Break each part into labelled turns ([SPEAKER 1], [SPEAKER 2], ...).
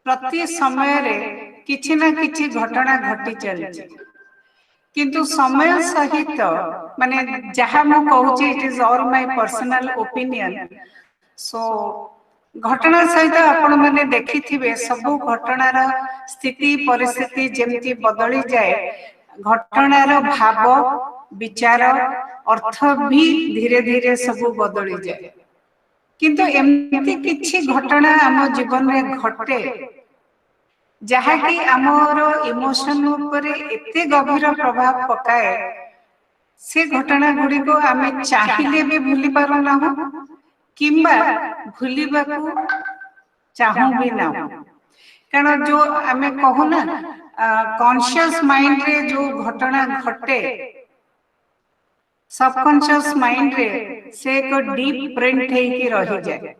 [SPEAKER 1] प्रति समय रे किछि ना किछि घटना घटी चलछि किंतु समय सहित माने जहाँ मु कहूची it is all my personal opinion so घटना सहित आपण माने देखिथिबे सबु घटनार स्थिति परिस्थिति जेमती बदली जाए घटनार भाव विचार अर्थ भी धीरे धीरे सबु बदली जाए किंतु एमती किछि घटना आम जीवन में घटे जहाँकि आमर इमोशन उपरे एते गभीर प्रभाव पकाए से घटना गुड़ी को आम चाहिए भी भूली पारुना किंबा भूलिबा को चाहू भी ना कारण जो आम कहूना कॉन्शियस माइंड रे जो घटना घटे सबकॉन्शियस माइंड रे से एक डीप प्रिंट हेकी रही जाए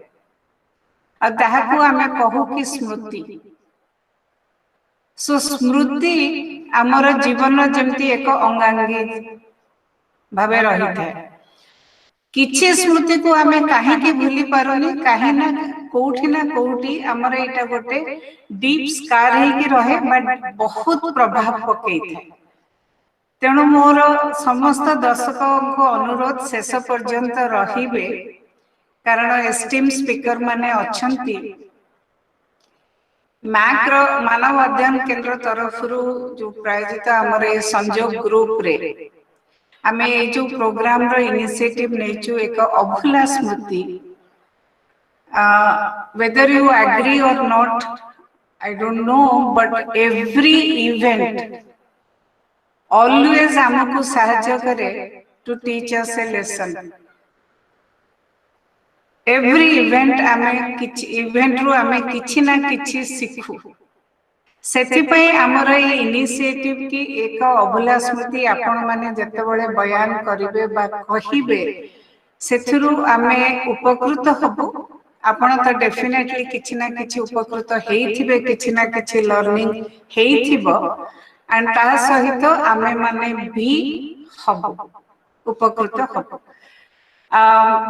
[SPEAKER 1] आ ताहाकू आम कहू कि स्मृति सो स्मृति आमर जीवन जमती एक अंगांगी भावे रही था किछि स्मृति को आमे काहे कि भूली पारोनी काहे ना कोठी हमर एटा गोटे डीप स्कार हे कि रहे बट बहुत प्रभाव पकई था तेणु मोर समस्त दर्शकों को अनुरोध शेष पर्यंत रहिबे कारण एस्टीम स्पीकर माने अछंती मैक्रो मानव अध्ययन केंद्र तरफ जो प्रायोजित हमर संयोग ग्रुप रे आमे जो प्रोग्राम रो इनिशिएटिव नेचु एक अभुला स्मृति whether you agree or not I don't know but every event always हमको सहायता करे to teach us a lesson every event आमे किछि इवेंट रो आमे किछि ना किछि सिखु सेथिपई हमर ए इनिशिएटिव की एक अभुला स्मृति आपण माने जते बळे बयान करिवे बा कहिबे सेथुरु आमे उपकृत हबु आपण तो डेफिनेटली किछि ना किछि उपकृत हेइथिबे किछि ना किछि लर्निंग हेइथिबो एंड ता सहित आमे माने भी हबु उपकृत हबु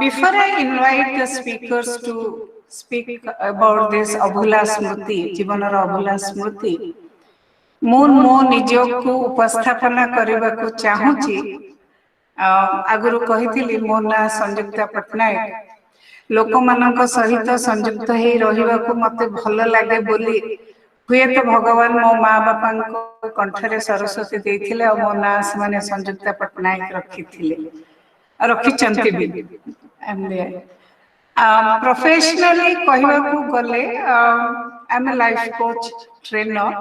[SPEAKER 1] before I invite the speakers to speak about this अभुला स्मृति जीवनर अभुला स्मृति मो निजको उपस्थापना करबा को चाहूची आगुरु कहिथिली मो ना संयुक्ता पटनायक लोक मानक सहित संयुक्त हे रहिबा को मते भल लागे बोली हुए तो भगवान मो माँ बापा को कंठरे सरस्वती देथिले और मो ना माने संयुक्ता पटनायक रखिथिले रखिचंती भी प्रोफेशनली कहबा को गले I am a life coach trainer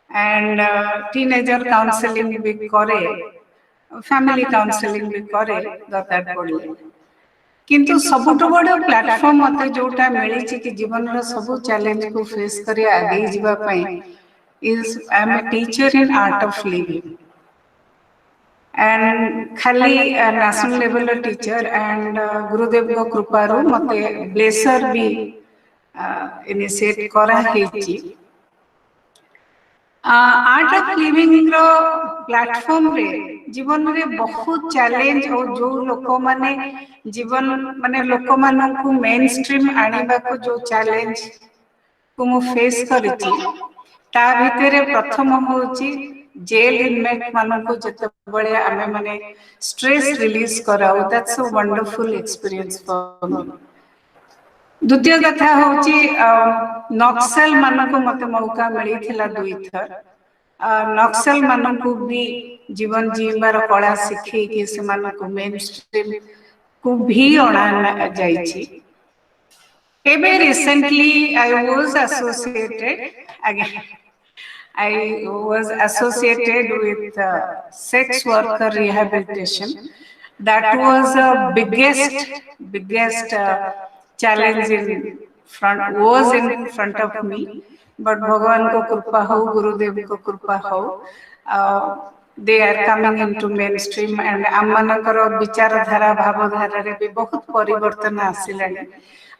[SPEAKER 1] and teenager counselling भी करे फैमिली काउंसलिंग भी करे दरकार पड़ले किंतु सबुठ बड़ प्लेटफॉर्म मते जोटा मिली छि कि जीवन रो सब चैलेंज को फेस करी आगे जीवा पई is I am a teacher in Art of Living and खाली national level teacher and Gurudev को कृपारू मते ब्लेसर भी इनिशिएट करा हेची आर्ट ऑफ लिविंग रो प्लेटफॉर्म रे जीवन रे बहुत चैलेंज और जो लोक माने जीवन माने लोक मानन को मेन स्ट्रीम आनिबा को जो चैलेंज को मु फेस करिछि ता भितरे प्रथम होची जेल इनमेट मानन को जते बळे आमे माने स्ट्रेस रिलीज कराउ that's a wonderful experience for me द्वितीय कथा होची नक्सल मानन को मते मौका मिली थिला दुई थर नक्सल मानन को भी जीवन जीवार कला सिखै कि से मानन को मेन स्ट्रीम को भी अणा जाईछि एबे recently I was associated again I was associated with sex worker rehabilitation. That was the biggest challenge in front of me. But Bhagavan ko कृपा हो, Gurudev को कृपा हो, they are coming into mainstream and Amonkar विचार धारा भाव धारा रे भी बहुत परिवर्तन आसिलानी.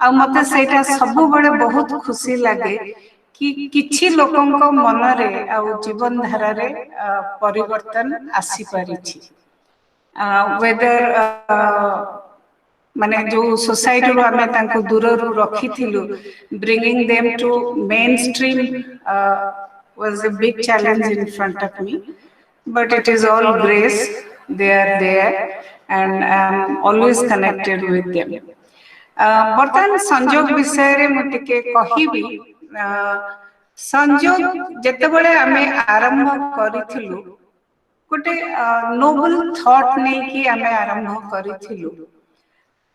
[SPEAKER 1] आ मते सेटा सब बड़े बहुत खुशी लगे कि किछि लोकंक मन रे आ जीवन धारा रे परिवर्तन आसी परिछि वेदर माने जो सोसाइटी रो हमें तांको दूररू रखिथिलु bringing them to mainstream was a big challenge in front of me, but it is all grace. They are there and I am always connected with them. बर्तमान संजोग विषय रे मु टिके कहिबी संजोग जेते बळे आमे आरंभ करिथिलु गोटे नोबल थॉट नै कि आमे आरंभ करिथिलु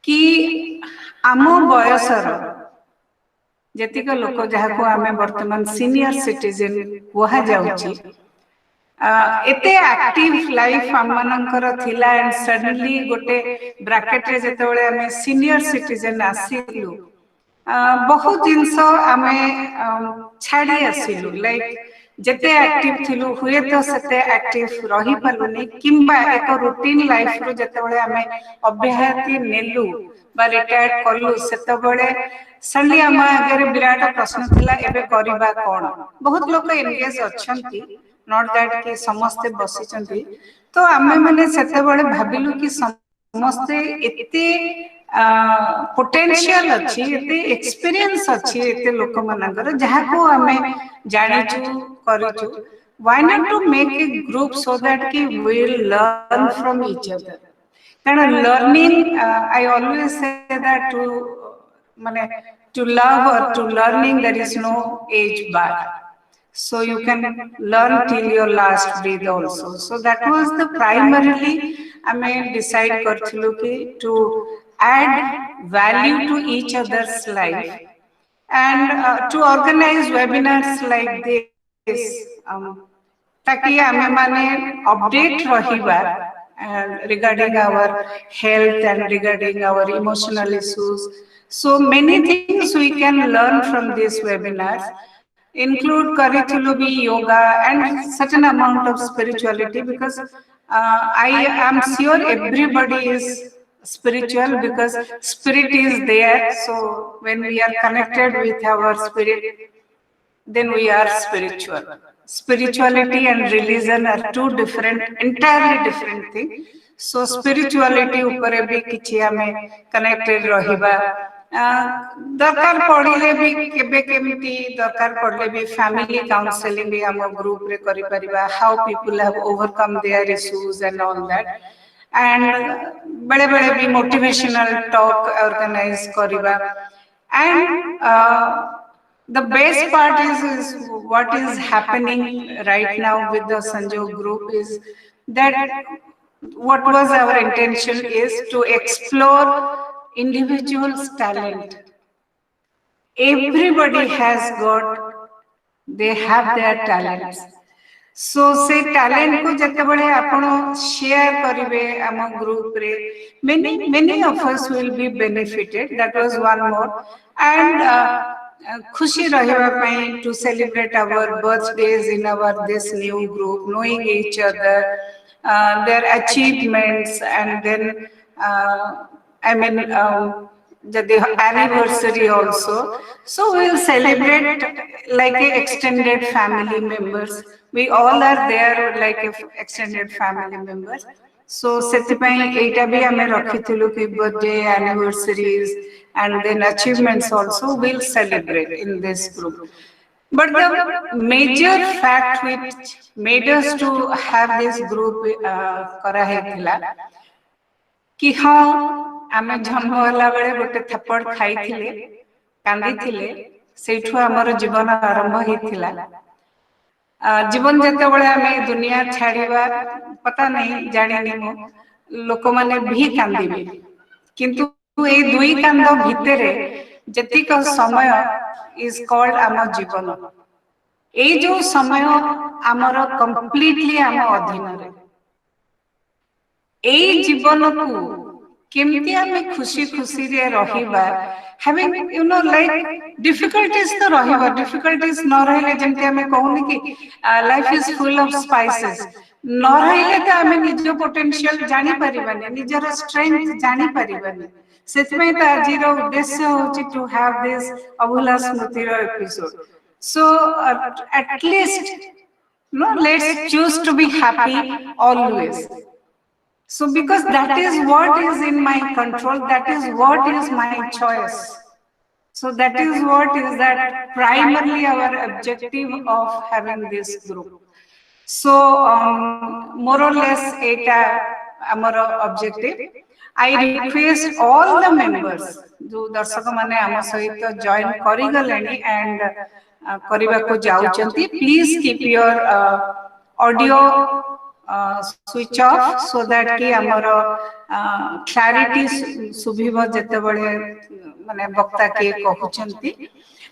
[SPEAKER 1] कि आम बयसर जेतिक लोक जहाको आमे वर्तमान सीनियर सिटीजन कहा जाउची एते एक्टिव लाइफ आम मानकर थिला एंड सडनली गोटे ब्रैकेट रे जेते बळे आमे सीनियर सिटीजन आसीलु बहुत जिनस आमे छाड़ी आसीलु लाइक जेते एक्टिव थिलु हुए तो सेते एक्टिव रही पालुनी किंबा एक रूटीन लाइफ रो जेते बळे आमे अभ्याहति नेलु बा रिटायर्ड करलु सेते बळे सडनली आम आगे विराट प्रश्न थिला एबे करिबा कोन बहुत लोक एंगेज अछंती नॉट दैट कि समस्ते बसिचंती तो आमे माने सेते बळे भाबिलु कि समस्ते एते पोटेंशियल अछि एते एक्सपीरियंस अछि एते लोक मानकर जहा को आमे जानिचु करिचु why not to make a group so that कि we will learn from each other कारण learning I always say that to माने to love or to learning there is no age bar, so you can learn till your last breath also. So that was the primarily I mean decide karthulu ki to add value to each other's life and to organize webinars like this taki ame mane update rahiba regarding our health and regarding our emotional issues. So many things we can learn from these webinars, include curriculum, yoga, and certain amount of spirituality, because I am sure everybody is spiritual because spirit is there. So when we are connected with our spirit, then we are spiritual. Spirituality and religion are two different, entirely different things. So spirituality upare bhi kichi ame connected rahiba. दरकार पड़िले भी केबे केमिति दरकार पड़ले भी family counselling भी हम group रे करि परिबा how people have overcome their issues and all that and बड़े बड़े भी मोटिवेशनल टॉक ऑर्गेनाइज करिबा and the best part is what is happening right now with the Sanjog group is that what was our intention is to explore individual's talent. Everybody has got, they have their talents. So say talent को जते बड़े आपण share करिवे हम group रे many of us will be benefited. That was one more. And खुशी रहिबा पई to celebrate our birthdays in our this new group, knowing each other, their achievements, and then I mean, the anniversary also. So we will celebrate like a extended family members. We all are there like a extended family members. So sethipai eita bhi ame rakhithulu ki birthday, anniversaries, and then achievements also we'll celebrate in this group. But the major fact which made us to have this group kara hetila कि हाँ आमे जन्म होला बेले गोटे थप्पड़ खाई थिले कांदी थिले सेठु हमर जीवन आरंभ हेतिला जीवन जते बेले आमे दुनिया छाड़ीबा पता नहीं जानि नि मो लोक माने भी कांदीबे किंतु ए दुई कांद भितरे जतिक समय इज कॉल्ड आम जीवन ए जो समय आमर कंप्लीटली आम अधीन रे ए जीवन को केमती हमें खुशी खुशी रे रहिबा having you know like difficulties तो रहिबा difficulties न रहले जेंते हमें कहूनी कि life is full of spices न रहले त हमें निज पोटेंशियल जानि परिबानी निजर स्ट्रेंथ जानि परिबानी सेतमे त आजिर उद्देश्य होची to have this अभुला स्मृति रो episode so at least no let's choose to be happy always. So because that is what is in my control, that is what is my choice. So that is what is that primarily our objective of having this group. So more or less eta amar objective. I request all the members जो दर्शक माने आम सहित join करी गलेनी and करिबा को जाउचंती, please keep your audio switch off so that कि हमर clarity सुभिव जते बळे माने वक्ता के कहउचंती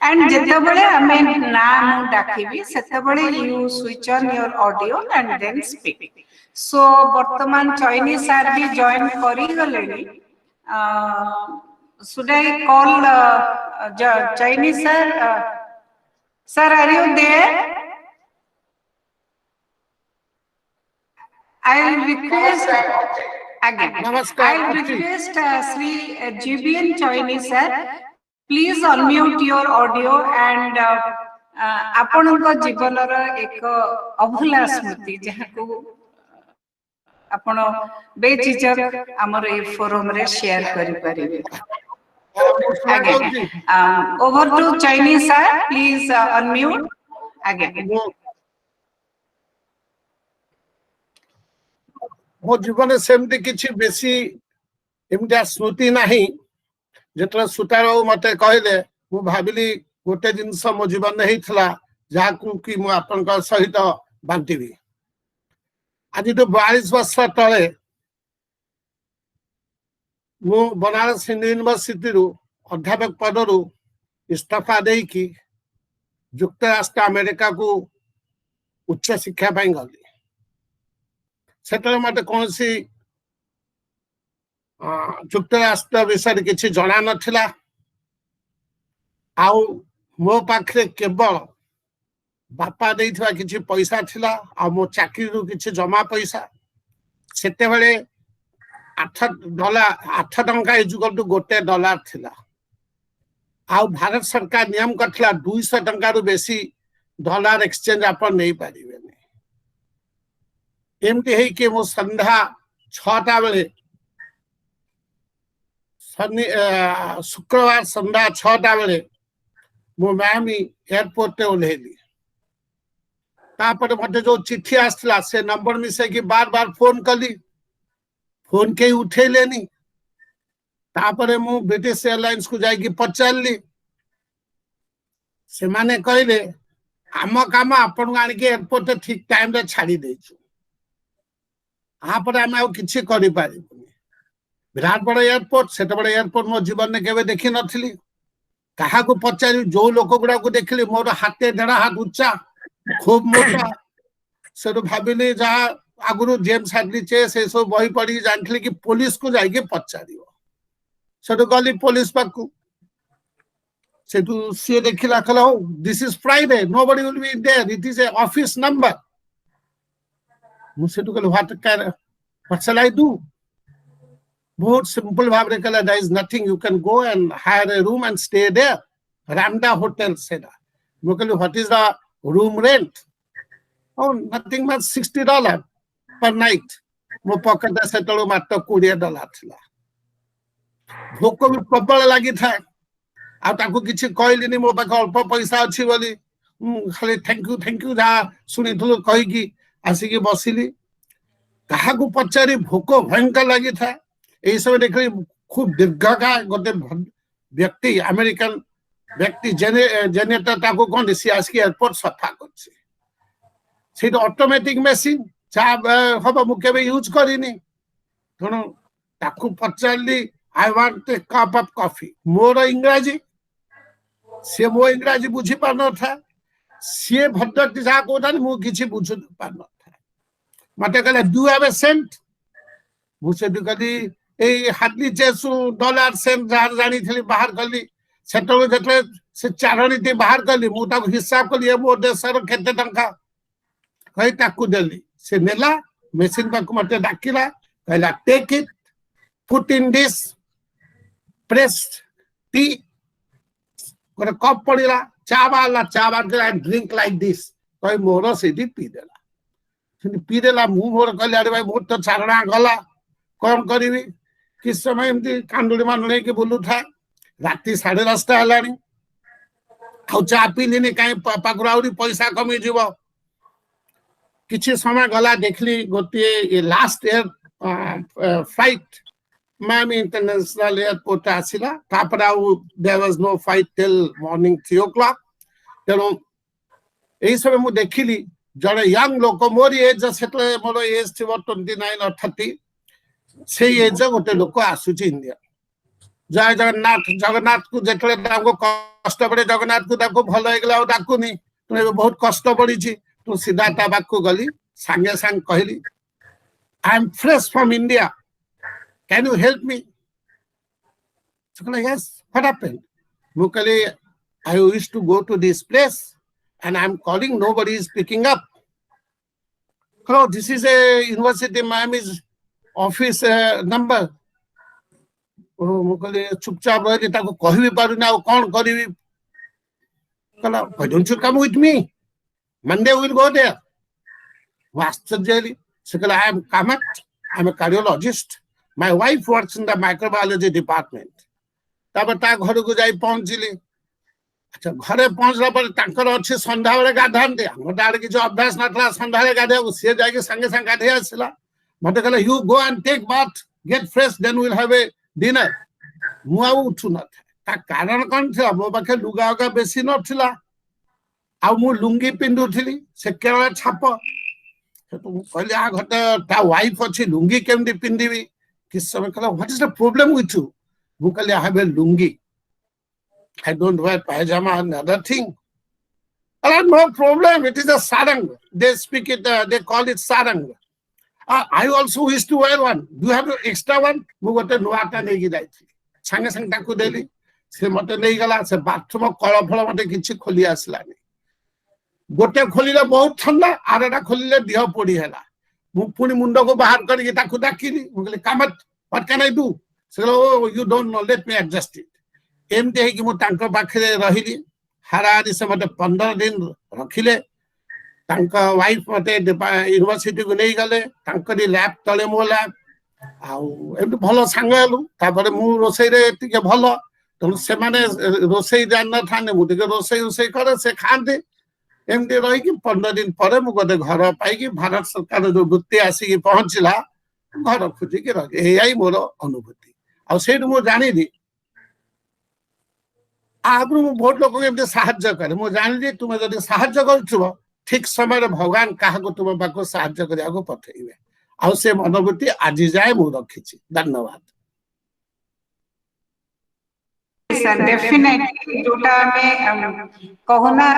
[SPEAKER 1] and जते बळे हमें नाम डाकिबी सेते बळे you switch on your audio and then speak. So वर्तमान चैनी सर भी join करी गलेनी. Should I call Chinese sir? Sir, are you there? I'll request again. I'll request Sri GBN Chinese sir. Please unmute your audio and आपनका जीवनर एक अभूला स्मृति जहाको आपण बेझिझक हमर ए forum रे share करि परिबे. Again, over to Chinese sir, please unmute again.
[SPEAKER 2] मो जीवन सेमती किछि बेसी एमटा स्मृति नाही जेतरा सुतारो मते कहले मु भाबिली गोटे जिंस मो जीवन नहीं थला जाकू कि मु आपन का सहित बांटीबी. आज तो 42 वर्ष तले मु बनारस हिंदू यूनिवर्सिटी रु अध्यापक पद रु इस्तीफा देई कि युक्तराष्ट्र अमेरिका को उच्च शिक्षा पाई गली. सेतले मते कोनसी युक्तराष्ट्र विषय किछि जणा नथिला. आउ मो पाखरे केवल बापा देइथवा किछि पैसा थिला आ मो चाकरी रु किछि जमा पैसा. सेते बेले $8 टंका इजुकल टू $1 थिला. आउ भारत सरकार नियम करथिला 200 टंका रु बेसी डॉलर एक्सचेंज अपन नहीं पारिबे. एमती है कि मो संध्या 6टा बेले शुक्रवार संध्या 6टा बेले मो मामी एयरपोर्ट पे ओल्हेली. तापर मते जो चिट्ठी आसला से नंबर मिसे कि बार बार फोन कली, फोन के उठे लेनी. तापर मु ब्रिटिश एयरलाइंस को जाई कि पचारली. से माने कहले आम काम आपन आनी के एयरपोर्ट ठीक टाइम रे छाड़ी देछु. आपर आमे किछि करि पारिबुनी. विराट बड़ एयरपोर्ट सेते बड़ एयरपोर्ट मो जीवन में केबे देखि नथिली. कहा को पचारि जो लोक गुडा को देखली मोर हाथे 1.5 हाथ उच्चा खूब मोटा. से भाबिली जा आगुरु जेम्स हैडली चे से सब बही पड़ी जानथली कि पुलिस को जाई के पचारियो. सेटु गली पुलिस पाकू. सेटु से देखिला कहला this is Friday, nobody will be there, it is a office number. मु सेटु कहला व्हाट शैल आई डू. बहुत सिंपल भाव रे कहला there is nothing, you can go and hire a room and stay there. Ramada hotel सेदा. मु कहला what is the room rent. Oh, nothing but $60 per night. मो पॉकेट से तळो मात्र $20 थिला. भोक भी प्रबल लागि था. आ ताको किछि कहलिनी मो पाख अल्प पैसा अछि बोली खाली थैंक यू जा सुनिथलो कहि कि आसी कि बसिली. कहा को पचारी भोक भयंकर लागि था. एई समय देखली खूब दीर्घकाय गोटे व्यक्ति अमेरिकन व्यक्ति जेनेटर ताको कोन सी आसी एयरपोर्ट सफा करछि. सेट ऑटोमेटिक मशीन चा हम मुके यूज करिनी. थोनो ताकू पचारली I want a cup of coffee. मोर इंग्रजी से मो इंग्रजी बुझी पार न था. से भद्रक जा कोदान मु किछि बुझु पार न था. मते कहले डू हैव ए सेंट. मु से कहली ए हार्डली $2 सेंट जानी थली बाहर कली. सेटो जतले से चारणी ते बाहर कली. मु ता हिसाब कली ए मो देशर केते टंका कही ताकू देली. से नेला मशीन पाकू मते डाकिला कहला take it put in this press tea. गोटे कप पड़िला चा बाला ड्रिंक लाइक दिस कही मोर से पी देला. पी देला. मु मोर कहले अरे भाई मोर तो चारणा गला कौन करी किस समय एमती कांदुड़ी मांडुड़ी के बुलू था राति 10:30 है चा पीलिनी कहीं पाखु आहरी पैसा कमी जीव किसी समय गला देखली गोटे last year flight Miami International Airport आसिला तापर आउ there was no flight till morning 3 o'clock तेणु यही समय मु देखिली जड़े यंग लोक मोर एज से मोर एज थी 29 or 30 से एज गोटे लोक आसुची इंडिया जय जगन्नाथ जगन्नाथ को जेतले ताको कष्ट पड़े जगन्नाथ को ताको भल होगला डाकुनी तुम बहुत कष्ट पड़ी तू सीधा ता बाकू गली सांगे सांग कहली I am fresh from India Can you help me? So, yes, what happened? Mukali, I used to go to this place and I'm calling, nobody is picking up. Hello, this is a University Miami's office number. Oh, Mukali, chupchap rahi taku kahi bhi paru na kaun karibi. Kala, why don't you come with me? Monday we'll go there. Vastajali. So, I am Kamat. I'm a cardiologist. My wife works in the microbiology department. तापर ता घर को जाई पहुंचली अच्छा घरे पहुंचला पर तांकर अछि संध्या बेले गाधानते हमर दाड़ के जो अभ्यास नथला संध्या बेले गाधे से जाके संगे संग गाधे आसला मते कहला you go and take bath get fresh then we will have a dinner मु आ उठु न ता कारण कोन छ मो पाखे लुगा का बेसी नथिला आ मु लुंगी पिंदुथिली से केवल छाप तो कहले आ घटे ता वाइफ अछि लुंगी केमदी पिंदिबी किस समय कहला what is the problem with you वो कहले I have a lungi I don't wear pajama and other thing. I have no problem. It is a sarang. They speak it. They call it sarang. I also used to wear one. Do you have an extra one? ମୁଁ ଗୋଟେ ନୂଆଟା ନେଇକି ଯାଇଥିଲି ସାଙ୍ଗେ ସାଙ୍ଗେ ତାକୁ ଦେଲି ସେ ମତେ ନେଇଗଲା ସେ ବାଥରୁମ କଳ ଫଳ ମତେ କିଛି ଖୋଲି ଆସିଲାନି ଗୋଟେ ଖୋଲିଲେ ବହୁତ ଥଣ୍ଡା ଆରଟା ଖୋଲିଲେ ଦେହ ପୋଡ଼ି ହେଲା ମୁଁ ପୁଣି ମୁଣ୍ଡକୁ ବାହାର କରିକି ତାକୁ ଡାକିଲି ମୁଁ କହିଲି କାମତ what can I do? ସେ oh you don't know let me adjust it. एमती है कि मु तांको पाखे रहिली हारारी से मते 15 दिन रखिले तांका वाइफ मते यूनिवर्सिटी को नहीं गले तांकरी लैब तले मो लैब आउ एमती भलो सांग हेलु तापर मु रोसई रे टिके भलो तनु से माने रोसई जान न थाने मु टिके रोसई करे से खाते एमती रही कि 15 दिन परे मु गोटे घर पाई कि भारत सरकार जो वृत्ति आसी कि पहुंचला घर खुजी के रह एई मोर अनुभूति आ सेठ मु जानिली आगु मु बहुत लोक एमते सहाय्य करे मु जानिली तुमे जदि सहाय्य करथुबो ठीक समय भगवान काहाको तुम पाको सहाय्य करिया को पठेइबे आ से अनुभूति आज जाए मु रखिछि धन्यवाद
[SPEAKER 1] डेफिनेटली जोटा में कहूना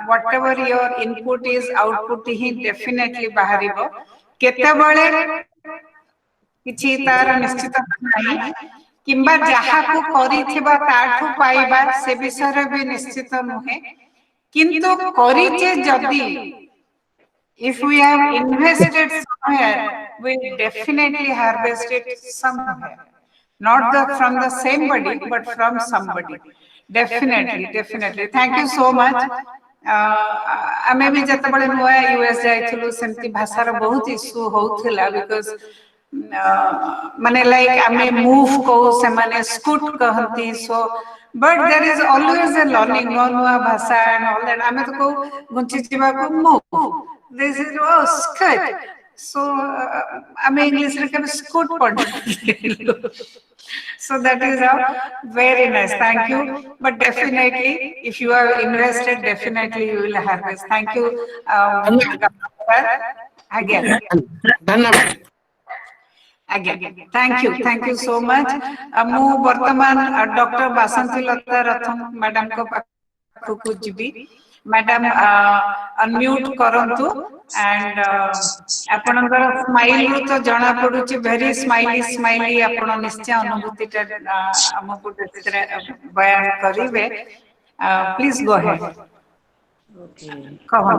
[SPEAKER 1] whatever your input is output ही डेफिनेटली बाहरिबो केते बळे किछि तार निश्चित नाही किंबा जहा को करिथिबा ताठु पाइबा से विषय रे भी निश्चित नहे किंतु करिचे जदी if we have invested somewhere we definitely harvest it somewhere not from the same body but from somebody definitely thank you so much आमे भी जत बळे नुआ यूएस जाइथलु सेमती भाषा रो बहुत इशू होउथिला बिकॉज़ माने लाइक आमे मूव को से माने स्कूट कहंती so but there is always a learning नुआ भाषा एंड ऑल दैट आमे तो को गुंची जीवा को मूव दिस इज ओ स्कूट सो आमे इंग्लिश रे के स्कूट पढ़ so that is very nice thank you but definitely if you are invested definitely you will harvest thank you again
[SPEAKER 2] धन्यवाद
[SPEAKER 1] again thank you so much मु वर्तमान doctor बासंती लता रथम madam को पाखु GB madam unmute करंतु and आपनकर smile तो जाना पडुची very smiley आपण निश्चय अनुभूति हमको बयान करिवे प्लीज गो अहेड
[SPEAKER 3] Okay.
[SPEAKER 1] कहो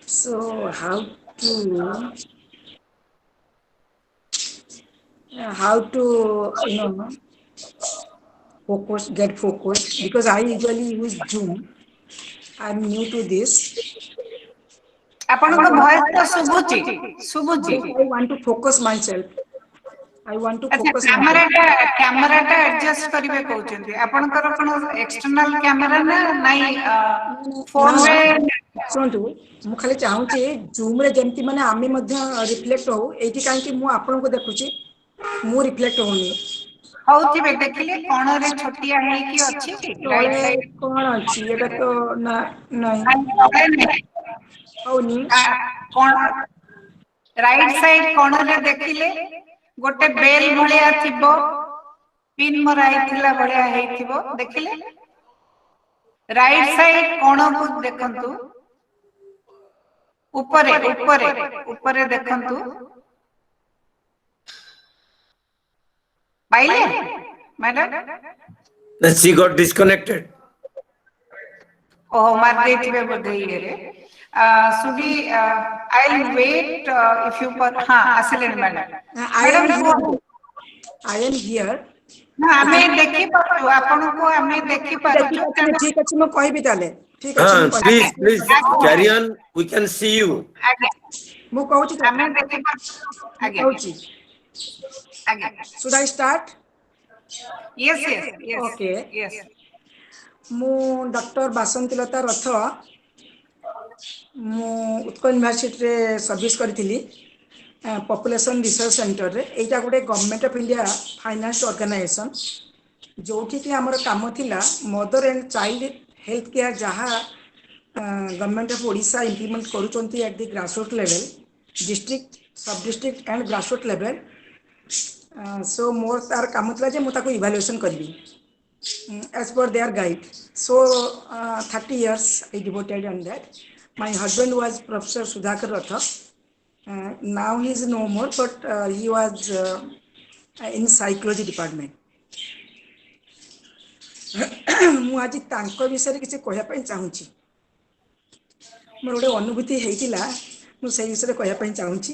[SPEAKER 3] So how to get focused because I usually use Zoom. I'm new to this.
[SPEAKER 1] ଆପଣଙ୍କ ଭଏସ ତ ଶୁଭୁଛି ଶୁଭୁଛି।
[SPEAKER 3] Yes, I want to focus myself. I want to
[SPEAKER 1] ଆଚ୍ଛା
[SPEAKER 3] focus myself.
[SPEAKER 1] କ୍ୟାମେରାଟା ଆଡଜଷ୍ଟ କରିବେ କହୁଛନ୍ତି ଆପଣଙ୍କର କଣ ଏକ୍ସଟର୍ନାଲ କ୍ୟାମେରା ନା ନାଇଁ ଫୋନରେ?
[SPEAKER 3] ଶୁଣନ୍ତୁ ମୁଁ ଖାଲି ଚାହୁଁଛି ଜୁମ୍ ରେ ଯେମିତି ମାନେ ଆମେ ମଧ୍ୟ ରିଫ୍ଲେକ୍ଟ ହଉ ଏଇଠି କାହିଁକି ମୁଁ ଆପଣଙ୍କୁ ଦେଖୁଛି ମୁଁ ରିଫ୍ଲେକ୍ଟ ହଉନି।
[SPEAKER 1] ହଉଥିବେ ଦେଖିଲେ କଣରେ ଛୋଟିଆ ହେଇକି ଅଛି ଲାଇଟ୍
[SPEAKER 3] ତଳେ
[SPEAKER 1] ଲାଇଟ୍
[SPEAKER 3] କଣ ଅଛି ଏଟା ତ ନା ନାହିଁ ହଉନି।
[SPEAKER 1] କଣ ରାଇଟ ସାଇଡ କଣରେ ଦେଖିଲେ ଗୋଟେ ବେଲ ଭଳିଆ ଥିବ, ପିନ୍ ମରା ହେଇଥିଲା ଭଳିଆ ହେଇଥିବ ଦେଖିଲେ। ରାଇଟ ସାଇଡ କଣକୁ ଦେଖନ୍ତୁ, ଉପରେ ଉପରେ ଉପରେ ଦେଖନ୍ତୁ। ପାଇଲେ ମ୍ୟାଡାମ?
[SPEAKER 4] She got disconnected.
[SPEAKER 1] ଓହୋ ମାରି ଦେଇଥିବେ ବୋଧେ ଇଏରେ। ସୁବି I will wait if you ହଁ ଆସିଲେଣି madam.
[SPEAKER 3] I am
[SPEAKER 1] madam
[SPEAKER 3] here.
[SPEAKER 1] କୁହନ୍ତୁ।
[SPEAKER 3] I am here.
[SPEAKER 1] ଆମେ ଦେଖିପାରୁଛୁ ଆପଣଙ୍କୁ, ଆମେ ଦେଖିପାରୁଛୁ ତେଣୁ
[SPEAKER 3] ଠିକ ଅଛି ମୁଁ କହିବି ତାହେଲେ। ଠିକ ଅଛି ମୁଁ କହିବି।
[SPEAKER 4] Please carry on. We can see you.
[SPEAKER 1] ଆଜ୍ଞା
[SPEAKER 3] ମୁଁ କହୁଛି ତ
[SPEAKER 1] ଆମେ ଦେଖିପାରୁଛୁ।
[SPEAKER 3] ମୁଁ
[SPEAKER 1] ଆଜ୍ଞା
[SPEAKER 3] କହୁଛି।
[SPEAKER 1] ଆଜ୍ଞା
[SPEAKER 3] Should I start?
[SPEAKER 1] Yes yes yes
[SPEAKER 3] Okay.
[SPEAKER 1] Yes.
[SPEAKER 3] ମୁଁ ଡକ୍ଟର ବାସନ୍ତୀଲତା ରଥ, ମୁଁ ଉତ୍କଳ ୟୁନିଭର୍ସିଟିରେ ସର୍ଭିସ୍ କରିଥିଲି ପପୁଲେସନ୍ ରିସର୍ଚ୍ଚ ସେଣ୍ଟରରେ। ଏଇଟା ଗୋଟେ government of India finance organisation ଯେଉଁଠିକି ଆମର କାମ ଥିଲା mother and child health care ଯାହା ଗଭର୍ଣ୍ଣମେଣ୍ଟ ଅଫ୍ ଓଡ଼ିଶା ଇମ୍ପ୍ଲିମେଣ୍ଟ କରୁଛନ୍ତି at the grassroot level, district sub district and grassroot level. So ମୋର ତାର କାମ ଥିଲା ଯେ ମୁଁ ତାକୁ ଇଭାଲୁଏସନ୍ କରିବି as per their guide. So 30 years I devoted on that. My husband was Professor Sudhakar Ratha. Now he is no more, but he was in psychology department. ମୁଁ ଆଜି ତାଙ୍କ ବିଷୟରେ କିଛି କହିବା ପାଇଁ ଚାହୁଁଛି। ମୋର ଗୋଟେ ଅନୁଭୂତି ହେଇଥିଲା, ମୁଁ ସେଇ ବିଷୟରେ କହିବା ପାଇଁ ଚାହୁଁଛି।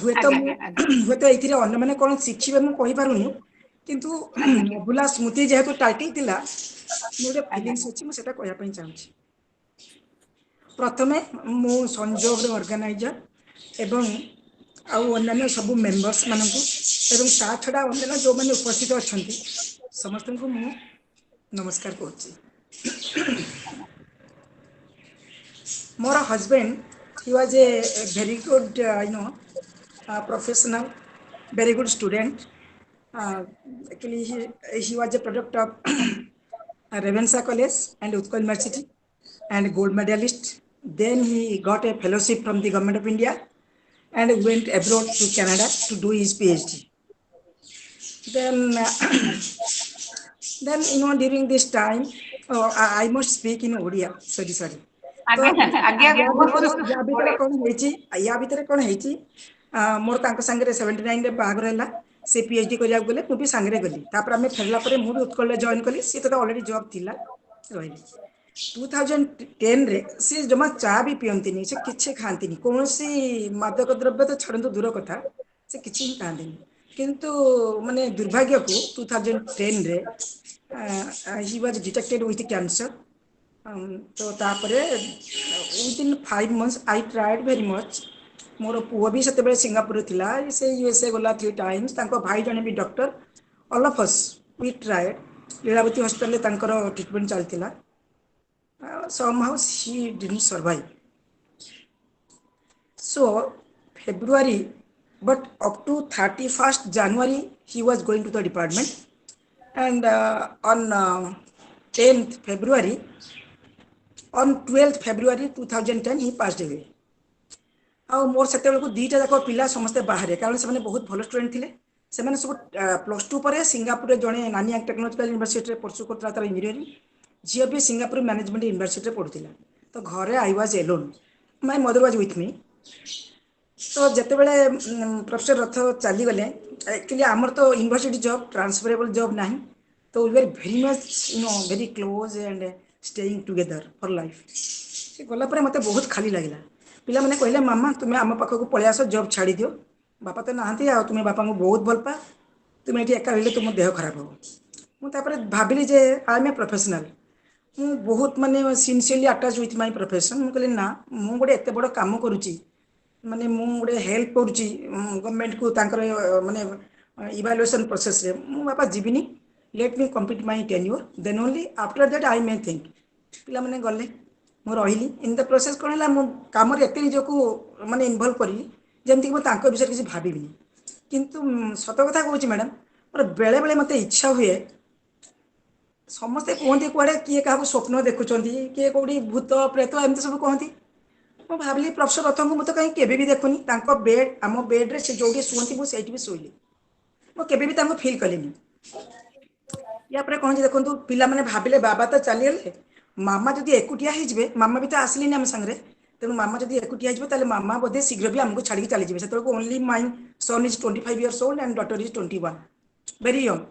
[SPEAKER 3] ହୁଏତ
[SPEAKER 1] ଆଜ୍ଞା
[SPEAKER 3] ମୁଁ
[SPEAKER 1] ଆଜ୍ଞା
[SPEAKER 3] ହୁଏତ ଏଇଥିରେ ଅନ୍ୟମାନେ କ'ଣ ଶିଖିବେ ମୁଁ କହିପାରୁନି, କିନ୍ତୁ
[SPEAKER 1] ଆଜ୍ଞା
[SPEAKER 3] ଅଭୁଲା ସ୍ମୃତି ଯେହେତୁ ଟାଇଟଲ୍ ଥିଲା, ମୋର ଗୋଟେ
[SPEAKER 1] ଆଜ୍ଞା
[SPEAKER 3] ଫିଲିଙ୍ଗସ୍ ଅଛି, ମୁଁ ସେଟା କହିବା ପାଇଁ ଚାହୁଁଛି। ପ୍ରଥମେ ମୁଁ ସଂଯୋଗର ଅର୍ଗାନାଇଜର ଏବଂ ଆଉ ଅନ୍ୟାନ୍ୟ ସବୁ ମେମ୍ବର୍ସ ମାନଙ୍କୁ ଏବଂ ତା ଛଡ଼ା ଅନ୍ୟାନ୍ୟ ଯେଉଁମାନେ ଉପସ୍ଥିତ ଅଛନ୍ତି ସମସ୍ତଙ୍କୁ ମୁଁ ନମସ୍କାର କରୁଛି। ମୋର husband, he was a very good professional, very good student. Actually he was a product of Ravensa College and Utkal University and gold medalist. Then he got a fellowship from the government of India and went abroad to Canada to do his PhD. Then then during this time, I must speak in Odia. Sorry. ତ
[SPEAKER 1] ଆଜ୍ଞା ଆଜ୍ଞା କୁହନ୍ତୁ।
[SPEAKER 3] ୟା ଭିତରେ କ'ଣ ହେଇଛି, ମୋର ତାଙ୍କ ସାଙ୍ଗରେ 79ରେ ବାହାଘର ହେଲା। ସେ PhD କରିବାକୁ ଗଲେ, ମୁଁ ବି ସାଙ୍ଗରେ ଗଲି। ତାପରେ ଆମେ ଫେରିଲା ପରେ ମୁଁ ବି ଉତ୍କଳରେ ଜଏନ୍ କଲି। ସିଏ ତ ଅଲରେଡି ଜବ୍ ଥିଲା, ରହିଲି। 2010ରେ ସିଏ ଜମା ଚା ବି ପିଅନ୍ତିନି, ସେ କିଛି ଖାଆନ୍ତିନି, କୌଣସି ମାଦକ ଦ୍ରବ୍ୟ ତ ଛାଡ଼ନ୍ତୁ ଦୂର କଥା, ସେ କିଛି ହିଁ ଖାଆନ୍ତିନି। କିନ୍ତୁ ମାନେ ଦୁର୍ଭାଗ୍ୟକୁ 2010ରେ he was detected with cancer. ତ ତାପରେ within 5 months I tried very much. ମୋର ପୁଅ ବି ସେତେବେଳେ ସିଙ୍ଗାପୁରରେ ଥିଲା, ସେ USA ଗଲା 3 times। ତାଙ୍କ ଭାଇ ଜଣେ ବି doctor. All of us we tried. Lilavati ହସ୍ପିଟାଲରେ ତାଙ୍କର ଟ୍ରିଟମେଣ୍ଟ ଚାଲିଥିଲା। somehow she didn't survive. So February, but up to 31st January he was going to the department, and on 10th February, on 12th February 2010 he passed away. ଆଉ ମୋର ସେତେବେଳକୁ ଦୁଇଟା ଯାକ ପିଲା ସମସ୍ତେ ବାହାରେ, କାରଣ ସେମାନେ ବହୁତ ଭଲ ଷ୍ଟୁଡେଣ୍ଟ ଥିଲେ। ସେମାନେ ସବୁ +2 ପରେ ସିଙ୍ଗାପୁରରେ ଜଣେ ନାନିୟାକ ଟେକ୍ନୋଲୋଜିକାଲ ୟୁନିଭର୍ସିଟିରେ ପର୍ସୁ କରୁଥିଲା ତାର ଇଞ୍ଜିନିୟରିଂ। ଝିଅ ବି ସିଙ୍ଗାପୁର ମ୍ୟାନେଜମେଣ୍ଟ ୟୁନିଭର୍ସିଟିରେ ପଢୁଥିଲା। ତ ଘରେ I was Elon, my mother was with ମି। ତ ଯେତେବେଳେ ପ୍ରଫେସର ରଥ ଚାଲିଗଲେ, ଆକ୍ଚୁଆଲି ଆମର ତ ୟୁନିଭର୍ସିଟି ଜବ୍, ଟ୍ରାନ୍ସଫରେବଲ୍ ଜବ୍ ନାହିଁ। ତ we were very much very close and staying together for life. ସେ ଗଲା ପରେ ମୋତେ ବହୁତ ଖାଲି ଲାଗିଲା। ପିଲାମାନେ କହିଲେ, ମାମା ତୁମେ ଆମ ପାଖକୁ ପଳେଇ ଆସ, ଜବ୍ ଛାଡ଼ିଦିଅ। ବାପା ତ ନାହାନ୍ତି, ଆଉ ତୁମେ ବାପାଙ୍କୁ ବହୁତ ଭଲ ପାଅ, ତୁମେ ଏଠି ଏକା ରହିଲେ ତୁମ ଦେହ ଖରାପ ହେବ। ମୁଁ ତାପରେ ଭାବିଲି ଯେ ଆଇ ଏମ୍ ଏ ପ୍ରଫେସନାଲ, ମୁଁ ବହୁତ ମାନେ sincerely attach with my profession. ମୁଁ କହିଲି ନା, ମୁଁ ଗୋଟେ ଏତେ ବଡ଼ କାମ କରୁଛି, ମାନେ ମୁଁ ଗୋଟେ ହେଲ୍ପ କରୁଛି ଗଭର୍ଣ୍ଣମେଣ୍ଟକୁ ତାଙ୍କର ମାନେ ଇଭାଲୁଏସନ୍ ପ୍ରୋସେସ୍ରେ, ମୁଁ ବାପା ଯିବିନି, let me complete my tenure, then only after that I may think. ପିଲାମାନେ ଗଲେ, ମୁଁ ରହିଲି। ଇନ୍ ଦ ପ୍ରୋସେସ୍ କ'ଣ ହେଲା, ମୁଁ କାମରେ ଏତେ ନିଜକୁ ମାନେ ଇନଭଲ୍ଭ କରିଲି ଯେମିତିକି ମୁଁ ତାଙ୍କ ବିଷୟରେ କିଛି ଭାବିବିନି। କିନ୍ତୁ ସତ କଥା କହୁଛି ମ୍ୟାଡ଼ାମ୍, ମୋର ବେଳେବେଳେ ମୋତେ ଇଚ୍ଛା ହୁଏ, ସମସ୍ତେ କୁହନ୍ତି କୁଆଡ଼େ କିଏ କାହାକୁ ସ୍ୱପ୍ନ ଦେଖୁଛନ୍ତି, କିଏ କେଉଁଠି ଭୂତ ପ୍ରେତ ଏମିତି ସବୁ କହନ୍ତି। ମୁଁ ଭାବିଲି ପ୍ରଫେସର ରଥଙ୍କୁ ମୁଁ ତ କାହିଁ କେବେ ବି ଦେଖୁନି, ତାଙ୍କ ବେଡ୍ ଆମ ବେଡ୍ରେ ସେ ଯୋଉଠି ଶୁଅନ୍ତି ମୁଁ ସେଇଠି ବି ଶୋଇଲି, ମୁଁ କେବେ ବି ତାଙ୍କୁ ଫିଲ୍ କଲିନି। ୟା ପରେ କ'ଣ ହେଇଛି ଦେଖନ୍ତୁ, ପିଲାମାନେ ଭାବିଲେ ବାବା ତ ଚାଲିଗଲେ, ମାମା ଯଦି ଏକୁଟିଆ ହେଇଯିବେ, ମାମା ବି ତ ଆସିଲେନି ଆମ ସାଙ୍ଗରେ, ତେଣୁ ମାମା ଯଦି ଏକୁଟିଆ ହେଇଯିବେ ତାହେଲେ ମାମା ବୋଧେ ଶୀଘ୍ର ବି ଆମକୁ ଛାଡ଼ିକି ଚାଲିଯିବେ। ସେତେବେଳକୁ only my son is 25 years old and daughter is 21, very young.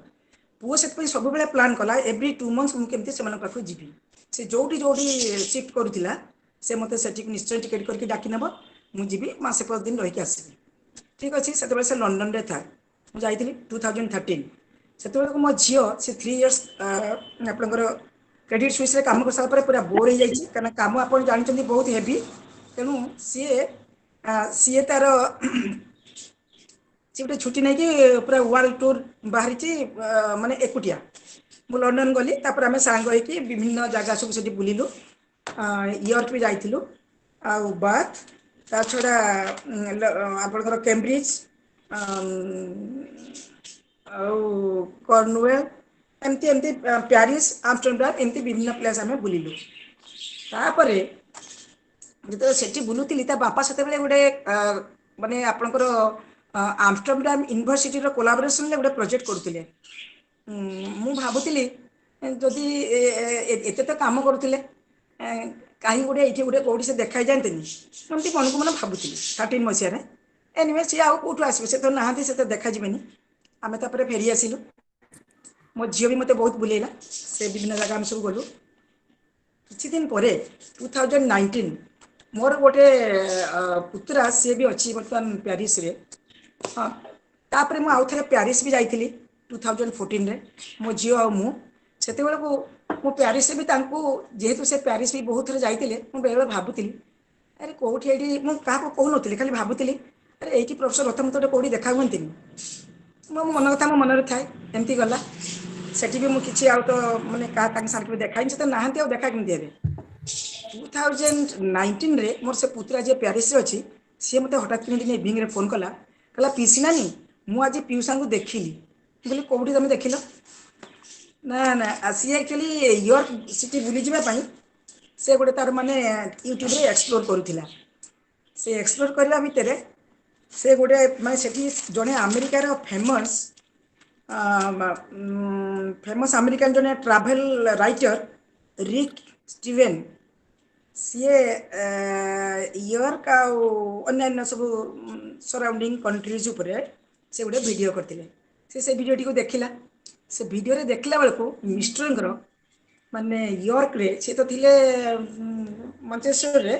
[SPEAKER 3] ପୁଅ ସେଥିପାଇଁ ସବୁବେଳେ ପ୍ଲାନ୍ କଲା ଏଭ୍ରି 2 months ମୁଁ କେମିତି ସେମାନଙ୍କ ପାଖକୁ ଯିବି। ସେ ଯୋଉଠି ଯୋଉଠି ସିଫ୍ଟ କରୁଥିଲା ସେ ମୋତେ ସେଠିକି ନିଶ୍ଚୟ ଟିକେଟ୍ କରିକି ଡାକି ନେବ, ମୁଁ ଯିବି, ମାସେ 10 ଦିନ ରହିକି ଆସିବି। ଠିକ୍ ଅଛି, ସେତେବେଳେ ସେ ଲଣ୍ଡନରେ ଥାଏ, ମୁଁ ଯାଇଥିଲି 2013। ସେତେବେଳକୁ ମୋ ଝିଅ ସେ 3 years ଆପଣଙ୍କର କ୍ରେଡିଟ୍ ସୁଇସ୍ରେ କାମ କରିସାରିଲା ପରେ ପୁରା ବୋର୍ ହେଇଯାଇଛି, କାରଣ କାମ ଆପଣ ଜାଣିଛନ୍ତି ବହୁତ ହେଭି। ତେଣୁ ସିଏ ତାର ସେ ଗୋଟେ ଛୁଟି ନେଇକି ପୁରା ୱାର୍ଲଡ ଟୁର୍ ବାହାରିଛି, ମାନେ ଏକୁଟିଆ। ମୁଁ ଲଣ୍ଡନ ଗଲି, ତାପରେ ଆମେ ସାଙ୍ଗ ହେଇକି ବିଭିନ୍ନ ଜାଗା ସବୁ ସେଠି ବୁଲିଲୁ, ୟର୍କ ବି ଯାଇଥିଲୁ, ଆଉ ବାଥ୍, ତା ଛଡ଼ା ଆପଣଙ୍କର କେମ୍ବ୍ରିଜ୍, ଆଉ କର୍ଣ୍ଣୱେଲ୍, ଏମିତି ଏମିତି ପ୍ୟାରିସ୍, ଆମଷ୍ଟରଡାମ, ଏମିତି ବିଭିନ୍ନ ପ୍ଲେସ୍ ଆମେ ବୁଲିଲୁ। ତାପରେ ଯେତେବେଳେ ସେଠି ବୁଲୁଥିଲି, ତା ବାପା ସେତେବେଳେ ଗୋଟେ ମାନେ ଆପଣଙ୍କର ଆମଷ୍ଟରଡାମ ୟୁନିଭର୍ସିଟିର କୋଲାବୋରେସନରେ ଗୋଟେ ପ୍ରୋଜେକ୍ଟ କରୁଥିଲେ। ମୁଁ ଭାବୁଥିଲି ଯଦି ଏତେ ତ କାମ କରୁଥିଲେ, କାହିଁ ଗୋଟେ ଏଇଠି ଗୋଟେ କେଉଁଠି ସେ ଦେଖା ହେଇଯାଆନ୍ତେନି, ଏମିତି ମନକୁ ମନ ଭାବୁଥିଲି 13 ମସିହାରେ। ଏନିୱେ ସିଏ ଆଉ କେଉଁଠୁ ଆସିବେ, ସେ ତ ନାହାନ୍ତି, ସେ ତ ଦେଖାଯିବେନି। ଆମେ ତାପରେ ଫେରି ଆସିଲୁ। ମୋ ଝିଅ ବି ମୋତେ ବହୁତ ବୁଲେଇଲା, ସେ ବିଭିନ୍ନ ଜାଗା ଆମେ ସବୁ ଗଲୁ। କିଛି ଦିନ ପରେ 2019 ମୋର ଗୋଟେ ପୁତୁରା, ସିଏ ବି ଅଛି ବର୍ତ୍ତମାନ ପ୍ୟାରିସରେ। ହଁ, ତାପରେ ମୁଁ ଆଉଥରେ ପ୍ୟାରିସ ବି ଯାଇଥିଲି 2014ରେ, ମୋ ଝିଅ ଆଉ ମୁଁ। ସେତେବେଳକୁ ମୁଁ ପ୍ୟାରିସରେ ବି ତାଙ୍କୁ, ଯେହେତୁ ସେ ପ୍ୟାରିସ ବି ବହୁତ ଥର ଯାଇଥିଲେ, ମୁଁ ବେଳେବେଳେ ଭାବୁଥିଲି ଆରେ କେଉଁଠି ଏଇଠି, ମୁଁ କାହାକୁ କହୁନଥିଲି, ଖାଲି ଭାବୁଥିଲି ଆରେ ଏଇଠି ପ୍ରଫେସର ରଥ ମତେ ଗୋଟେ କେଉଁଠି ଦେଖା ହୁଅନ୍ତିନି। ମୋ ମନ କଥା ମୋ ମନରେ ଥାଏ, ଏମିତି ଗଲା। ସେଠି ବି ମୁଁ କିଛି ଆଉ ତ ମାନେ ତାଙ୍କ ସାଙ୍ଗରେ ବି ଦେଖା ହେଇନି, ସେ ତ ନାହାନ୍ତି, ଆଉ ଦେଖା କେମିତି ହେବେ। 2019ରେ ମୋର ସେ ପୁତୁରା ଯିଏ ପ୍ୟାରିସରେ ଅଛି, ସିଏ ମୋତେ ହଠାତ୍ କିନି ଦିନେ ଇଭିନିଂରେ ଫୋନ୍ କଲା, କହିଲା ପିଇସି ନାନୀ, ମୁଁ ଆଜି ପିଉସାଙ୍କୁ ଦେଖିଲି। ମୁଁ କହିଲି କେଉଁଠି ତମେ ଦେଖିଲ? ନା ସିଏ ଆକ୍ଚୁଆଲି ୟର୍କ ସିଟି ବୁଲିଯିବା ପାଇଁ ସେ ଗୋଟେ ତାର ମାନେ ୟୁଟ୍ୟୁବରେ ଏକ୍ସପ୍ଲୋର କରୁଥିଲା। ସେ ଏକ୍ସପ୍ଲୋର କରିବା ଭିତରେ ସେ ଗୋଟେ ମାନେ ସେଠି ଜଣେ ଆମେରିକାର ଫେମସ୍ ଆମେରିକାନ ଜଣେ ଟ୍ରାଭେଲ ରାଇଟର ରିକ୍ ଷ୍ଟିଭେନ୍, ସିଏ ୟର୍କ ଆଉ ଅନ୍ୟାନ୍ୟ ସବୁ ସରାଉଣ୍ଡିଂ କଣ୍ଟ୍ରିଜ ଉପରେ ସେ ଗୋଟେ ଭିଡ଼ିଓ କରିଥିଲେ। ସେ ଭିଡ଼ିଓଟିକୁ ଦେଖିଲା। ସେ ଭିଡ଼ିଓରେ ଦେଖିଲା ବେଳକୁ ମିଷ୍ଟରଙ୍କର ମାନେ ୟର୍କରେ, ସେ ତ ଥିଲେ ମଞ୍ଚେଶ୍ୱରରେ,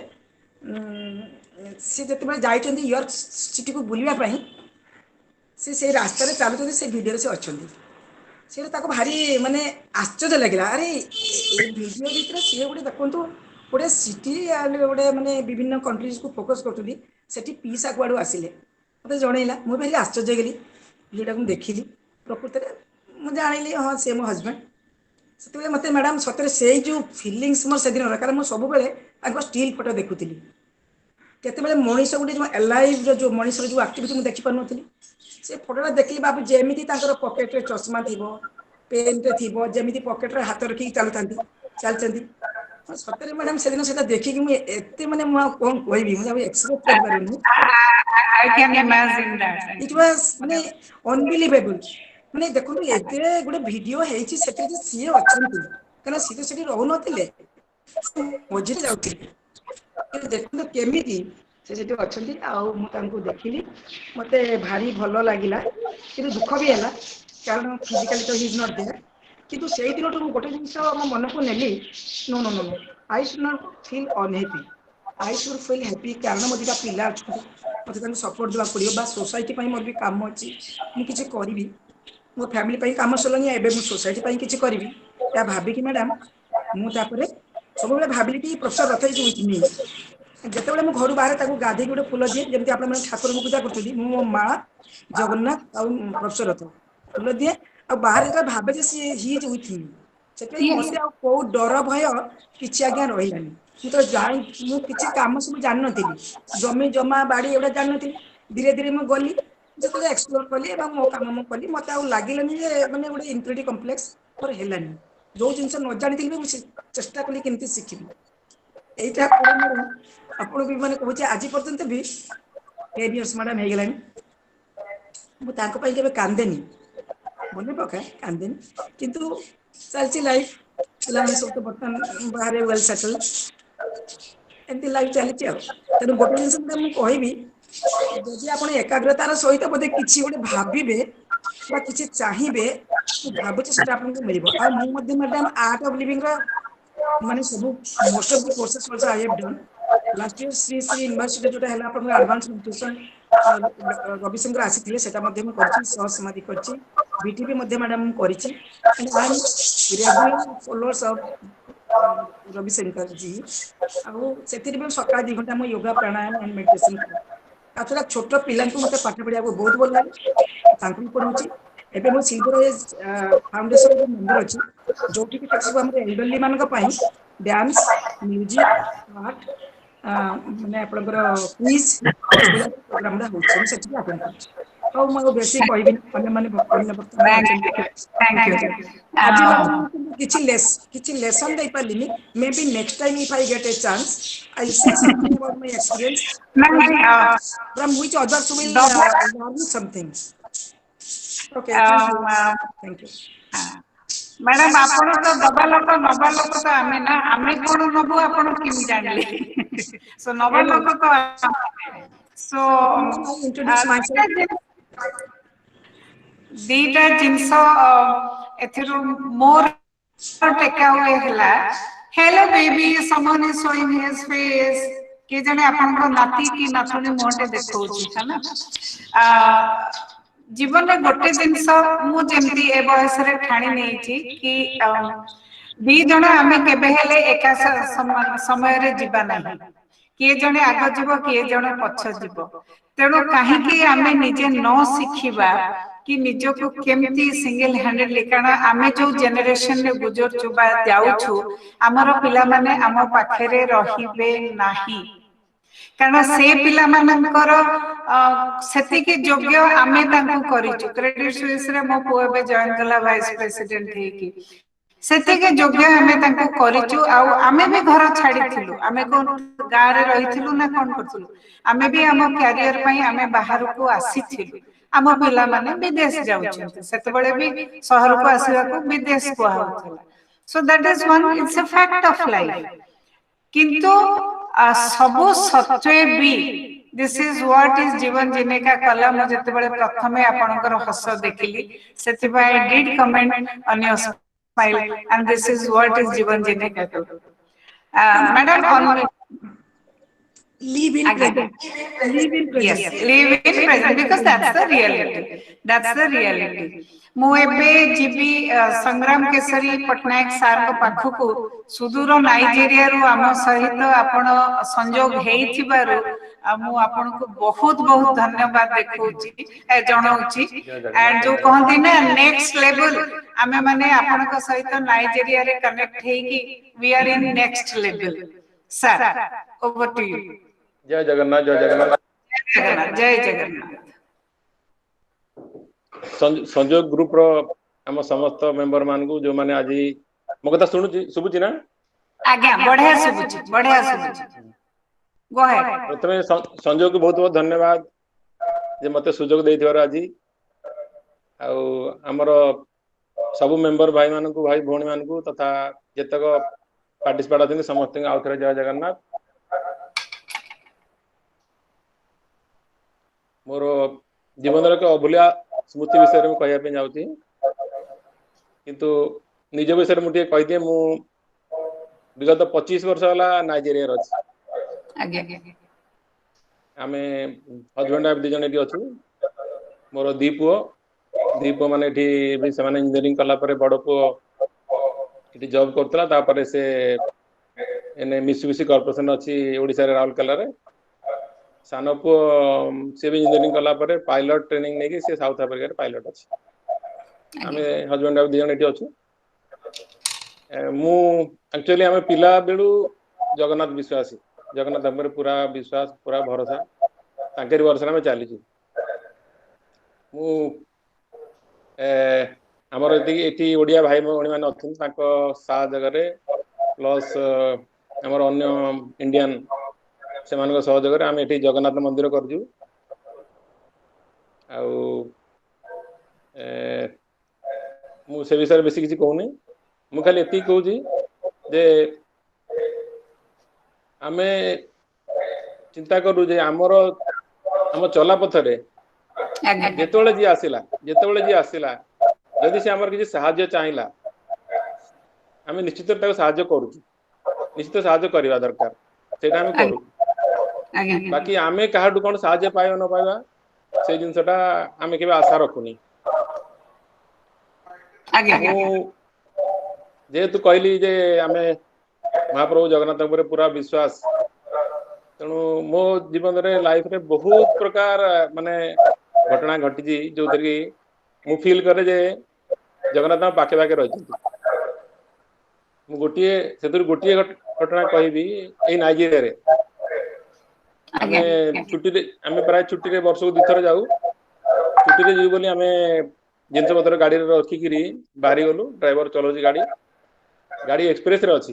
[SPEAKER 3] ସେ ଯେତେବେଳେ ଯାଇଛନ୍ତି ୟର୍କ ସିଟିକୁ ବୁଲିବା ପାଇଁ, ସେ ସେଇ ରାସ୍ତାରେ ଚାଲୁଛନ୍ତି, ସେ ଭିଡ଼ିଓରେ ସେ ଅଛନ୍ତି। ସେଇଟା ତାକୁ ଭାରି ମାନେ ଆଶ୍ଚର୍ଯ୍ୟ ଲାଗିଲା, ଆରେ ଏଇ ଭିଡ଼ିଓ ଭିତରେ ସିଏ ଗୋଟେ ଦେଖନ୍ତୁ ଗୋଟେ ସିଟି ଗୋଟେ ମାନେ ବିଭିନ୍ନ କଣ୍ଟ୍ରିଜକୁ ଫୋକସ୍ କରୁଛନ୍ତି, ସେଠି ପିଇସା କୁଆଡ଼ୁ ଆସିଲେ ମୋତେ ଜଣେଇଲା। ମୁଁ ଭାରି ଆଶ୍ଚର୍ଯ୍ୟ ହେଇଗଲି। ଭିଡ଼ିଓଟାକୁ ମୁଁ ଦେଖିଲି, ପ୍ରକୃତରେ ମୁଁ ଜାଣିଲି ହଁ ସେ ମୋ ହଜବେଣ୍ଡ। ସେତେବେଳେ ମୋତେ ମ୍ୟାଡ଼ାମ୍ ସତରେ ସେଇ ଯେଉଁ ଫିଲିଙ୍ଗସ୍ ମୋର ସେଦିନ ହେଲା, କାରଣ ମୁଁ ସବୁବେଳେ ତାଙ୍କ ଷ୍ଟିଲ୍ ଫଟୋ ଦେଖୁଥିଲି। କେତେବେଳେ ମଣିଷ ଗୋଟେ ଯେଉଁ ଏଲାଇଭ୍ର ଯେଉଁ ମଣିଷର ଯେଉଁ ଆକ୍ଟିଭିଟି ମୁଁ ଦେଖିପାରୁନଥିଲି, ସେ ଫଟୋଟା ଦେଖିଲି ଭାବୁଛି ଯେମିତି ତାଙ୍କର ପକେଟରେ ଚଷମା ଥିବ, ପେନ୍ଟେ ଥିବ, ଯେମିତି ପକେଟରେ ହାତ ରଖିକି ଚାଲିଛନ୍ତି। ସତରେ ମ୍ୟାଡ଼ାମ୍ ସେଦିନ ସେଇଟା ଦେଖିକି ମୁଁ ଏତେ ମାନେ ମୁଁ ଆଉ କ'ଣ କହିବି, ମୁଁ ଆଉ ଏକ୍ସପ୍ରେସ୍ କରିପାରୁନି।
[SPEAKER 1] I can imagine that.
[SPEAKER 3] It was ମାନେ ଅନବିଲିଭେବୁଲ୍। ମାନେ ଦେଖନ୍ତୁ ଏତେ ଗୋଟେ ଭିଡ଼ିଓ ହେଇଛି, ସେଥିରେ ଯେ ସିଏ ଅଛନ୍ତି, କାରଣ ସିଏ ତ ସେଠି ରହୁନଥିଲେ, ମଝିରେ ଯାଉଥିଲେ। ଦେଖନ୍ତୁ କେମିତି ସେ ସେଠି ଅଛନ୍ତି, ଆଉ ମୁଁ ତାଙ୍କୁ ଦେଖିଲି, ମୋତେ ଭାରି ଭଲ ଲାଗିଲା, କିନ୍ତୁ ଦୁଃଖ ବି ହେଲା, କାରଣ ଫିଜିକାଲି ତ ହି ଇଜ୍ ନଟ୍ ଦେୟାର। କିନ୍ତୁ ସେଇ ଦିନଠୁ ମୁଁ ଗୋଟେ ଜିନିଷ ମୋ ମନକୁ ନେଲି, no I should not feel unhappy, I should feel happy. କାରଣ ମୋ ଦୁଇଟା ପିଲା ଅଛନ୍ତି, ମୋତେ ତାଙ୍କୁ ସପୋର୍ଟ ଦେବାକୁ ପଡ଼ିବ, ବା ସୋସାଇଟି ପାଇଁ ମୋର ବି କାମ ଅଛି, ମୁଁ କିଛି କରିବି। ମୋ ଫ୍ୟାମିଲି ପାଇଁ କାମ ସରିଲାଣି, ଏବେ ମୁଁ ସୋସାଇଟି ପାଇଁ କିଛି କରିବି, ଏହା ଭାବିକି ମ୍ୟାଡ଼ାମ୍ ମୁଁ ତାପରେ ସବୁବେଳେ ଭାବିଲି କି ପ୍ରଫେସର ରଥ ଇଜ ୱିଥ୍ ମି। ଯେତେବେଳେ ମୁଁ ଘରୁ ବାହାରେ ତାକୁ ଗାଧେଇକି ଗୋଟେ ଫୁଲ ଦିଏ, ଯେମିତି ଆପଣମାନେ ଠାକୁରଙ୍କୁ ପୂଜା କରୁଛନ୍ତି, ମୁଁ ମୋ ମା, ଜଗନ୍ନାଥ ଆଉ ପ୍ରଫେସର ରଥ ଫୁଲ ଦିଏ। ଆଉ ବାହାରେ ଯେତେବେଳେ ଭାବେ ଯେ ସିଏ ହି ଇଜ ୱିଥ୍ ମି, ସେଥିପାଇଁ ମତେ ଆଉ କୋଉ ଡର ଭୟ କିଛି ଆଜ୍ଞା ରହିଲାନି। ମୁଁ ତ ମୁଁ କିଛି କାମ ସବୁ ଜାଣିନଥିଲି, ଜମି ଜମା ବାଡି ଏଗୁଡା ଜାଣିନଥିଲି। ଧୀରେ ଧୀରେ ମୁଁ ଗଲି, ଯେତେବେଳେ ଏକ୍ସପ୍ଲୋର କଲି ଏବଂ ମୋ କାମ ମୁଁ କଲି, ମତେ ଆଉ ଲାଗିଲାନି ଯେ ମାନେ ଗୋଟେ ଇନ୍ଫିରିଟି କମ୍ପ୍ଲେକ୍ସ ମୋର ହେଲାନି। ଯୋଉ ଜିନିଷ ନ ଜାଣିଥିଲି ବି ମୁଁ ଚେଷ୍ଟା କଲି କେମିତି ଶିଖିବି। এইটা ପରେ ମୋର ଆପଣଙ୍କୁ ବି ମାନେ କହୁଛି ଆଜି ପର୍ଯ୍ୟନ୍ତ ବି 10 years ମ୍ୟାଡାମ ହେଇଗଲାଣି, ମୁଁ ତାଙ୍କ ପାଇଁ କେବେ କାନ୍ଦେନି, ମନେ ପକାଏ କାନ୍ଦେନି, କିନ୍ତୁ ଚାଲିଛି ଲାଇଫ। ପିଲାମାନେ ସବୁ ତ ବର୍ତ୍ତମାନ ବାହାରେ ୱେଲ୍ ସେଟଲ, ଏମିତି ଲାଇଫ ଚାଲିଛି ଆଉ। ତେଣୁ ଗୋଟେ ଜିନିଷ ମୁଁ କହିବି, ଯଦି ଆପଣ ଏକାଗ୍ରତାର ସହିତ ବୋଧେ କିଛି ଗୋଟେ ଭାବିବେ ବା କିଛି ଚାହିଁବେ, ମୁଁ ଭାବୁଛି ସେଟା ଆପଣଙ୍କୁ ମିଳିବ। ଆଉ ମୁଁ ମଧ୍ୟ ମ୍ୟାଡାମ ଆର୍ଟ ଅଫ ଲିଭିଂ ର ମାନେ ସବୁ most of the courses also I have done. Last year Sri Sri university ଯୋଉଟା ହେଲା ଆପଣଙ୍କର ଆଡଭାନ୍ସ ନ୍ୟୁଟ୍ରିସନ ରବିଶଙ୍କର ଆସିଥିଲେ, ସେଟା ମଧ୍ୟ ମୁଁ କରିଛି, ସହ ସମାଧି କରିଛି, ବିଟିପି ମଧ୍ୟ ମ୍ୟାଡାମ ମୁଁ କରିଛି। I am regular followers of Ravishankar ji. ଆଉ ସେଥିରେ ବି ସକାଳ 2 ଘଣ୍ଟା ମୁଁ ୟୋଗା ପ୍ରାଣାୟାମ ଆଣ୍ଡ ମେଡିଟେସନ କରେ। ତା ଛଡା ଛୋଟ ପିଲାଙ୍କୁ ମତେ ପାଠ ପଢିବାକୁ ବହୁତ ଭଲ ଲାଗେ, ତାଙ୍କୁ ବି ପଢଉଛି। ଏବେ ମୁଁ ସିଲଭର ଏଜ୍ ଫାଉଣ୍ଡେସନ ର ମେମ୍ବର ଅଛି, ଯୋଉଠିକି ସବୁ ଆମର ଏଲଡରଲି ମାନଙ୍କ ପାଇଁ ଡ୍ୟାନ୍ସ, ମ୍ୟୁଜିକ, ଆର୍ଟ, ମାନେ ଆପଣଙ୍କର କୁଇଜ ଏଇଭଳିଆ ପ୍ରୋଗ୍ରାମ ଗୁଡା ହଉଛି, ମୁଁ ସେଠିକି ଆଟେଣ୍ଡ କରୁଛି। ହଉ ମୁଁ ଆଉ ବେଶୀ କହିବିନି, ଅନ୍ୟମାନେ ଅନ୍ୟ ବକ୍ତାମାନେ ଅଛନ୍ତି। Thank you. ଆଜି ମ୍ୟାଡାମ କିଛି ଲେସନ ଦେଇପାରିଲିନି, may be next time if I get a chance I will say something about my experience from which others will learn something. Okay, thank you. Thank you.
[SPEAKER 1] Madam ଆପଣ ତ ଦବା ଲୋକ, ନବା ଲୋକ ତ ଆମେ ନା, ଆମେ କଣ ନବୁ ଆପଣ କେମିତି ଜାଣିଲେ? ସୋ ନବା ଲୋକ ତ ସୋ
[SPEAKER 3] I introduce myself.
[SPEAKER 1] ଦିଟା ଜିନିଷ ଏଥିରୁ ମୋର ଟେକା ହୁଏ ହେଲା, hello baby, someone is showing his face, କିଏ ଜଣେ ଆପଣଙ୍କ ନାତି କି ନାତୁଣୀ ମୁହଁଟେ ଦେଖଉଛି ହେଲା। ଜୀବନରେ ଗୋଟେ ଜିନିଷ ମୁଁ ଯେମିତି ଏ ବୟସରେ ଠାଣି ନେଇଛି କି ଦି ଜଣ ଆମେ କେବେ ହେଲେ ଏକା ସମୟରେ ଯିବା ନାହିଁ, କିଏ ଜଣେ ଆଗ ଯିବ, କିଏ ଜଣେ ପଛ ଯିବ। ତେଣୁ କାହିଁକି ଆମେ ନିଜେ ନ ଶିଖିବା କି ନିଜକୁ କେମିତି ସିଙ୍ଗଲ ହ୍ୟାଣ୍ଡେଡଲି, କାରଣ ଆମେ ଯୋଉ ଜେନେରେସନରେ ଗୁଜରୁଛୁ ବା ଯାଉଛୁ, ଆମର ପିଲାମାନେ ଆମ ପାଖରେ ରହିବେ ନାହିଁ, କାରଣ ସେ ପିଲାମାନଙ୍କର ସେତିକି ଯୋଗ୍ୟ ଆମେ ତାଙ୍କୁ କରିଛୁ। କ୍ରେଡିଟ ସୁଇସରେ ମୋ ପୁଅ ଏବେ ଜଏନ କଲା ଭାଇସ ପ୍ରେସିଡେଣ୍ଟ ହେଇକି, ସେତିକି ଯୋଗ୍ୟ ଆମେ ତାଙ୍କୁ କରିଛୁ। ଆଉ ଆମେ ବି ଘର ଛାଡିଥିଲୁ, ଆମେ କଣ ଗାଁରେ ରହିଥିଲୁ ନା କଣ କରୁଥିଲୁ, ଆମେ ବି ଆମ କ୍ୟାରିୟର ପାଇଁ ଆମେ ବାହାରକୁ ଆସିଥିଲୁ। ଆମ ପିଲାମାନେ ବିଦେଶ ଯାଉଛନ୍ତି, ସେତେବେଳେ ବି ସହରକୁ ଆସିବାକୁ ବିଦେଶ କୁହାହଉଥିଲା। So that is one, it's a fact of life. କିନ୍ତୁ ସବୁ ସତ୍ୱେ ବି ଦିସ୍ ଇଜ ହ୍ୱାଟ ଇଜ ଜୀବନ ଜିନେକା କଲା, ମୁଁ ଯେତେବେଳେ ପ୍ରଥମେ ଆପଣଙ୍କର ହସ ଦେଖିଲି, ସେଥିପାଇଁ I did comment on your smile, and this is what is ଜୀବନ ଜିନେକା କଲା। Madam
[SPEAKER 3] Live in present. Live in present.
[SPEAKER 1] yes, live in present because that's the reality. That's the reality. ମୁଁ ଏବେ ଯିବି ସଂଗ୍ରାମ କେଶରୀ ପଟ୍ଟନାୟକ ସାରଙ୍କ ପାଖକୁ, ସୁଦୂର ନାଇଜେରିଆରୁ ଆମ ସହିତ ଆପଣ ସଂଯୋଗ ହେଇଥିବାରୁ ମୁଁ ଆପଣଙ୍କୁ ବହୁତ ବହୁତ ଧନ୍ୟବାଦ ଜଣାଉଛି। ଆଣ୍ଡ ଯୋଉ କହନ୍ତି ନା ନେକ୍ସଟ ଲେଭେଲ, ଆମେ ମାନେ ଆପଣଙ୍କ ସହିତ ନାଇଜେରିଆରେ କନେକ୍ଟ ହେଇକି we are in next level. Sir, over to you.
[SPEAKER 5] जय जगन्नाथ, जय जगन्नाथ।
[SPEAKER 1] जय जगन्नाथ।
[SPEAKER 5] संजोग ग्रुप रो हम समस्त मेंबर मान को जो माने आज मो कथा सुबुची ना?
[SPEAKER 1] आज्ञा बढ़िया सुबुची, बढ़िया सुबुची। Go ahead.
[SPEAKER 5] प्रथमे संजोग को बहुत बहुत धन्यवाद जे मते सुजोग देथिवार आज आमर सब मेंबर भाई मान को, भाई भौणी मान को तथा जेतक पार्टिसिपेट अछन समस्त आउ थे जय जगन्नाथ। मोर जीवन एक अभूलिया स्मृति विषय में कहवाई जाऊँगी, किंतु निज विषय मुझे कहीदिए मु विगत 25 वर्ष है नाइजेरिया अच्छी। आम हजबैंड वाइफ दी जन ये अच्छु। मोर दी पुओ मैंने इंजीनियरिंग कला बड़ पुओ इटी जॉब करतला तापर से एने मिसुबिशी कॉर्पोरेशन अछि ओडिसा रे राउरकेला रे सानो पु सिविल इंजीनियरिंग कला परे पायलट ट्रेनिंग नेकी से साउथ अफ्रीका रे पायलट अछि आमे हस्बैंड और दिजन एटी अछु मु एक्चुअली आमे पिला बेलू जगन्नाथ विश्वासी जगन्नाथ हमर पूरा विश्वास पूरा भरोसा तांकेर वर्षरा में चली छी मु हमर एटी ओडिया भाई भौणी माने अछन ताको सा जगह रे प्लस हमर अन्य इंडियन से मानको सहयोग रे आमे एटी जगन्नाथ मंदिर करजु आउ मु से विषय बेसी किछि कहूनी मु खाली एती कहूजी जे आमे चिंता करू जे हमर हम चला पथरे जेतोले जी आसिला यदि से हमर किछि सहाय्य चाहिला आमे निश्चित ताको सहाय्य करू निश्चित सहाय्य करबा दरकार सेटा हम करू बाकी आमे काहाडू कोन सहाय्य पाइबा न पाइबा से जिंसटा आमे केबे आशा रखुनी जेहेतु कहली जे आमे महाप्रभु जगन्नाथ ऊपर पूरा विश्वास तेणु मो जीवन रे लाइफ रे बहुत प्रकार माने घटना घटी जो कि मु फील करे जे जगन्नाथ पाखे पाखे रही गोटे से गोटे घटना कहबी ए नाइजीरिया रे आमे छुट्टी रे आमे प्राय छुट्टी रे वर्ष को दुथर जाऊ छुट्टी रे जीव बोली आमे जिनस पत्र गाड़ी रे रखी किरी बाहरी गलु ड्राइवर चलाउची गाड़ी एक्सप्रेस रे अछि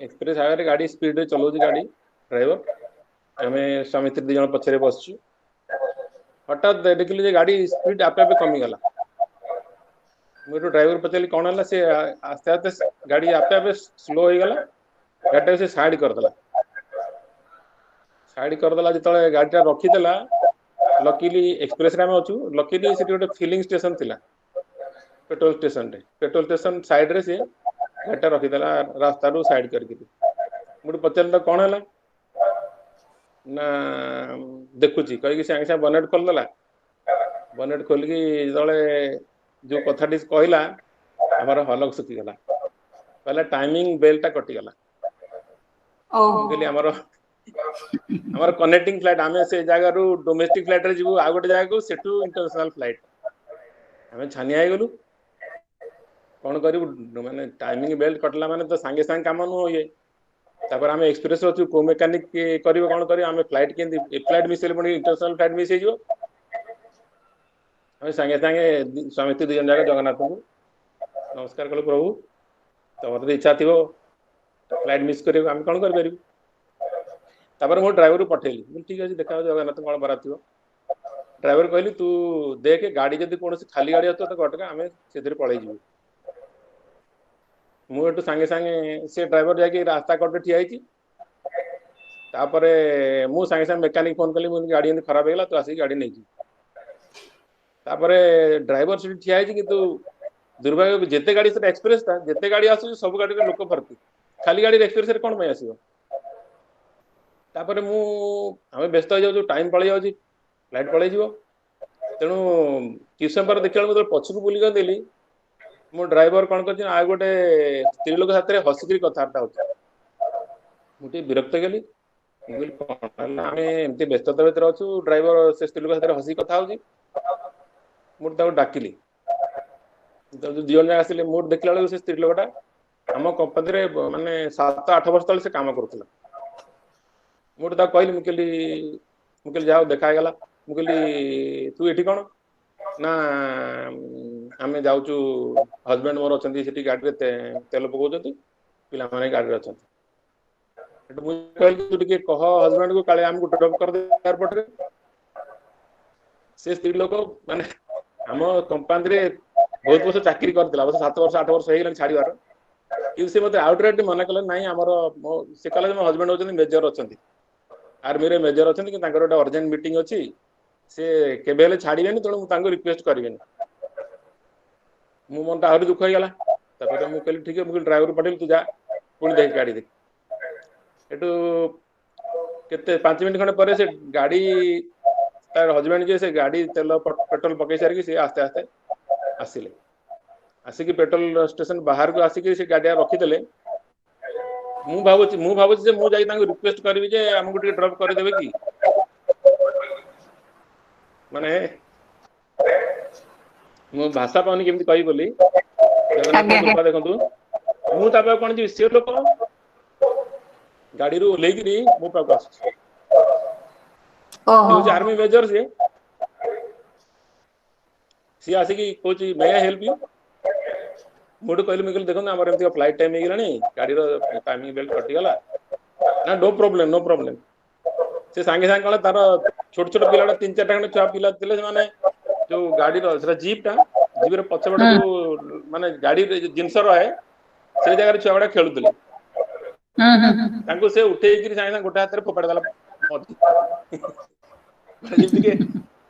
[SPEAKER 5] एक्सप्रेस हाईवे रे गाड़ी स्पीड रे चलाउची गाड़ी ड्राइवर आमे स्वामी स्त्री जन पछरे बसछु हठात देखली जे गाड़ी स्पीड आपे आपे कमी गला मोर ड्राइवर पचली कोन हला से आस्ते आस्ते गाड़ी आपे आपे स्लो हो गला गाड़ी से साइड कर देला जितले गाड़ीटा रखी देला लकीली एक्सप्रेस रे हम अछु लकीली से गोटे फिलिंग स्टेशन थिला पेट्रोल स्टेशन साइड रे से गाड़ीटा रखी देला रास्ता रो साइड करके मुड पचल कोन हला ना देखुची कहि कि संगे संगे बनेट खोल देला बनेट खोल की जले जो कथाटी कहला हमर हलक सुखी गला पहले टाइमिंग बेलटा कटि गला कहली हमर कनेक्टिंग फ्लाइट आमे से जगह रू डोमेस्टिक फ्लाइट रे जीवु आ गोटे जगह को सेटू इंटरनेशनल फ्लाइट हमें छानिया आइ गलु कोन करिवु माने टाइमिंग बेल्ट कटला माने तो संगे संगे काम न होए तापर हमें एक्सप्रेस अछु को मैकेनिक करिवो कोन करिवो हमें फ्लाइट के फ्लाइट मिस बणी इंटरनेशनल फ्लाइट मिस हे जो हमें संगे संगे स्वामी दुजन जगह जगन्नाथ को नमस्कार कलो प्रभु तमर इच्छा थिबो फ्लाइट मिस करिवो हम कोन कर परिबु तापर मो ड्राइवर पठेली ठीक है देखा जगन्नाथ कौन बरा थी ड्राइवर कहली तू देख गाड़ी जब कौन खाली गाड़ी आस तो घटका आम से पलि जीव मुझे सांगे सांगे से ड्राइवर जाकि रास्ता कटे ठिया तापर मु सांगे सांगे मेकानिक फोन कली मुझे गाड़ी खराब होगा तू आसिक गाड़ी नहीं तापर ड्राइवर से ठिया किंतु दुर्भाग्य जिते गाड़ी से एक्सप्रेस था जिते गाड़ी आस सब गाड़ी लोक भर्ती खाली गाड़ी एक्सप्रेस कौन पे आसो तापर मु हमें व्यस्त हो जाऊ टाइम पलि जाऊँ फ्लाइट पलि जीव तेणु कि समय पर देखा बेलू पछक बुलिक देली मो ड्राइवर कौन कर आ गोटे स्त्री लोक साथ हसिकी कथबार्ता हो विरक्त गली आम एमती व्यस्तता भितर अच्छु ड्राइवर से स्त्री लोक साथ हसिकी कथा हो डाकिली दिजन जाक आसिले मोट देखला बेलू से स्त्री लोकटा आम कंपानी माने 7-8 वर्ष तले से काम करुला मुझे कहली मुझे जाओ देखा गला मुझे तू ये कौन ना आम जाऊँ हजबैंड मोर अच्छा गाड़ी में तेल पकाउं पिला माने गाड़ी अच्छा कहली तू टे कह हजबैंड को काले आमको ड्रॉप कर दे एयरपोर्ट रे से स्त्री लोक माने आम कंपानी रे बहुत वर्ष चाकरी करथिला बस 7 वर्ष 8 वर्ष हो छाड़ीबार कि से मते आउटराइट मना कले नहीं आमर से कहले मो हजबैंड होचंदी मेजर अछंती आर्मी रे मेजर अच्छा कि गोटे अर्जेंट मीटिंग अच्छी से केबेले छाड़बेनि तेणु रिक्वेस्ट करें मो मन आहरी दुख होगा मुझे कहली ठीक है मुझे ड्राइवर पठेली तू जा पुणी देख गाड़ी देख एटू केते 5 मिनट खंडे पर से गाड़ी तार हजबैंड जे से गाड़ी तेल पेट्रोल पकई सारिकी से आस्ते आस्ते आसिले आसिक पेट्रोल स्टेशन बाहर को आसिक से गाड़ी रखीदे मु भावुची जे मु जाई तांको रिक्वेस्ट करबी जे हमको टिके ड्रॉप कर देबे कि माने मु भाषा पाउनी केमति कहि बोली जगन्नाथ कृपा देखंतु मु ताबे कोन जी से लोक गाड़ी रू लेगिरी मो पाक आस
[SPEAKER 1] ओहो
[SPEAKER 5] आर्मी मेजर सी आसिकी कोच मे आई हेल्प यू मोटू कहली मुझे देखो आम एम फ्लाइट टाइम हो गाड़ी टाइमिंग बेल्ट कटिगला ना नो प्रॉब्लम से सांगे सांगे कौन तार छोट छोट पिला 3-4 खंड छुआ पिला थे जो गाड़ी जीप रे पछपटे जो माने गाड़ी जिनस रहे से जगह छुआ गुड़ा खेलुले से उठे सांगे गोटे हाथ में फोपाड़ी देला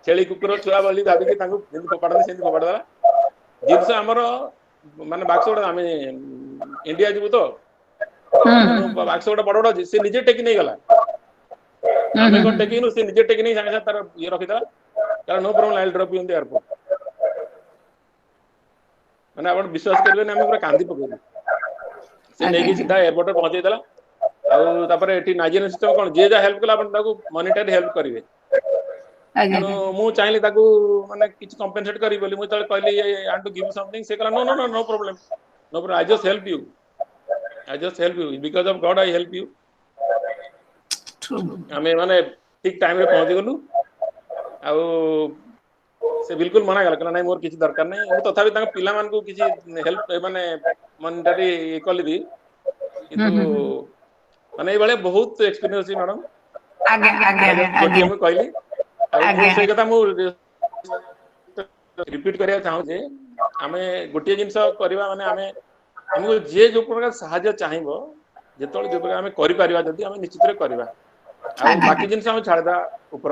[SPEAKER 5] छेली कुकुर छुआ बोली भाविकी फोपाड़े फोपाड़ा जिनस आमर माने बाक्स आम इंडिया जीव तो बाक्स बड़ बड़ से निजे टेकी नहीं गला आम कौन टेकिनु से निजे टेकी नहीं सांगे तार ये रखीदा कारण no problem I drop you in the airport माने आपण विश्वास करबे ना हम पूरा कांदी पकेबे से नेकी सीधा एयरपोर्ट पहुंचे देला आ तापर एठी नाइजेरियन सिस्टम कोन जे जा हेल्प कला आपण ताको मॉनिटरी हेल्प करिवे मु चाहली ताको माने किछ कंपेंसेट करी बोली मु तळे कहली I want to give something से कहला no problem I just help you because of God I help you हमें माने ठीक टाइम रे पहुंच गलु आ से बिल्कुल मना गला नहीं मोर किछ दरकार नहीं मु तथापि ताको पिला मान को किछ हेल्प माने मॉनिटरी कली दी किंतु माने ए बळे बहुत एक्सपीरियंस छी मैडम आगे हम कहली से कथा मु रिपीट करिया चाहू जे आमे गोटे जिंस करबा माने आमे हमको जे जो प्रकार सहायता चाहिबो जेतोल जो प्रकार आमे करि परिबा जदी आमे निश्चित रे करबा आ बाकी जिंस हम छाड़दा ऊपर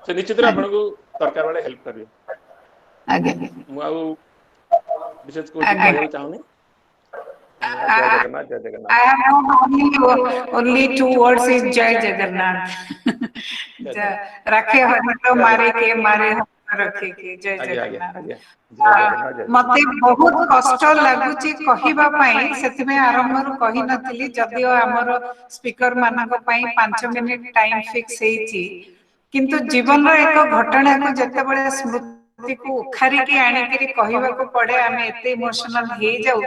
[SPEAKER 5] से निश्चित रे आपन को सरकार वाले हेल्प करियो
[SPEAKER 1] आगे
[SPEAKER 5] मु आ विशेष को कहना चाहूनी जय Jagannath
[SPEAKER 1] I have only 2 words is Jai Jagannath. रखे हटो मारे के मारे रखे के जय जगन्नाथ मते बहुत कष्ट लागुची कहिबा पई सेतिमे आरंभ रु कहि नथिली जदियो हमर स्पीकर मानक पई 5 मिनिट टाइम फिक्स हेची किंतु जीवन रो एक घटना को जते बळे स्मृति को उखारी के आनी के कहिबा को पड़े आमे एते इमोशनल हे जाऊ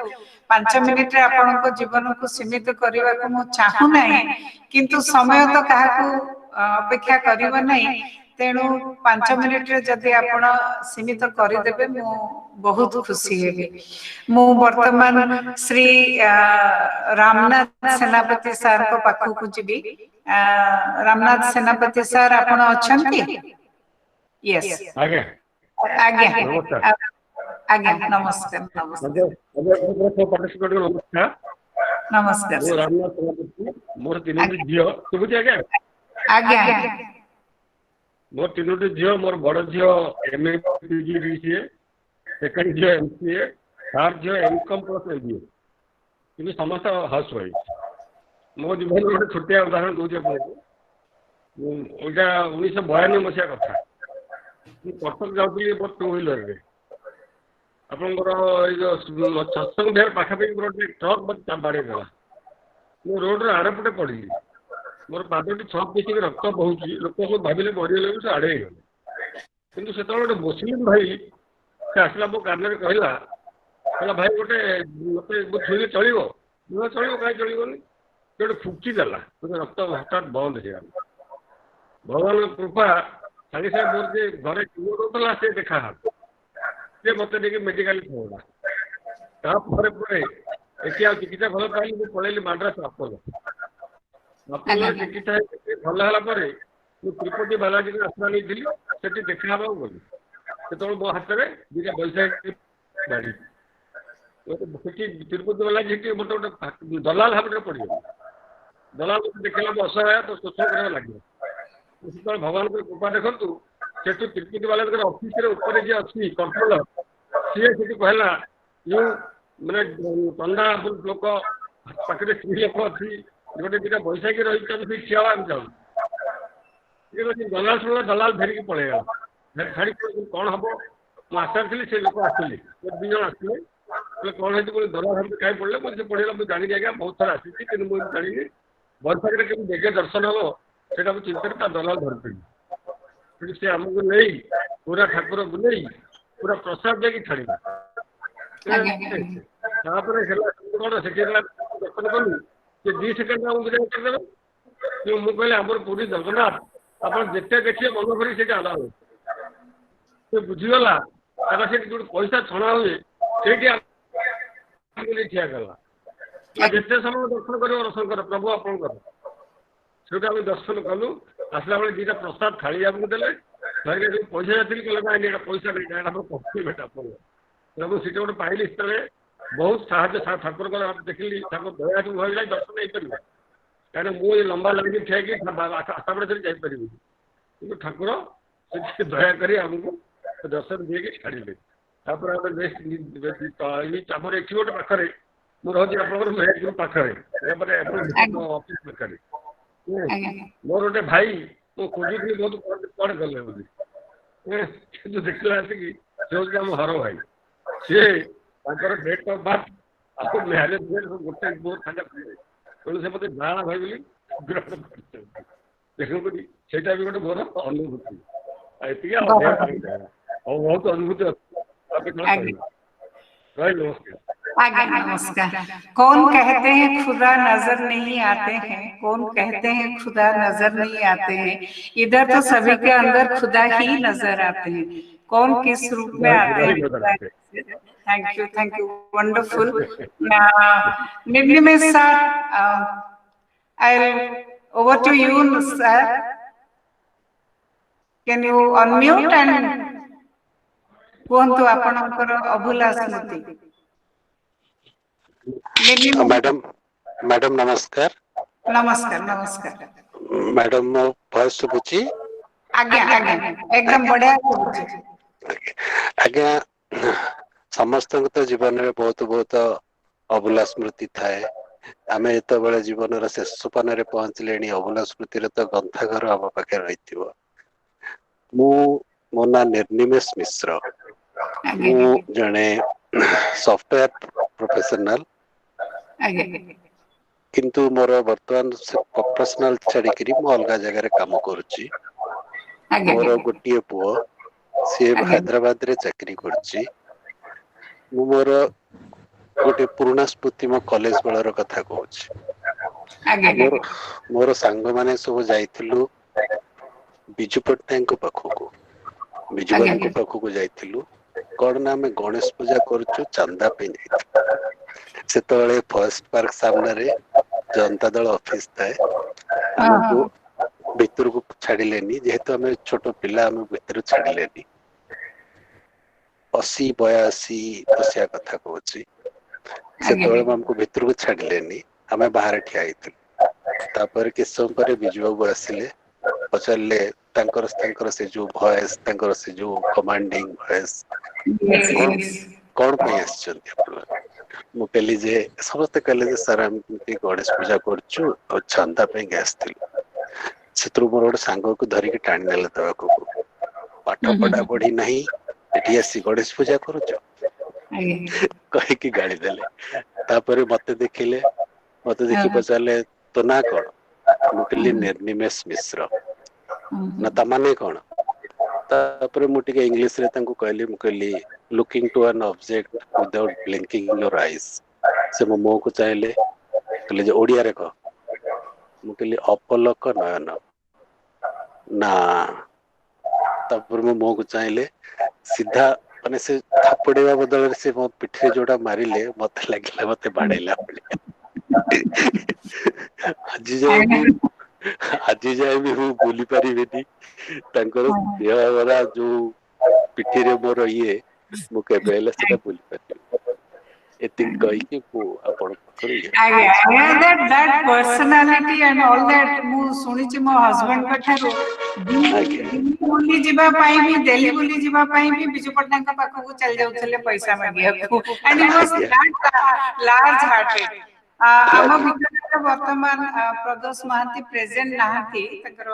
[SPEAKER 1] 5 मिनिट रे आपन को जीवन को सीमित करबा को मु चाहू नाही किंतु समय तो काहा को अपेक्षा करिव नाही तेणु 5 मिनिट रे जदि आपण सीमित करि देबे मु बहुत खुशी हेबे मु वर्तमान श्री रामनाथ सेनापति सर को पाखु को जिबी रामनाथ सेनापति सर आपण अछंती यस
[SPEAKER 6] आगे
[SPEAKER 1] आगे आगे नमस्कार नमस्कार
[SPEAKER 6] मोर तीनोटी झियो सुबुची
[SPEAKER 1] आगे
[SPEAKER 6] मोर तीनोटी झियो मोर बड़ झियो एमए पीजी डीसीए सेकंड झियो एमसीए थर्ड झियो एमकॉम प्लस एबीए किंतु समस्त हाउस वाइफ मो जीवन गोटे छोटिया उदाहरण दूचे आपको ओटा 1992 मसीहा कथा कटक जाऊली मोर 2 व्हीलर रे आपंकर सत्संग बिहार पाखापाखि गोटे ट्रक बाड़े गला मो रोड आड़पटे पड़ी मोर पादटी 6 पीस रक्त बहुत लोक सब भाविले मरीगले से आड़े गले किंतु से गोटे मुस्लिम भाई से आसला मो कान में कहला भाई गोटे मत छुई चलो चलो कहीं चलनी गोटे फुकी देला रक्त हठात बंद हो भगवान कृपा सागे सागे मोर जे घरे रोला से देखा से मत मेडिकल खोला चिकित्सा भल पाई पलैली माड्रास अपोलो चिकित्सा भल है तिरुपति बालाजी आसरा नहीं से देखा गली से मो हाथ में 2टा बैसाखी बाड़ी तिरुपति बालाजी मत गोटे दलाल हाथ में पड़गली दलाल देखला मो असहाय तो शोषण करने लगे भगवान कृपा देखु से तिरुपति बालाजी ऑफिस ऊपर जी अच्छी कंट्रोलर सी से कहला यू मैंने तंदा लोक पाखे स्त्री लोक अच्छी गोटे 2टा बैसाखी रही ठिया जाऊ दलाल शुणा दलाल फेरिकी पलैगला छाड़ी कौन हम आशा थी से लोक आसले दुई जन आसले कौन है दरबार हम कहीं पड़े मुझे पढ़ेगा मुझे जानी आज्ञा बहुत थर आसी कि मुझे जानी बरसात के देखे दर्शन हम से चिंता दलाल धरती से आमको नहीं पूरा ठाकुर बुले पूरा प्रसाद देकी छाड़ा कौन से दर्शन कलु से 2 सेकेंड आमको करदेवे मुझे कहले आम पूरी जगन्नाथ आप जिते देखिए मन भरी से आला हो बुझीगला से जो पैसा छणा हुए से ठिया गला जिते समय दर्शन कर दर्शन कर प्रभु आपंकर से दर्शन कलु आसला बेले 2टा प्रसाद थाली आमको देले धरिक पैसा जाती कहले ना पैसा नहीं कमी बेटा प्रभु सीट गोटे पाइली से बहुत साहय ठाकुर देखिली ठाकुर दया भाई दर्शन नहीं पार कहीं मुझे लंबा लाइन ठिया कि आशा बड़े जापर कि ठाकुर से दया कर आमको दर्शन दिए छाड़े तापर आम एटी गोटे पाखे मुझे आप पाखे ऑफिस पाखे मोर गोटे भाई मो खोजुली बहुत कौन गले बोली देखला आसिक से हूँ आम हर भाई सी डेट अफ बर्थ आप मैरेज डेट गोटे मोर साजा तेणु से मत जाना भाई बोली ग्रहण कर सेटा भी गोटे मोर अनुभूति बहुत अनुभूति नमस्कार
[SPEAKER 1] आगे नमस्कार। कौन कहते हैं खुदा नजर नहीं आते हैं, कौन कहते हैं खुदा नजर नहीं आते हैं, इधर तो सभी के अंदर खुदा ही नजर आते हैं। कौन किस रूप में आते हैं? Thank you wonderful. Nirnimesh sir, I'll over to you sir, can you unmute and କୁହନ୍ତୁ ଆପଣଙ୍କର ଅଭୁଲା ସ୍ମୃତି।
[SPEAKER 7] मैडम नमस्कार।
[SPEAKER 1] नमस्कार नमस्कार
[SPEAKER 7] मैडम मो भॉइस सुबुची?
[SPEAKER 1] आज्ञा आज्ञा एकदम बढ़िया सुबुची।
[SPEAKER 7] आज्ञा समस्त तो जीवन में बहुत बहुत अभुला स्मृति थाए। आम जो जीवन शेष सोपान पहुंचले अभुला स्मृति तो गंथाघर आम पाखे रही। मो ना निर्निमेष मिश्र, मु जने सॉफ्टवेयर प्रोफेशनल, किंतु मोर वर्तमान प्रोफेशनल छाड़ी मु अलग जगह काम करुच्ची। मोर गोटे पुओ सी हैदराबाद रे चाकरी करची। मु मोर गोटे पुराना स्मृति मो कॉलेज बेलर कथा कहूची। मोर सांग माने सब जाइथिलु बिजू पट्टनायक पाखकु, बिजू बाबू पाखकु जाइथिलु। कौन ना आम गणेश पूजा करुचु चंदा पे से फॉरेस्ट पार्क सामने रे जनता दल ऑफिस थाए। हमको भीतर को छाड़िलेनी जेहेतु आम छोट पिला आम भीतर छाड़िलेनी। 80-82 मसीहा कथा कहूँ से हमको भीतर को छाड़िलेनी, आम बाहर ठिया तापर किस समय पर बिजू बाबू आसिले पचारे से जो वॉइस से जो कमांडिंग वॉइस कौन पे मु कहली जे समस्त कहले जे सर हम गणेश पूजा करछु और चंदा पे आसथिलु। सेतरु मोर गोटे सांग को धरिक टाणी नेले दवाको पाठ पढ़ा पढ़ी नहीं एठी आसी गणेश पूजा करुछु कहि कि गाड़ी देले। तापरे मते देखि पचारले तो ना कोन मु कहली निर्निमेष मिश्र ना तमाने कोन। तापरे मु टिके इंग्लिश रे तांको कहली मु कहली looking to an object without blinking your eyes. से मो मुह को चाहिले कहले जे ओडिया रे कह। मु कहली अपलक नयन ना। तापर मो मुह को चाहिले सीधा माने से थापड़ेवा बदल से मो पिठरे जोड़ा मारिले मते लागिला मते बाडेला। आज जाए भी हूँ बोली पारि जो पिठी रे मोर ये मुझे बोली पारि
[SPEAKER 1] पर्सनालिटी एंड ऑल दैट मु सुनिछि मो हस्बैंड कठारो दिल्ली जिबा पई भी दिल्ली बुली जिबा पई भी बिजू पटनायक का पाखो को चल जाउथले पैसा मागिया को and it was large hearted. आम भितर वर्तमान प्रदोष महांती प्रेजेंट नाहांती तकर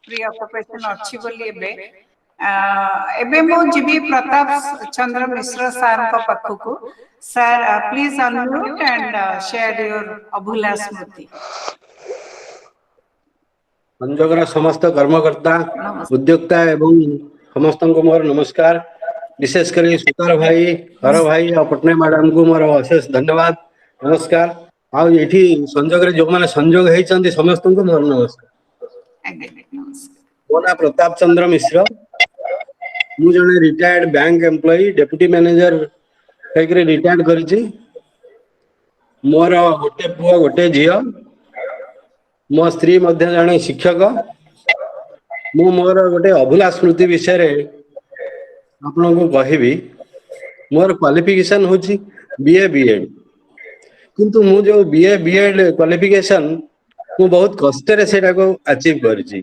[SPEAKER 1] प्री ऑक्युपेशन अछि बोली एबे एबे मो जीवी प्रताप चंद्र मिश्र सर को पाखकु sir please unmute and share your अभूला स्मृति।
[SPEAKER 8] संजोगर समस्त कर्मकर्ता
[SPEAKER 1] नमस्ते।
[SPEAKER 8] उद्योक्ता एवं समस्त को मोर नमस्कार। विशेषकर सुतार भाई हर भाई और पटनायक मैडम को मोर अशेष धन्यवाद नमस्कार। आ ये संजोग जो मैंने संजोग होती समस्त को मोर नमस्कार। मो ना प्रताप चंद्र मिश्र मु जने retired bank employee deputy manager होकर रिटायर्ड करिछि। मोर गोटे पुआ गोटे झियो मो स्त्री मध्य जने शिक्षक। मु मोर गोटे अभूला स्मृति विषय रे आपन को कहिबी। मोर क्वालिफिकेशन होछि बीए बीएड किंतु मु जो बीए बीएड क्वालिफिकेशन मु बहुत कष्ट रे सेटा को अचीव करछि।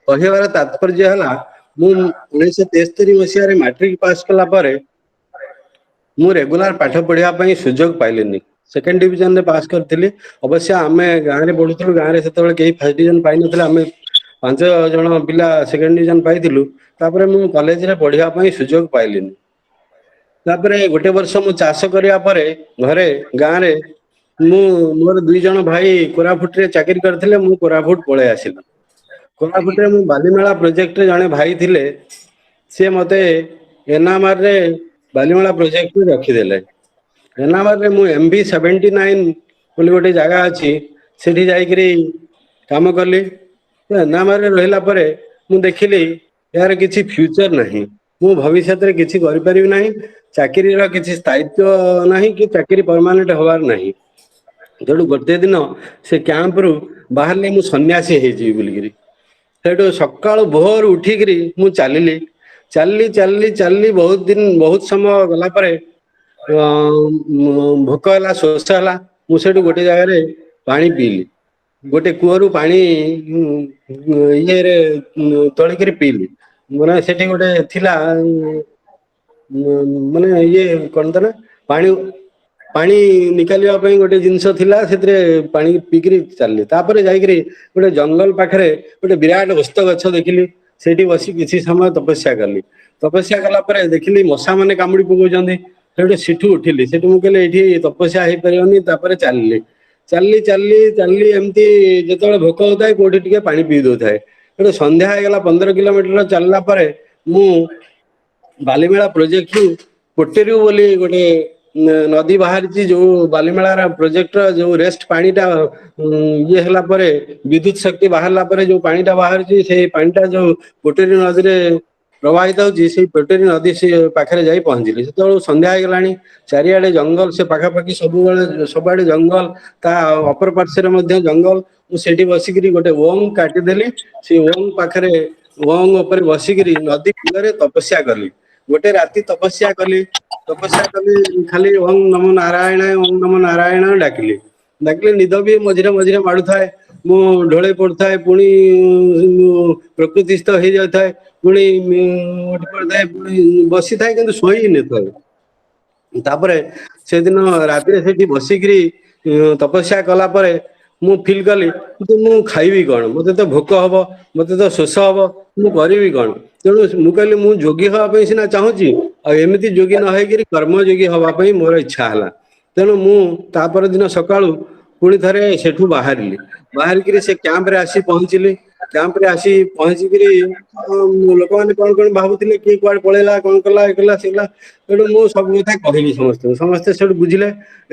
[SPEAKER 8] कहिबार तात्पर्य हला मु 1973 मसिया रे मैट्रिक पास कला परे मु रेगुलर पाठ पढ़िया पई सुजोग पाइलेनी। सेकंड डिवीजन रे पास करथिली। अवश्य आमे गां रे पढुथलु गां रे सेतबेले केही फर्स्ट डिवीजन पाइ नथिले। आमे 5 जण पिला सेकंड डिवीजन पाइथिलु। तापरे मु कॉलेज रे पढ़िया पई सुजोग पाइलेनी। तापरे गोटे वर्ष मु चाष करिया परे घरे गां रे मु मोर 2 जण भाई कोरापुट रे चाकरी करथिले। मु कोरापुट पळे आसिली। कोरापुट रे मु बालीमेला प्रोजेक्ट रे जणे भाई थिले से मते एनामार रे बालीमेला प्रोजेक्ट रे रखि देले। एनामार रे मु एमबी 79 बोली गोटे जगह अछि सेठी जाई करी काम करली। तो एनामार रे रहला परे मु देखिली यार किछि फ्यूचर नाही। मु भविष्य रे किछि करि परिबि नाही। चाकरी रा किछि स्थायित्व नाही कि चाकरी परमानेंट होवार नाही। जेडू गोटे दिन से कैंप रु बाहरले मु सन्यासी हे जी बोली करी सेठो सकाळ भोर उठी करी मु चालिली चालली चालली चालली बहुत दिन बहुत समय गला परे भोक हला शोष हला। मु सेठो गोटे जगह रे पानी पीली। गोटे कुआरू पानी ये रे तोली करी पीली। माने सेठी गोटे थिला माने ये कोन त ना पानी पानी निकालिया पई गोटे जिंस थिला सेतरे पानी पीकरी चलली। तापर जाई करी गोटे जंगल पाखरे गोटे विराट ओस्त गछ देखिली। सेठी बसी किछि समय तपस्या करली। तपस्या कला परे देखिली मशा माने कामुडी पगो जंदी। सेठी सिठू उठिली। सेठी मु कहले एठी तपस्या हे परियोनी। तापर चालली चालली चालली चालली एमती जेतबे भोक होताय कोठी टिके पानी पी दोथाय। सेठी संध्या हे गेला 15 किलोमीटर चलला परे मु बालीमेला प्रोजेक्ट पोटेरू बोली गोटे नदी बाहर जो बालीमेला प्रोजेक्ट जो रेस्ट पानीटा ये हला परे विद्युत शक्ति बाहरला परे जो पानीटा बाहर से पानीटा जो पोटेरी नदी रे प्रवाहित होची से पोटेरी नदी से पाखरे जाई पहुंचली। सेतबेला संध्या हे गेलानी चारियाडे जंगल से पाखापाखि सबआडे जंगल ता अपर पार्श्व मध्ये जंगल। मु सेठी बसिकरी गोटे ओम काटी देली। से ओम पाखरे ओम ऊपर बसिकरी नदी कूलरे तपस्या करली। गोटे राती तपस्या कली खाली ओम नमो नारायण डाकिली डाकिले निद भी मझिरे मझिरे माडु थाए। मु ढोळे पड़थाए पुणी प्रकृतिस्थ हो जाए पुणी उठी पड़े पुणी बसी थाए किंतु सोई न थाए। तापरे से दिन राति सेठी बसिकरी तपस्या कला परे मु फील कली तो मु खाइबी कौन मते तो भोक हबो मते तो शोष हबो मु करिबी कौन। तेणु मु कहली मु जोगी हवा पई सिना चाहूची आ एमिति जोगी न होई करी कर्म जोगी हवा पई मोर इच्छा हला। तेणु मु तापर दिन सकाळू पुणी थरे सेठू बाहरिली। बाहर करी से कैंप रे आसी पहुंचली। कैंप रे आसी पहुंची करी लोक माने कोन भाबुतिले कि कुआड पळेला कोन कला एकला सिला। तेणु मु सब कथा कहिली समस्त सेठू बुझिले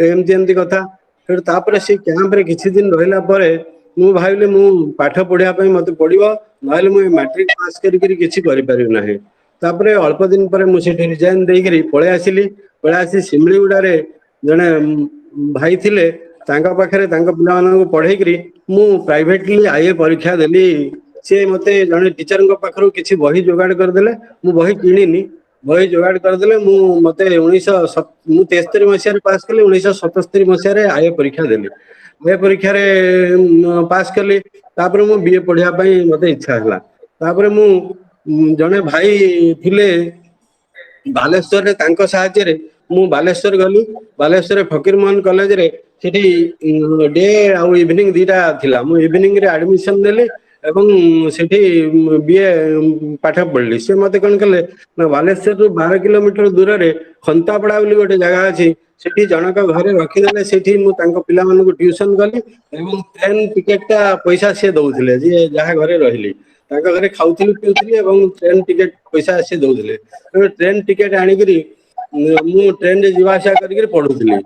[SPEAKER 8] एमति एमति कथा। तापर से कैंप रे किछि दिन रहिला परे मु भाबिले मु पाठ पढिया पई मते पडिबो नहले मु मैट्रिक पास करी करी किछि करि पारि नाही। तापर अल्प दिन परे मु सेठी रिजाइन देई करी पळे आसिली। पळे आसी सिमलीगुडा रे जने भाई थिले तांका पाखरे तांका पिला मानन को पढाई करी मु प्राइवेटली आईए परीक्षा देली। से मते जने टीचर को पाखरो किछि बही जोगाड़ कर देले। मु बही किनिनी बही जोगाड़ कर देले। मु मते 1973 मसिया रे पास कली। 1977 मसिया रे आईए परीक्षा देली। आईए परीक्षा रे पास कली। तापर मु बीए पढिया पई मते इच्छा हला। तापर मु जने भाई थिले बालेश्वर रे तांको सहायता रे मु बालेश्वर गली। बालेश्वर फकीर मोहन कॉलेज रे सेठी डे आ इवनिंग दीटा थिला। मु इवनिंग रे एडमिशन देले। ଏବଂ ସେଠି ବିଏ ପାଠ ପଢିଲି। ସେ ମତେ କଣ କଲେ ନା ବାଲେଶ୍ୱରରୁ 12 କିଲୋମିଟର ଦୂରରେ ଖନ୍ତାପଡା ବୋଲି ଗୋଟେ ଜାଗା ଅଛି, ସେଠି ଜଣକ ଘରେ ରଖିଦେଲେ। ସେଠି ମୁଁ ତାଙ୍କ ପିଲାମାନଙ୍କୁ ଟ୍ୟୁସନ କଲି ଏବଂ ଟ୍ରେନ ଟିକେଟ ଟା ପଇସା ସିଏ ଦଉଥିଲେ, ଯିଏ ଯାହା ଘରେ ରହିଲି ତାଙ୍କ ଘରେ ଖାଉଥିଲି ପିଉଥିଲି ଏବଂ ଟ୍ରେନ ଟିକେଟ ପଇସା ସିଏ ଦଉଥିଲେ। ଟ୍ରେନ ଟିକେଟ ଆଣିକିରି ମୁଁ ଟ୍ରେନରେ ଯିବା ଆସିବା କରିକିରି ପଢୁଥିଲି।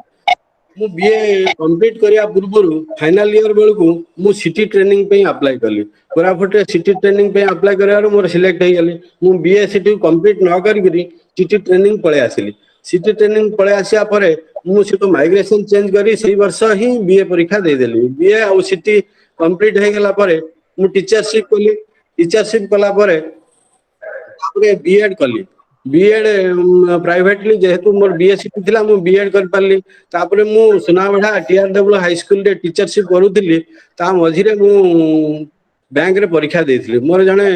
[SPEAKER 8] ମୁଁ ବିଏ କମ୍ପ୍ଲିଟ କରିବା ପୂର୍ବରୁ ଫାଇନାଲ ଇୟର ବେଳକୁ ମୁଁ ସିଟି ଟ୍ରେନିଂ ପାଇଁ ଆପ୍ଲାଏ କଲି। କୋରାପୁଟରେ ସିଟି ଟ୍ରେନିଂ ପାଇଁ ଆପ୍ଲାଏ କରିବାରୁ ମୋର ସିଲେକ୍ଟ ହେଇଗଲି। ମୁଁ ବିଏ ସେଠି କମ୍ପ୍ଲିଟ ନ କରିକିରି ସିଟି ଟ୍ରେନିଂ ପଳେଇ ଆସିଲି। ସିଟି ଟ୍ରେନିଂ ପଳେଇ ଆସିବା ପରେ ମୁଁ ସେଠୁ ମାଇଗ୍ରେସନ ଚେଞ୍ଜ କରି ସେଇ ବର୍ଷ ହିଁ ବିଏ ପରୀକ୍ଷା ଦେଇଦେଲି। ବିଏ ଆଉ ସିଟି କମ୍ପ୍ଲିଟ ହେଇଗଲା ପରେ ମୁଁ ଟିଚରସିପ କଲି। ଟିଚରସିପ କଲା ପରେ ତାପରେ ବିଏଡ କଲି। ବିଏଡ ପ୍ରାଇଭେଟଲି ଯେହେତୁ ମୋର ବିଏ ସିଟି ଥିଲା ମୁଁ ବିଏଡ କରିପାରିଲି। ତାପରେ ମୁଁ ସୁନାବେଢା TRW ହାଇସ୍କୁଲରେ ଟିଚରସିପ କରୁଥିଲି। ତା ମଝିରେ ମୁଁ ବ୍ୟାଙ୍କରେ ପରୀକ୍ଷା ଦେଇଥିଲି। ମୋର ଜଣେ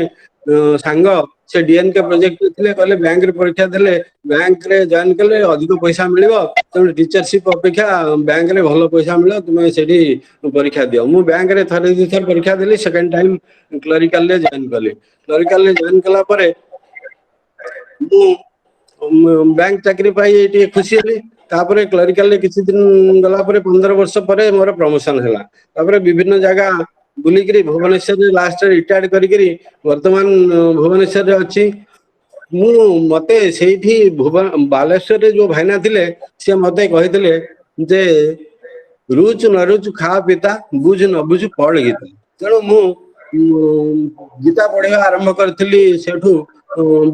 [SPEAKER 8] ସାଙ୍ଗ ସେ DNK ପ୍ରୋଜେକ୍ଟରେ ଥିଲେ, କହିଲେ ବ୍ୟାଙ୍କରେ ପରୀକ୍ଷା ଦେଲେ ବ୍ୟାଙ୍କରେ ଜଏନ କଲେ ଅଧିକ ପଇସା ମିଳିବ, ତେଣୁ ଟିଚରସିପ ଅପେକ୍ଷା ବ୍ୟାଙ୍କରେ ଭଲ ପଇସା ମିଳିବ, ତୁମେ ସେଠି ପରୀକ୍ଷା ଦିଅ। ମୁଁ ବ୍ୟାଙ୍କରେ ଥରେ ଦିଥର ପରୀକ୍ଷା ଦେଲି, ସେକେଣ୍ଡ ଟାଇମ କ୍ଲରିକାଲରେ ଜଏନ କଲି। କ୍ଲରିକାଲରେ ଜଏନ କଲା ପରେ ମୁଁ ବ୍ୟାଙ୍କ ଚାକିରି ପାଇ ଟିକେ ଖୁସି ହେଲି। ତାପରେ କ୍ଲରିକାଲରେ କିଛି ଦିନ ଗଲା ପରେ 15 ବର୍ଷ ପରେ ମୋର ପ୍ରମୋସନ ହେଲା। ତାପରେ ବିଭିନ୍ନ ଜାଗା ବୁଲିକିରି ଭୁବନେଶ୍ୱରରେ ଲାଷ୍ଟରେ ରିଟାୟାର୍ଡ କରିକିରି ବର୍ତ୍ତମାନ ଭୁବନେଶ୍ୱରରେ ଅଛି। ମତେ ସେଇଠି ବାଲେଶ୍ୱରରେ ଯୋଉ ଭାଇନା ଥିଲେ ସିଏ ମତେ କହିଥିଲେ ଯେ ରୁଚୁ ନ ରୁଚୁ ଖା ପିତା, ବୁଝୁ ନ ବୁଝୁ ପଢ ଗୀତା। ତେଣୁ ମୁଁ ଗୀତା ପଢିବା ଆରମ୍ଭ କରିଥିଲି ସେଇଠୁ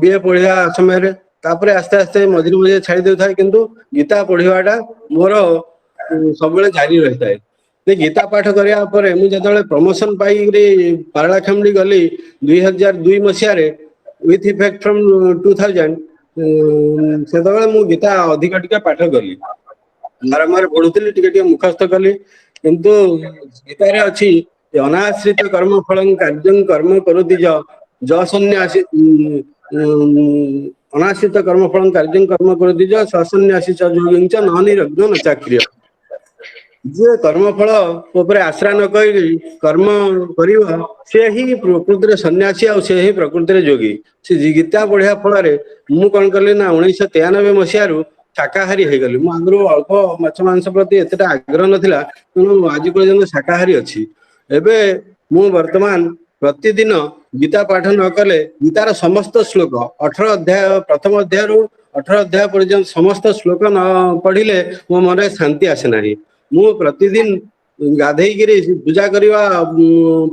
[SPEAKER 8] ବିଏ ପଢିବା ସମୟରେ। ତାପରେ ଆସ୍ତେ ଆସ୍ତେ ମଝିରେ ମଝିରେ ଛାଡି ଦେଉଥାଏ, କିନ୍ତୁ ଗୀତା ପଢିବାଟା ମୋର ସବୁବେଳେ ଜାରି ରହିଥାଏ। ଗୀତା ପାଠ କରିବା ପରେ ମୁଁ ଯେତେବେଳେ ପ୍ରମୋସନ ପାଇକିରି ପାରଳାଖେମୁଣ୍ଡି ଗଲି 2002 ମସିହାରେ, ୱିଥ ଇଫେକ୍ଟ ଫ୍ରମ 2000, ସେତେବେଳେ ମୁଁ ଗୀତା ଅଧିକ ଟିକେ ପାଠ କଲି। ବାରମ୍ବାର ପଢୁଥିଲି, ଟିକେ ଟିକେ ମୁଖସ୍ଥ କଲି। କିନ୍ତୁ ଗୀତାରେ ଅଛି ଅନାଶ୍ରିତ କର୍ମ ଫଳଂ କାର୍ଯ୍ୟଂ କର୍ମ କରୁତି ଯ ଅନାଶ୍ରିତ କର୍ମ ଫଳଂ କାର୍ଯ୍ୟଂ କର୍ମ କରୁତି ସସନ୍ୟାସୀ ଯୋଗିଞ୍ଚ ନ ନିରଗ୍ନ ନ ଚାକ୍ରିୟ। ଯିଏ କର୍ମଫଳ ଉପରେ ଆଶ୍ରା ନ କରି କର୍ମ କରିବ, ସେ ହିଁ ପ୍ରକୃତିରେ ସନ୍ନ୍ୟାସୀ, ଆଉ ସେ ହିଁ ପ୍ରକୃତିରେ ଯୋଗୀ। ସେ ଗୀତା ପଢିବା ଫଳରେ ମୁଁ କଣ କଲି ନା 1993 ମସିହାରୁ ଶାକାହାରୀ ହେଇଗଲି। ମୁଁ ଆଗରୁ ଅଳ୍ପ ମାଛ ମାଂସ ପ୍ରତି ଏତେଟା ଆଗ୍ରହ ନଥିଲା, ତେଣୁ ଆଜି ପର୍ଯ୍ୟନ୍ତ ଶାକାହାରୀ ଅଛି। ଏବେ ମୁଁ ବର୍ତ୍ତମାନ ପ୍ରତିଦିନ ଗୀତା ପାଠ ନ କଲେ ଗୀତାର ସମସ୍ତ ଶ୍ଲୋକ 18 ଅଧ୍ୟାୟ, ପ୍ରଥମ ଅଧ୍ୟାୟରୁ 18 ଅଧ୍ୟାୟ ପର୍ଯ୍ୟନ୍ତ ସମସ୍ତ ଶ୍ଲୋକ ନ ପଢିଲେ ମୋ ମନରେ ଶାନ୍ତି ଆସେ ନାହିଁ। ମୁଁ ପ୍ରତିଦିନ ଗାଧେଇକିରି ପୂଜା କରିବା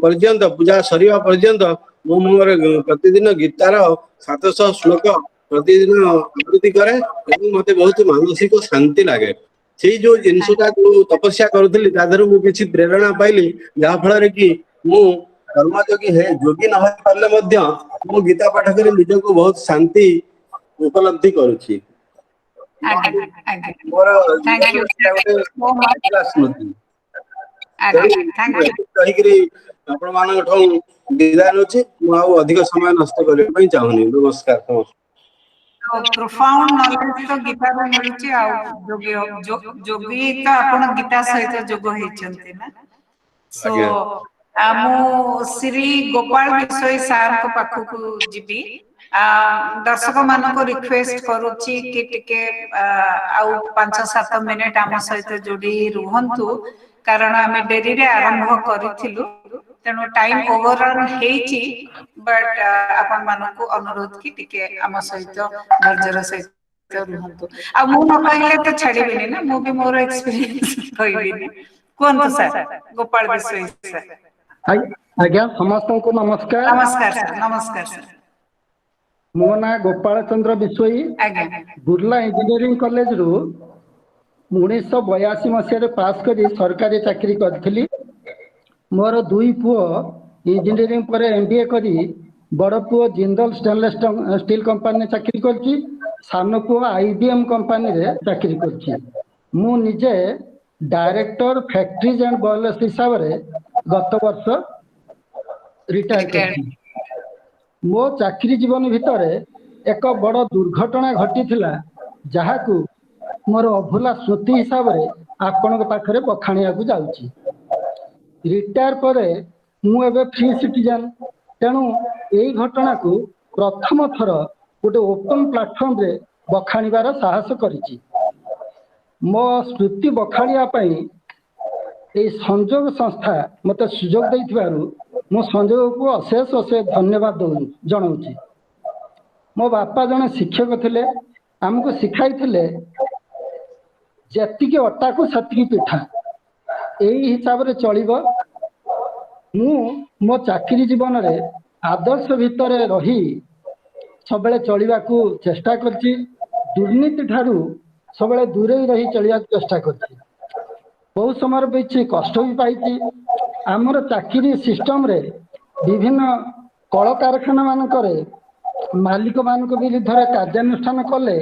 [SPEAKER 8] ପର୍ଯ୍ୟନ୍ତ, ପୂଜା ସରିବା ପର୍ଯ୍ୟନ୍ତ ମୁଁ ମୋର ପ୍ରତିଦିନ ଗୀତାର 700 ଶ୍ଲୋକ ପ୍ରତିଦିନ ଆବୃତ୍ତି କରେ ଏବଂ ମତେ ବହୁତ ମାନସିକ ଶାନ୍ତି ଲାଗେ। ସେଇ ଯୋଉ ଜିନିଷଟା ଯୋଉ ତପସ୍ୟା କରୁଥିଲି, ତା ଦେହରୁ ମୁଁ କିଛି ପ୍ରେରଣା ପାଇଲି, ଯାହା ଫଳରେ କି ମୁଁ କର୍ମଯୋଗୀ ଯୋଗୀ ନ ହେଇ ପାରିଲେ ମଧ୍ୟ ମୁଁ ଗୀତା ପାଠ କରି ନିଜକୁ ବହୁତ ଶାନ୍ତି ଉପଲବ୍ଧି କରୁଛି।
[SPEAKER 1] ଆଜ୍ଞା ଆଜ୍ଞା,
[SPEAKER 8] ମୋର
[SPEAKER 1] ଥ୍ୟାଙ୍କ ୟୁ ସୋ ମଚ୍।
[SPEAKER 8] ସ୍ମୃତି
[SPEAKER 1] ଆଜ୍ଞା, ଥ୍ୟାଙ୍କ ୟୁ।
[SPEAKER 8] କହିକିରି ଆପଣ ମାନଙ୍କଠୁ ବିଦାୟ ନେଉଛି। ମୁଁ ଆଉ ଅଧିକ ସମୟ ନଷ୍ଟ କରିବା ପାଇଁ ଚାହୁଁନି। ନମସ୍କାର ସମସ୍ତଙ୍କୁ।
[SPEAKER 1] ପ୍ରୋଫାଉଣ୍ଡ ନଲେଜ ତ ଗୀତାରୁ ମିଳୁଛି। ଆଉ ଯୋଗୀ ତ ଆପଣ ଗୀତା ସହିତ ଯୋଗ ହେଇଛନ୍ତି ନା। ସୋ
[SPEAKER 8] ଆଜ୍ଞା
[SPEAKER 1] ମୁଁ ଶ୍ରୀ ଗୋପାଳ ବିଷୋଇ ସାରଙ୍କ ପାଖକୁ ଯିବି। ଦର୍ଶକ ମାନଙ୍କୁ ରିକ୍ୱେଷ୍ଟ କରୁଛି କି ଟିକେ ଆଉ 5-7 ମିନିଟ ଆମ ସହିତ ଯୋଡି ରୁହନ୍ତୁ, କାରଣ ଆମେ ଡେରିରେ ଆରମ୍ଭ କରିଥିଲୁ, ତେଣୁ ଟାଇମ ଓଭରରନ ହେଇଛି। ବଟ୍ ଆପଣ ମାନଙ୍କୁ ଅନୁରୋଧ କି ଟିକେ ଆମ ସହିତ ଧୈର୍ଯ୍ୟର ସହିତ ରୁହନ୍ତୁ। ଆଉ ମୁଁ ନ କହିଲେ ତ ଛାଡିବିନି ନା, ମୁଁ ବି ମୋର ଏକ୍ସପିରିଏନ୍ସ କହିବିନି। କୁହନ୍ତୁ ସାର୍, ଗୋପାଳ ବିଷୋଇ ସାର୍।
[SPEAKER 9] ଆଜ୍ଞା, ସମସ୍ତଙ୍କୁ ନମସ୍କାର।
[SPEAKER 1] ନମସ୍କାର ସାର୍, ନମସ୍କାର ସାର୍।
[SPEAKER 9] ମୋ ନାଁ ଗୋପାଳ ଚନ୍ଦ୍ର ବିଷୋଇ।
[SPEAKER 1] ଆଜ୍ଞା
[SPEAKER 9] ବୁର୍ଲା ଇଞ୍ଜିନିୟରିଂ କଲେଜରୁ 1982 ମସିହାରେ ପାସ୍ କରି ସରକାରୀ ଚାକିରି କରିଥିଲି। ମୋର 2 ପୁଅ ଇଞ୍ଜିନିୟରିଂ ପରେ MBA କରି, ବଡ଼ ପୁଅ ଜିନ୍ଦଲ ଷ୍ଟେନଲେସ୍ ଷ୍ଟିଲ କମ୍ପାନୀରେ ଚାକିରି କରିଛି, ସାନ ପୁଅ IBM କମ୍ପାନୀରେ ଚାକିରି କରିଛି। ମୁଁ ନିଜେ ଡାଇରେକ୍ଟର ଫ୍ୟାକ୍ଟ୍ରିଜ ଆଣ୍ଡ ବଏଲର୍ସ ହିସାବରେ ଗତ ବର୍ଷ ରିଟାୟାର କରିଛି। ମୋ ଚାକିରି ଜୀବନ ଭିତରେ ଏକ ବଡ଼ ଦୁର୍ଘଟଣା ଘଟିଥିଲା, ଯାହାକୁ ମୋର ଅଭୁଲା ସ୍ମୃତି ହିସାବରେ ଆପଣଙ୍କ ପାଖରେ ବଖାଣିବାକୁ ଯାଉଛି। ରିଟାୟାର ପରେ ମୁଁ ଏବେ ଫ୍ରି ସିଟିଜେନ୍। ତେଣୁ ଏଇ ଘଟଣାକୁ ପ୍ରଥମ ଥର ଗୋଟେ ଓପନ୍ ପ୍ଲାଟଫର୍ମରେ ବଖାଣିବାର ସାହସ କରିଛି। ମୋ ସ୍ମୃତି ବଖାଣିବା ପାଇଁ এই ସଂଯୋଗ ସଂସ୍ଥା ମୋତେ ସୁଯୋଗ ଦେଇଥିବାରୁ ମୁଁ ସଂଯୋଗକୁ ଅଶେଷ ଅଶେଷ ଧନ୍ୟବାଦ ଜଣାଉଛି। ମୋ ବାପା ଜଣେ ଶିକ୍ଷକ ଥିଲେ, ଆମକୁ ଶିଖାଇଥିଲେ ଯେତିକି ଅଟାକୁ ସେତିକି ପିଠା, ଏଇ ହିସାବରେ ଚଳିବ। ମୁଁ ମୋ ଚାକିରି ଜୀବନରେ ଆଦର୍ଶ ଭିତରେ ରହି ସବୁବେଳେ ଚଳିବାକୁ ଚେଷ୍ଟା କରିଛି। ଦୁର୍ନୀତି ଠାରୁ ସବୁବେଳେ ଦୂରେଇ ରହି ଚଳିବାକୁ ଚେଷ୍ଟା କରିଛି। ବହୁତ ସମୟରେ କିଛି କଷ୍ଟ ବି ପାଇଛି। ଆମର ଚାକିରି ସିଷ୍ଟମରେ ବିଭିନ୍ନ କଳକାରଖାନା ମାନଙ୍କରେ ମାଲିକ ମାନଙ୍କ ବିରୁଦ୍ଧରେ କାର୍ଯ୍ୟାନୁଷ୍ଠାନ କଲେ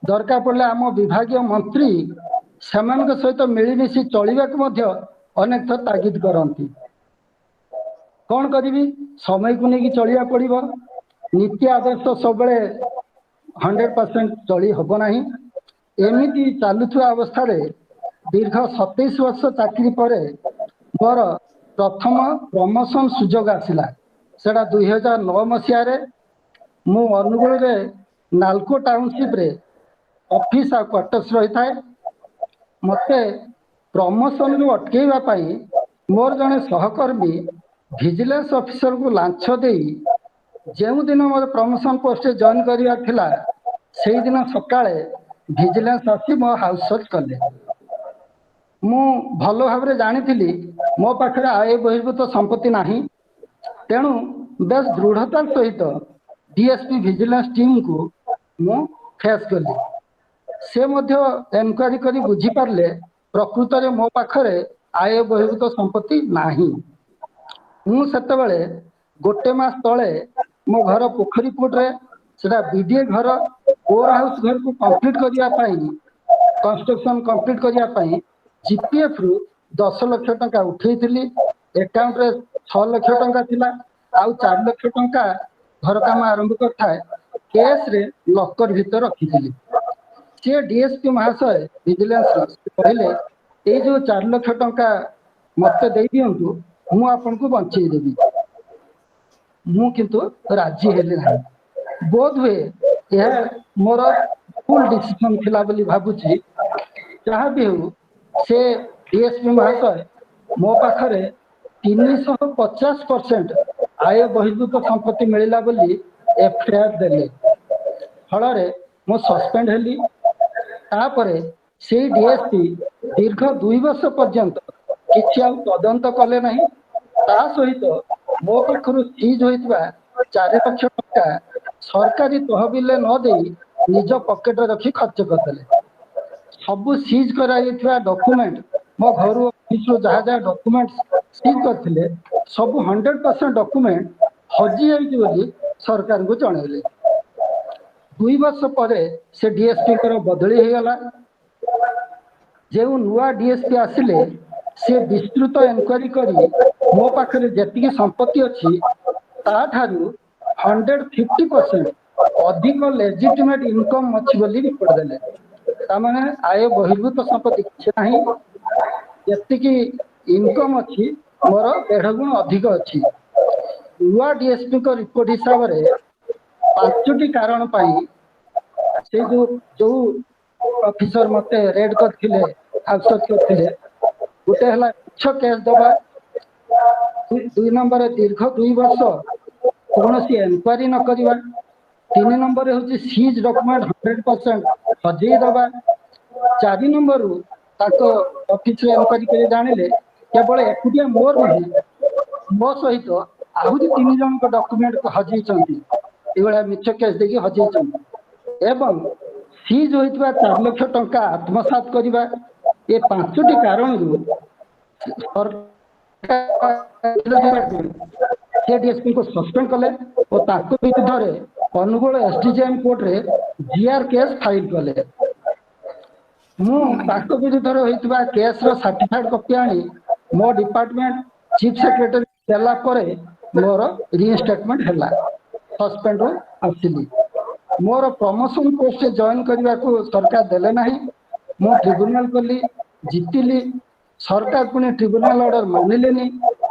[SPEAKER 9] ଦରକାର ପଡ଼ିଲେ ଆମ ବିଭାଗୀୟ ମନ୍ତ୍ରୀ ସେମାନଙ୍କ ସହିତ ମିଳିମିଶି ଚଳିବାକୁ ମଧ୍ୟ ଅନେକ ଥର ତାଗିଦ କରନ୍ତି। କ'ଣ କରିବି, ସମୟକୁ ନେଇକି ଚଳିବାକୁ ପଡ଼ିବ। ନୀତି ଆଦର୍ଶ ସବୁବେଳେ 100% ଚଳି ହେବ ନାହିଁ। ଏମିତି ଚାଲୁଥିବା ଅବସ୍ଥାରେ ଦୀର୍ଘ 27 ବର୍ଷ ଚାକିରି ପରେ ମୋର ପ୍ରଥମ ପ୍ରମୋସନ ସୁଯୋଗ ଆସିଲା। ସେଟା 2009 ମସିହାରେ। ମୁଁ ଅନୁଗୁଳରେ ନାଲକୋ ଟାଉନସିପ୍ରେ ଅଫିସ୍ ଆଉ କ୍ୱାର୍ଟର୍ସ ରହିଥାଏ। ମୋତେ ପ୍ରମୋସନରୁ ଅଟକେଇବା ପାଇଁ ମୋର ଜଣେ ସହକର୍ମୀ ଭିଜିଲାନ୍ସ ଅଫିସରକୁ ଲାଞ୍ଚ ଦେଇ ଯେଉଁଦିନ ମୋର ପ୍ରମୋସନ ପୋଷ୍ଟରେ ଜଏନ୍ କରିବାର ଥିଲା ସେଇଦିନ ସକାଳେ ଭିଜିଲାନ୍ସ ଆସି ମୋ ହାଉସ୍ ସର୍ଚ୍ଚ କଲେ। ମୁଁ ଭଲ ଭାବରେ ଜାଣିଥିଲି ମୋ ପାଖରେ ଆୟ ବହିର୍ଭୂତ ସମ୍ପତ୍ତି ନାହିଁ। ତେଣୁ ବେଶ ଦୃଢ଼ତାର ସହିତ ଡିଏସ୍ପି ଭିଜିଲାନ୍ସ ଟିମ୍କୁ ମୁଁ ଫେସ୍ କଲି। ସେ ମଧ୍ୟ ଏନକ୍ୱାରି କରି ବୁଝିପାରିଲେ ପ୍ରକୃତରେ ମୋ ପାଖରେ ଆୟ ବହିର୍ଭୂତ ସମ୍ପତ୍ତି ନାହିଁ। ମୁଁ ସେତେବେଳେ ଗୋଟେ ମାସ ତଳେ ମୋ ଘର ପୋଖରୀପୁଟରେ, ସେଟା ବିଡ଼ିଏ ଘର, କୋର୍ ହାଉସ୍ ଘରକୁ କମ୍ପ୍ଲିଟ୍ କରିବା ପାଇଁ, କନଷ୍ଟ୍ରକ୍ସନ କମ୍ପ୍ଲିଟ୍ କରିବା ପାଇଁ ଜିପିଏଫ୍ରୁ 10 ଲକ୍ଷ ଟଙ୍କା ଉଠେଇଥିଲି। ଆକାଉଣ୍ଟରେ 6 ଲକ୍ଷ ଟଙ୍କା ଥିଲା, ଆଉ 4 ଲକ୍ଷ ଟଙ୍କା ଘର କାମ ଆରମ୍ଭ କରିଥାଏ କେସ୍ରେ ଲକର ଭିତରେ ରଖିଥିଲି। ସେ ଡିଏସ୍ପି ମହାଶୟ ଭିଜିଲାନ୍ସର କହିଲେ ଏଇ ଯୋଉ 4 ଲକ୍ଷ ଟଙ୍କା ମୋତେ ଦେଇଦିଅନ୍ତୁ, ମୁଁ ଆପଣଙ୍କୁ ବଞ୍ଚେଇ ଦେବି। ମୁଁ କିନ୍ତୁ ରାଜି ହେଲି ନାହିଁ। ବୋଧ ହୁଏ ଏହା ମୋର ଭୁଲ ଡିସିସନ ଥିଲା ବୋଲି ଭାବୁଛି। ଯାହା ବି ହେଉ, ସେ ଡିଏସ୍ପି ମହାଶୟ ମୋ ପାଖରେ 350% ଆୟ ବହିର୍ଭୂତ ସମ୍ପତ୍ତି ମିଳିଲା ବୋଲି ଏଫଆଇଆର ଦେଲେ। ଫଳରେ ମୁଁ ସସ୍ପେଣ୍ଡ ହେଲି। ତାପରେ ସେଇ ଡିଏସ୍ପି ଦୀର୍ଘ 2 ବର୍ଷ ପର୍ଯ୍ୟନ୍ତ କିଛି ଆଉ ତଦନ୍ତ କଲେ ନାହିଁ। ତା ସହିତ ମୋ ପାଖରୁ ସିଜ୍ ହୋଇଥିବା 4 ଲକ୍ଷ ଟଙ୍କା ସରକାରୀ ତହବିଲରେ ନ ଦେଇ ନିଜ ପକେଟରେ ରଖି ଖର୍ଚ୍ଚ କରିଦେଲେ। ସବୁ ସିଜ୍ କରାଯାଇଥିବା ଡକୁମେଣ୍ଟ, ମୋ ଘରୁ ଅଫିସରୁ ଯାହା ଯାହା ଡକୁମେଣ୍ଟ ସିଜ୍ କରିଥିଲେ ସବୁ 100% ଡକୁମେଣ୍ଟ ହଜି ଯାଇଛି ବୋଲି ସରକାରଙ୍କୁ ଜଣେଇଲେ। 2 ବର୍ଷ ପରେ ସେ ଡିଏସ୍ପିଙ୍କର ବଦଳି ହେଇଗଲା। ଯେଉଁ ନୂଆ ଡିଏସ୍ପି ଆସିଲେ ସେ ବିସ୍ତୃତ ଏନକ୍ୱାରି କରି ମୋ ପାଖରେ ଯେତିକି ସମ୍ପତ୍ତି ଅଛି ତାଠାରୁ 150% ଅଧିକ ଲେଜିଟିମେଟ୍ ଇନକମ୍ ଅଛି ବୋଲି ରିପୋର୍ଟ ଦେଲେ। ତାମାନେ ଆୟ ବହିର୍ଭୂତ ସମ୍ପତ୍ତି କିଛି ନାହିଁ, ଯେତିକି ଇନକମ୍ ଅଛି ମୋର 1.5 ଗୁଣ ଅଧିକ ଅଛି। ନୂଆ ଡିଏସ୍ପିଙ୍କ ରିପୋର୍ଟ ହିସାବରେ 5ଟି କାରଣ ପାଇଁ ସେ ଯୋଉ ଅଫିସର ମୋତେ ରେଡ୍ କରିଥିଲେ, ହାଉସ୍ ସର୍ଚ୍ଚ କରିଥିଲେ, ଗୋଟେ ହେଲା ମିଛ କେସ୍ ଦେବା, 2 ନମ୍ବରରେ ଦୀର୍ଘ 2 ବର୍ଷ କୌଣସି ଏନକ୍ୱାରି ନ କରିବା, 3 ନମ୍ବରରେ ହେଉଛି ସିଜ୍ ଡକୁମେଣ୍ଟ 100% ହଜେଇ ଦେବା, 4 ନମ୍ବରରୁ ତାଙ୍କ ଅଫିସରେ ଏନକ୍ୱାରି କରି ଜାଣିଲେ କେବଳ ଏକୁଟିଆ ମୋର ନୁହେଁ, ମୋ ସହିତ ଆହୁରି 3 ଜଣଙ୍କ ଡକୁମେଣ୍ଟ ହଜେଇଛନ୍ତି। ଏଇଭଳିଆ ମିଛ କେସ୍ ଦେଇକି ହଜେଇଛନ୍ତି। ଏବଂ ସିଜ୍ ହୋଇଥିବା 4 ଲକ୍ଷ ଟଙ୍କା ଆତ୍ମସାତ କରିବା। ଏ 5ଟି କାରଣରୁ ସେ ଡିଏସ୍ପିଙ୍କୁ ସସ୍ପେଣ୍ଡ କଲେ ଓ ତାଙ୍କ ବିରୁଦ୍ଧରେ ଅନୁଗୁଳ ଏସଡିଜେଏମ୍ କୋର୍ଟରେ ଜିଆର କେସ୍ ଫାଇଲ କଲେ। ମୁଁ ତାଙ୍କ ବିରୁଦ୍ଧରେ ହୋଇଥିବା କେସ୍ର ସାର୍ଟିଫାଇଡ୍ କପି ଆଣି ମୋ ଡିପାର୍ଟମେଣ୍ଟ ଚିଫ୍ ସେକ୍ରେଟାରୀ ଦେଲା ପରେ ମୋର ରିଇନଷ୍ଟେଟମେଣ୍ଟ ହେଲା, ସସ୍ପେଣ୍ଡରୁ ଆସିଲି। ମୋର ପ୍ରମୋସନ ପୋଷ୍ଟରେ ଜଏନ୍ କରିବାକୁ ସରକାର ଦେଲେ ନାହିଁ। ମୁଁ ଟ୍ରିବ୍ୟୁନାଲ କଲି, ଜିତିଲି। ସରକାର ପୁଣି ଟ୍ରିବ୍ୟୁନାଲ ଅର୍ଡର ମାନିଲେନି।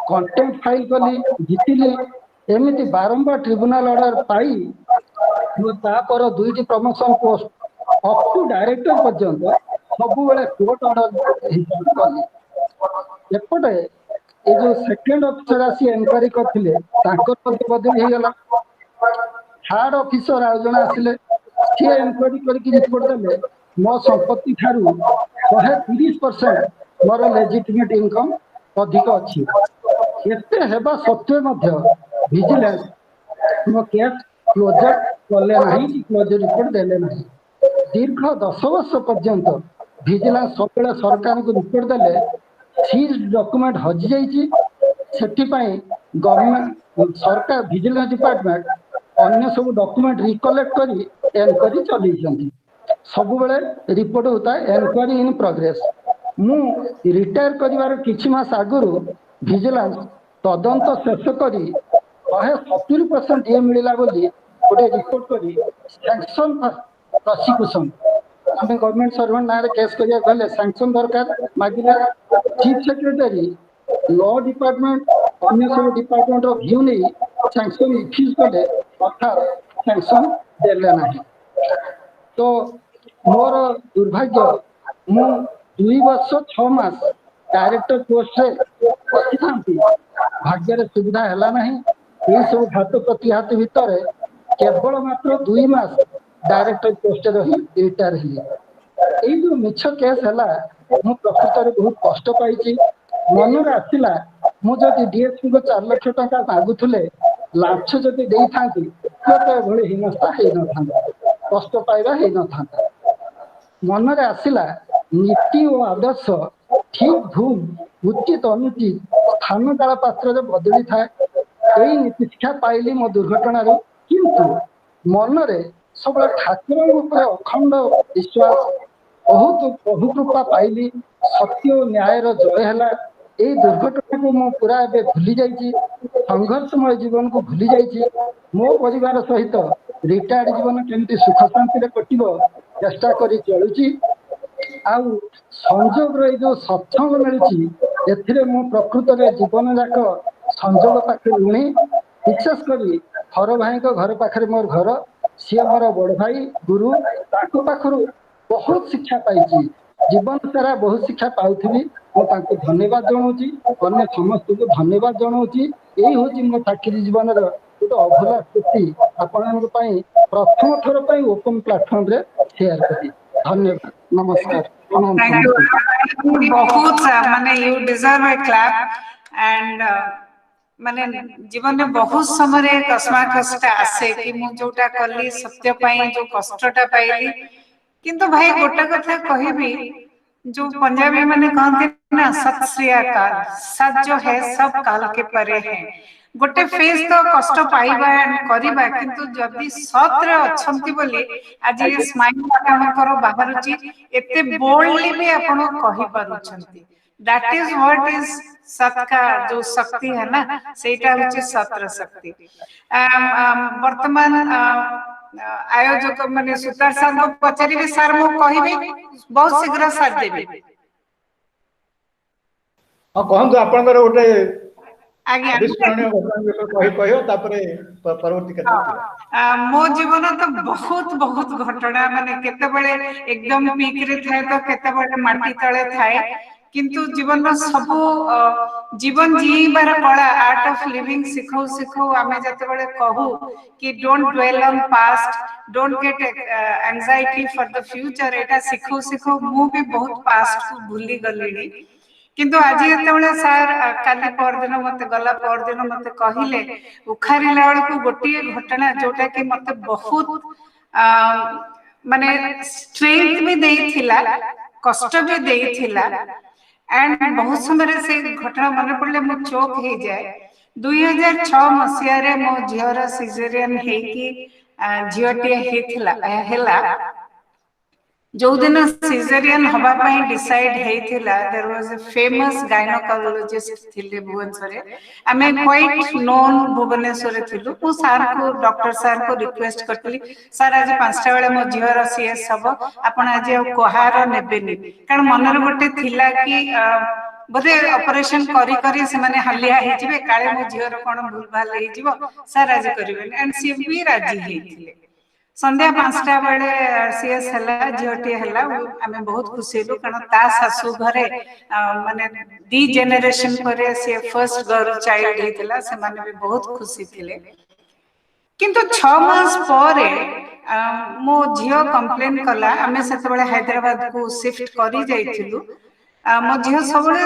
[SPEAKER 9] कंटेम्प्ट फाइल कली जितिली एमती बारंबार ट्रिब्यूनल ऑर्डर पाई तापर दुईटी promotion post up to director पर्यंत सब बेले कोर्ट ऑर्डर कली एपटे ये जो सेकेंड ऑफिसर आसी एनक्वायरी करथिले तांकर बदली हे गला थर्ड ऑफिसर आ जण आसिले सी एनक्वायरी करके रिपोर्ट देले मो संपत्ति ठारू 130% मोर लेजिटिमेट इनकम अधिक अछि एते हेबा सत्वे मध्य विजिलेंस मो केस क्लोजर कले नाही कि क्लोजर रिपोर्ट देले नाही दीर्घ 10 वर्ष पर्यंत विजिलेंस सबले सरकार को रिपोर्ट देले सीज डॉक्यूमेंट हजि जाइछि सेठी पई गवर्नमेंट सरकार विजिलेंस डिपार्टमेंट अन्य सब डॉक्यूमेंट रिकलेक्ट करी एनक्वायरी चली जंती सब बेले रिपोर्ट होता है एनक्वायरी इन प्रोग्रेस मु रिटायर करिवार किछि मास आगुरु विजिलेंस तदंत शेष करी 70% ये मिलला बोली गोटे रिपोर्ट करी सैंक्शन प्रोसिक्यूशन आम गवर्नमेंट सर्वेंट ना केस करिया गले सैंक्शन दरकार मागिले चीफ सेक्रेटरी लॉ डिपार्टमेंट अन्य सब डिपार्टमेंट व्यू नहीं सैंक्शन रिफ्यूज कले अर्थात सैंक्शन देले नहीं तो मोर दुर्भाग्य मु 2 वर्ष 6 मास डायरेक्टर पोस्ट रे बसी भाग्य रे सुविधा हैला नहीं ये सब हाथ प्रतिहात भितर केवल मात्र 2 मास डायरेक्टर पोस्ट रही रिटायर ही ए जो मिछ केस हैला मु प्रकृत रे बहुत कष्ट पाइछि मन रे आसिला मु जदि डीएसपी को 4 लाख टका मागुथले लाछ जदि देई थांती तो भले हिनस्ता हे न थांता कष्ट पाइबा हे न थांता मन रे आसिला नीति और आदर्श ठीक भूल उचित अनुचित स्थान काल पात्र बदली थाए यही नीति शिक्षा पाइली मो दुर्घटना किंतु मन रे सब ठाकुर अखंड विश्वास बहुत प्रभु कृपा पाइली सत्य न्याय जय है ये दुर्घटना को मु पूरा भूली जाइए संघर्षमय जीवन को भूली जाइए मो परिवार सहित रिटायर्ड जीवन केमती सुख शांति कटिब चेष्टा करी चलुची आउ संजोग रे जो सत्संग मिलुची एथिरे मु प्रकृत रे जीवन जाक संजोग पाखे लुणी विशेष करी हर भाई को घर पाखे मोर घर सी मोर बड़ भाई गुरु ताको पाखरु बहुत शिक्षा पाई जीवन सारा बहुत शिक्षा पाउथि मुझे धन्यवाद जनाऊँगी अन्य समस्त को धन्यवाद जनाऊँगी यही हूँ मो चाकरी जीवन गोटे अभूला स्मृति आपण प्रथम थर पर ओपन प्लाटफर्म रे शेयर करी धन्यवाद नमस्कार
[SPEAKER 1] बहुत माने you deserve A clap and माने जीवन में बहुत समय कस्मा कष्ट आसे कि मु जोटा कली सत्य पाई जो कष्टटा पाइली किंतु भाई गोटे कथा कहबी जो पंजाबी माने कहते ना सत श्री अकाल सत जो है सब काल के परे है गोटे फेज तो कष्ट पाइबा करिबा किंतु जदी सत्र अछंती बोली आज ये स्माइल आपनकर बाहरची एते बोल्डली भी आपण कहि पारुछंती दैट इज व्हाट इज सत का जो शक्ति है ना सेटा होची सत्र शक्ति वर्तमान आयोजक माने सुतार सर को पचारि सर मो कहिबे बहुत शीघ्र साथ देबे
[SPEAKER 10] हां कहंतु आपनकर ओटे
[SPEAKER 1] आगे
[SPEAKER 10] अविस्मरणीय घटना कहि कहियो तापरे परवर्ती कथा
[SPEAKER 1] मो जीवन तो बहुत बहुत घटना माने केते बेले एकदम पीक रे थाए तो केते बेले माटी तळे थाए किंतु जीवन सब जीवन जीवार कला आर्ट ऑफ लिविंग सिखौ सिखौ आमे जते बेले कहू कि don't dwell on past don't get anxiety for the future एटा सिखौ सिखौ मु भी बहुत पास्ट को भूली गलिनी किंतु आज जते सर काली पर दिन मते गला पर दिन मते कहिले उखारिला बेल को गोटी घटना जोटा कि मते बहुत माने स्ट्रेंथ भी देइथिला कष्ट भी देइथिला एंड बहुत समय से घटना मन पड़े मो चोक हो जाए 2006 मसीह रे मो झियर सिजेरियन हे कि झियटे हेला जो दिन सिजेरियन हवा पई डिसाइड हेथिला there was a famous gynaecologist थिले भुवनेश्वर रे आमे क्वाइट नोन भुवनेश्वर रे थिलु मु सर को डॉक्टर सर को रिक्वेस्ट करतली सर आज 5टा बेले मो झियर सीएस हबो आपण आज कहार नेबेनी कारण मनर गोटे थिला कि बोधे ऑपरेशन करी करी से माने हलिया हे जिवे काळे मो झियर कोन भूल भाल हे जिवो सर राजी करिवे एंड सी भी राजी हेथिले संध्या 5टा बेले सीएस हला झियोटी हला आमे बहुत खुशी हेलु कारण ता सासु घरे माने 2 जनरेशन परे से फर्स्ट गर्ल चाइल्ड हेतिला से माने भी बहुत खुशी थिले किंतु 6 मास परे मो झियो कंप्लेन कला आमे सेते बेले हैदराबाद को शिफ्ट करी जाइथिलु मो झियो सबले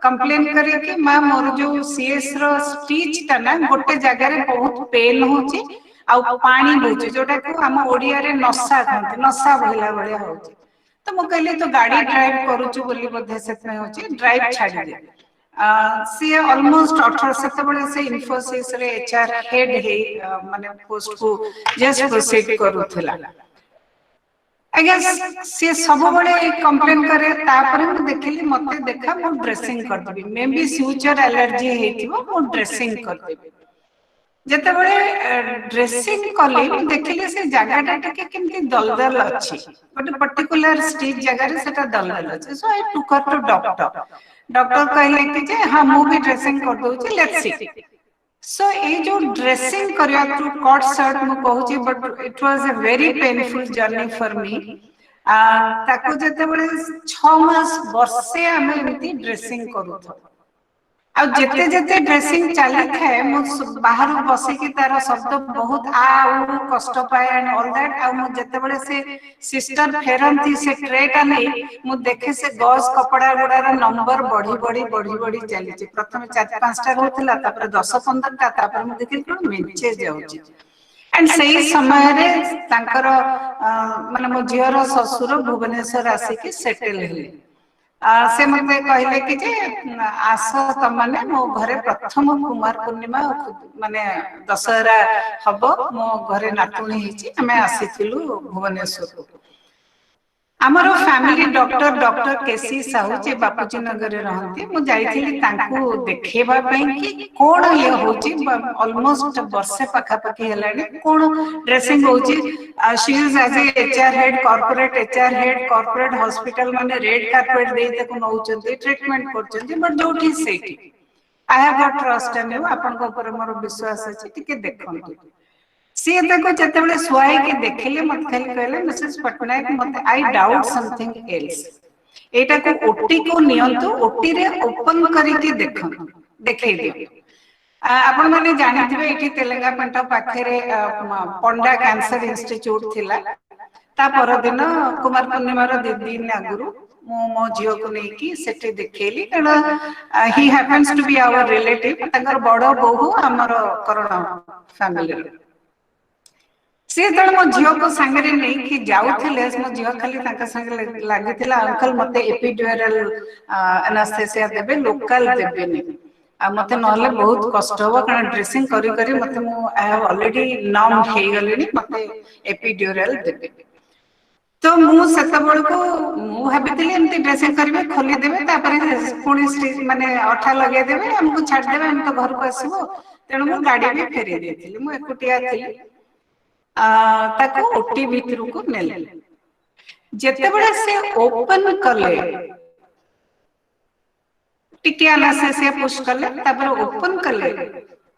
[SPEAKER 1] कंप्लेन करे कि मां मोर जो सीएस रो स्टिच ता ना गोटे जगह रे बहुत पेन होची आ पानी बोची जोटा को हम ओडिया रे नसा कहते नसा भइला बळे होची तो मो कहले तो गाड़ी ड्राइव करूछु बोली बोधे सेतमे होची ड्राइव छाडी दे सी ऑलमोस्ट 18 सेते बळे से इन्फोसिस रे एचआर हेड हे माने पोस्ट को जस्ट प्रोसीड करूथला आई गेस से सब बळे कंप्लेन करे तापर हम देखली मते देखा मो ड्रेसिंग कर देबी मे बी फ्यूचर एलर्जी हेतिबो मो ड्रेसिंग कर देबी जते बळे ड्रेसिंग कले देखले से जगह टा केमती दलदल अछि बट पर्टिकुलर स्टेज जगह रे सेटा दलदल अछि सो आई टुक टू डॉक्टर कहले कि जे हां मु भी ड्रेसिंग कर दउ छी लेट्स सी सो ए जो ड्रेसिंग करिया थ्रू कट शर्ट मु कहू छी but it was a very painful journey for me ताको जते बळे 6 मास वर्षे हम एमती ड्रेसिंग करू थो आ जेते जेते ड्रेसिंग चली थाए मु बाहर बसी की तार शब्द बहुत आ कष्ट पाए एंड ऑल दैट आ मु जेते बळे से सिस्टर फेरंती से ट्रेटा नहीं मु देखे से गॉस कपड़ा गुडार नंबर बढ़ी चली छी प्रथम 4-5 टा होतला तापर 10-15 टा तापर मु देखि कोन मेंचे जाउची एंड सही समय रे तांकर माने मो झियर ससुर भुवनेश्वर आसी की सेटल हेले से मते कहले कि जे आस तमने मो घरे प्रथम कुमार पूर्णिमा माने दशहरा हबो मो घरे नातुणी हिची हमें आसीथिलु भुवनेश्वर हमर फैमिली डॉक्टर केसी साहू जे बापूजी नगर रे रहंती मु जाईथिली तांको देखेबा पई कि कोन ये होची ऑलमोस्ट वर्षे पाखा पाखी हेलानी कोन ड्रेसिंग होची she is as a HR head corporate hospital माने रेड कार्पेट दे तको नउचंती ट्रीटमेंट करचंती बट जोठी सेठी I have got trust in you आपन को ऊपर मोर विश्वास अछि टिके देखंतु सी तको जते बेले सुआई के देखले मत खाली कहले मिसेस पटनायक मत आई डाउट समथिंग एल्स एटा को ओटी को नियंतु ओटी रे ओपन करी के देखन देखै दियो आपण माने जानिथिबे एठी तेलंगा पेंट पाखरे पंडा कैंसर इंस्टीट्यूट थिला ता पर दिन कुमार पूर्णिमा रो दिन आगुरु मो जियो को नै की सेटे देखेली कारण he happens to be our relative तंगर बडो बहु हमर करण फैमिली से तळ मो झियो को संगरे नै कि जाउथिले मो झियो खाली ताका संग लागिथिला अंकल मते एपिड्यूरल एनास्थेसिया देबे लोकल देबे नै आ मते नहले बहुत कष्ट हो कारण ड्रेसिंग करी करी मते मो आई हैव ऑलरेडी नम हे गलेनी मते एपिड्यूरल देबे तो मु सेतबळ को मु भाबिथिले एमती ड्रेसिंग करबे खोली देबे तापरे पुणी माने अठा लगे देबे हमको छाड देबे हम तो घर को आसीबो तेणु मु गाडी भी फेरी देथिले मु एकुटिया थिले ताको ओटी भीतर को नेले जेते बळे से ओपन कले टिकियाना से पुश कले तापर ओपन कले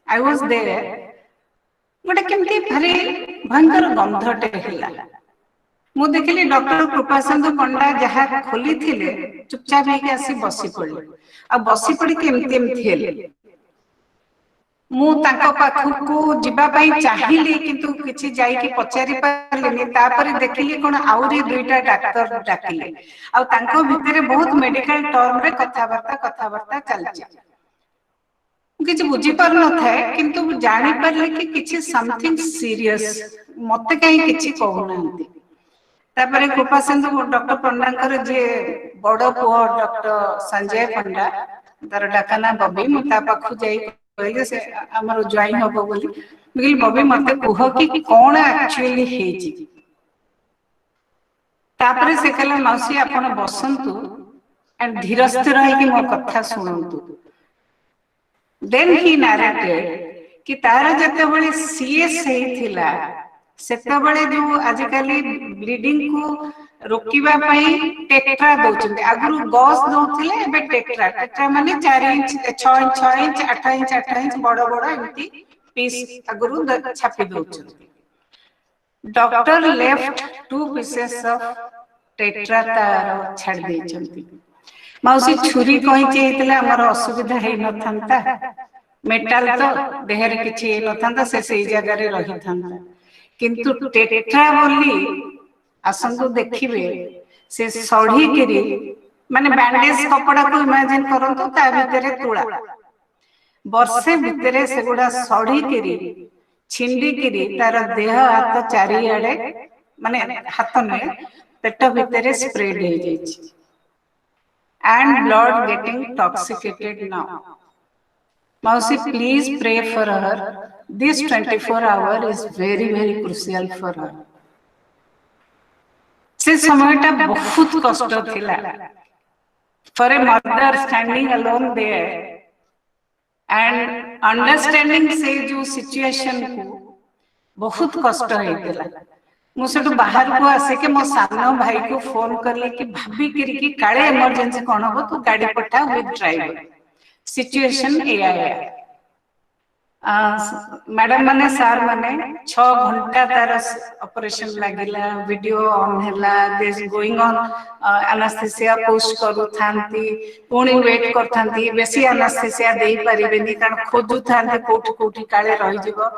[SPEAKER 1] आई वाज देयर गोटे केमती भारी भयंकर गंधटे हिला मु देखली डॉक्टर कृपाचंद पंडा जहा खोली थिले चुपचाप हे के आसी बसी पड़े आ बसी पड़ी केमती एमती हेले मु तांको पाखु को जिबा पई चाहिली किंतु किछि जाई के पचारि पारलेनी तापरे देखिली कोन आउरी दुईटा डॉक्टर डाकिले आ तांको भितरे बहुत मेडिकल टर्म रे कथा वार्ता चलछि किछि बुझी पार न थाए किंतु जानि पारले कि किछि समथिंग सीरियस मते काई किछि कहू नंती तापरे कृपाचंद डॉक्टर पंडांकर जे बड़ पुओ डॉक्टर संजय पंडा तार डाकना बबी मु ता पाखु जाई कहले से हमर ज्वाइन होबो बोली मिल बबी मते कह कि कोन एक्चुअली हेजी तापरे से कहले मौसी आपण बसंतु एंड धीरस्थ रही कि मो कथा सुनंतु देन ही नरेटेड कि तार जते बळे सीएस हेथिला सेते बळे जो आजकल ब्लीडिंग को रोकिबा पई टेट्रा दउचंदी आगु गॉस दउथिले एबे टेट्रा टेट्रा माने 4 inch 6 inch 6 inch 8 inch 8 inch बड़ बड़ एमती पीस आगु छापी दउचंदी doctor left 2 pieces of tetra तार छाड़ देचंदी मौसी छुरी कहीं हेतले हमर असुविधा हे नथंता मेटल तो देहरे किछि हे नथंता से सेई जगह रे रही थांता किंतु टेट्रा बोली आसंतु देखिबे से सढ़ी किरी माने बैंडेज कपड़ा को इमेजिन करंतु ता भितरे तुळा वर्षे भितरे से गुडा सढ़ी किरी छिंडी किरी तार देह हाथ चारि आडे माने हाथ ने पेट भितरे स्प्रेड हे जाइछि and blood getting toxicated now. Mausi, please pray for her. This 24 hour is very crucial for her. से समयटा बहुत कष्ट थिला. For a mother standing alone there and understanding से जो situation को बहुत कष्ट हेतिला. मुझे बाहर को आसे के मो सानो भाई को फोन करले कि भाभी करी कि काळे इमरजेंसी कोन हो तो गाड़ी पठा विद ड्राइवर सिचुएशन ए आया मैडम माने सर माने 6 घंटा तार ऑपरेशन लागिला वीडियो ऑन हैला दिस गोइंग ऑन एनास्थेसिया पोस्ट करू थांती पुणी वेट कर थांती बेसी एनास्थेसिया देई परिबेनी कारण खोजु थांते कोठी कोठी काळे रहि जिवो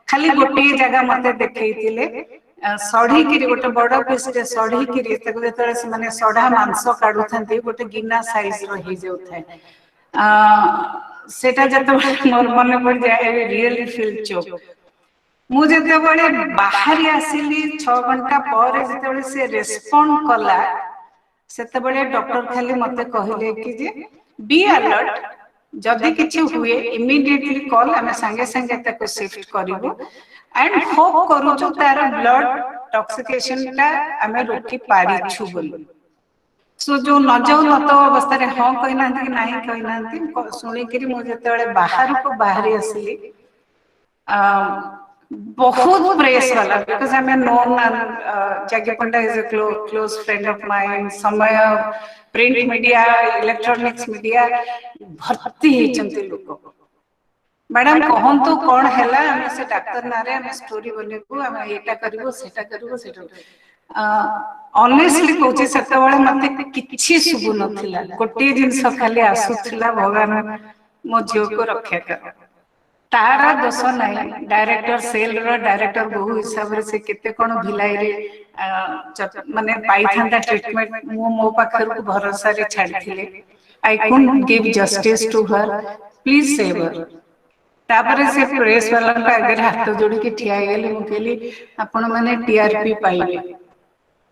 [SPEAKER 1] खाली गोटे जगह मते देखैतिले सढ़ी किरी गोटे बड़ पीस रे सढ़ी किरी तको जेतले से माने सढ़ा मांस काढु थांती गोटे गिना साइज रो हे जाउ थाए सेटा जेतले मोर मन पड़ जाए रियली फील चोक मु जेतबेले बाहर आसिली 6 घंटा पर जेतबेले से रेस्पोंड कला सेतबेले डॉक्टर खाली मते कहिले कि जे बी अलर्ट जदि किछि हुए इमीडिएटली कॉल हमें संगे संगे तक शिफ्ट करिवो एंड होप करू जो तार ब्लड टॉक्सिकेशन टा हमें रोकी पारी छु बोली सो जो न जाऊ न तो अवस्था रे हां कहि नांती कि नाही कहि नांती सुनी करी मु जेतेबेले बाहर को बाहरी आसली बहुत प्रेस वाला because I am known Jaggi Panda is a close friend of mine समय प्रिंट मीडिया इलेक्ट्रॉनिक्स मीडिया भर्ती हे चंती लोक मैडम कहन तो कौन हैला हम से डॉक्टर नारे हम स्टोरी बनेबो हम एटा करबो सेटा ऑनेस्टली कहूची सेतबेले मते किछि सुबु नथिला गोटे जिंस खाली आसुथिला भगवान मो झियो को रक्षा कर तारा दोष नाही डायरेक्टर सेल रो डायरेक्टर बहु हिसाब रे से केते कोन भिलाई रे माने पाई थांदा ट्रीटमेंट मो पाखर को भरोसा रे छाड़थिले I couldn't give justice to her please save her तापर से प्रेस वाला का अगर हाथ जोड़ी के ठिया गेली मु केली आपण माने टीआरपी पाइबे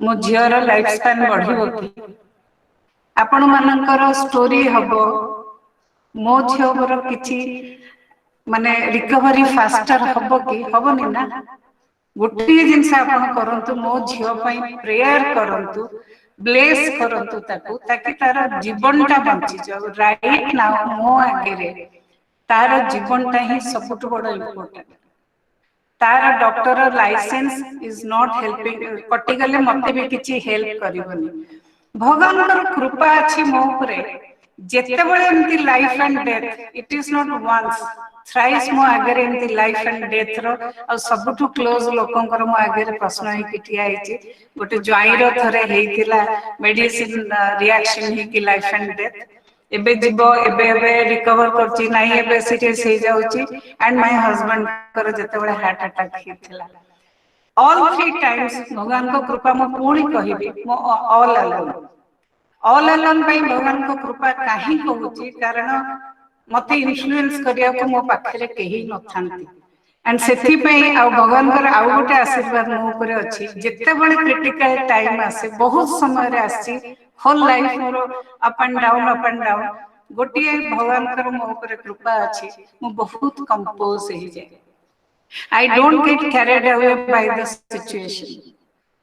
[SPEAKER 1] मो झियर लाइफ स्पैन बढ़िबो कि आपण मानकर स्टोरी हबो मो झियर किछि माने रिकवरी फास्टर हबो कि हबोनी ना गोटे जिंस आपण करंतु मो झियो पई प्रेयर करंतु ब्लेस करंतु ताकि तार जीवनटा बंची जाऊ राइट नाउ मो आगे रे तार जीवनटा ही सबुठ बड़ इम्पोर्टेंट तार doctor licence is not helping कटिगले मते भी किछि हेल्प करिवनी भगवान कृपा अछि मो ऊपरे जेते बळे एमती life and death it is not once thrice मो आगे एमती लाइफ एंड डेथ रो आ सबुठ क्लोज लोकंकर मो आगे प्रश्न ही किटिया आइछि गोटे ज्वाई रो थरे हेतिला मेडिसिन रिएक्शन ही की लाइफ एंड डेथ एबे जीवो एबे रिकवर करछि नाही एबे सीरियस हे जाउछि एंड माय हस्बैंड कर जते बळे हार्ट अटैक हिथिला ऑल 3 टाइम्स भगवान को कृपा मो पूरी कहिबी मो ऑल अलोन भाई भगवान को कृपा काहे कहूछि कारण मते इन्फ्लुएंस करिया को मो पाखरे केही नथांती एंड सेथि पई आ भगवान कर आ गोटे आशीर्वाद मो ऊपर अछि जते बळे क्रिटिकल टाइम आसे बहुत समय रे आसी होल लाइफ मोर अप एंड डाउन गोटे भगवान कर मो ऊपर कृपा अछि मो बहुत कंपोज हे जाय I don't get carried away by the situation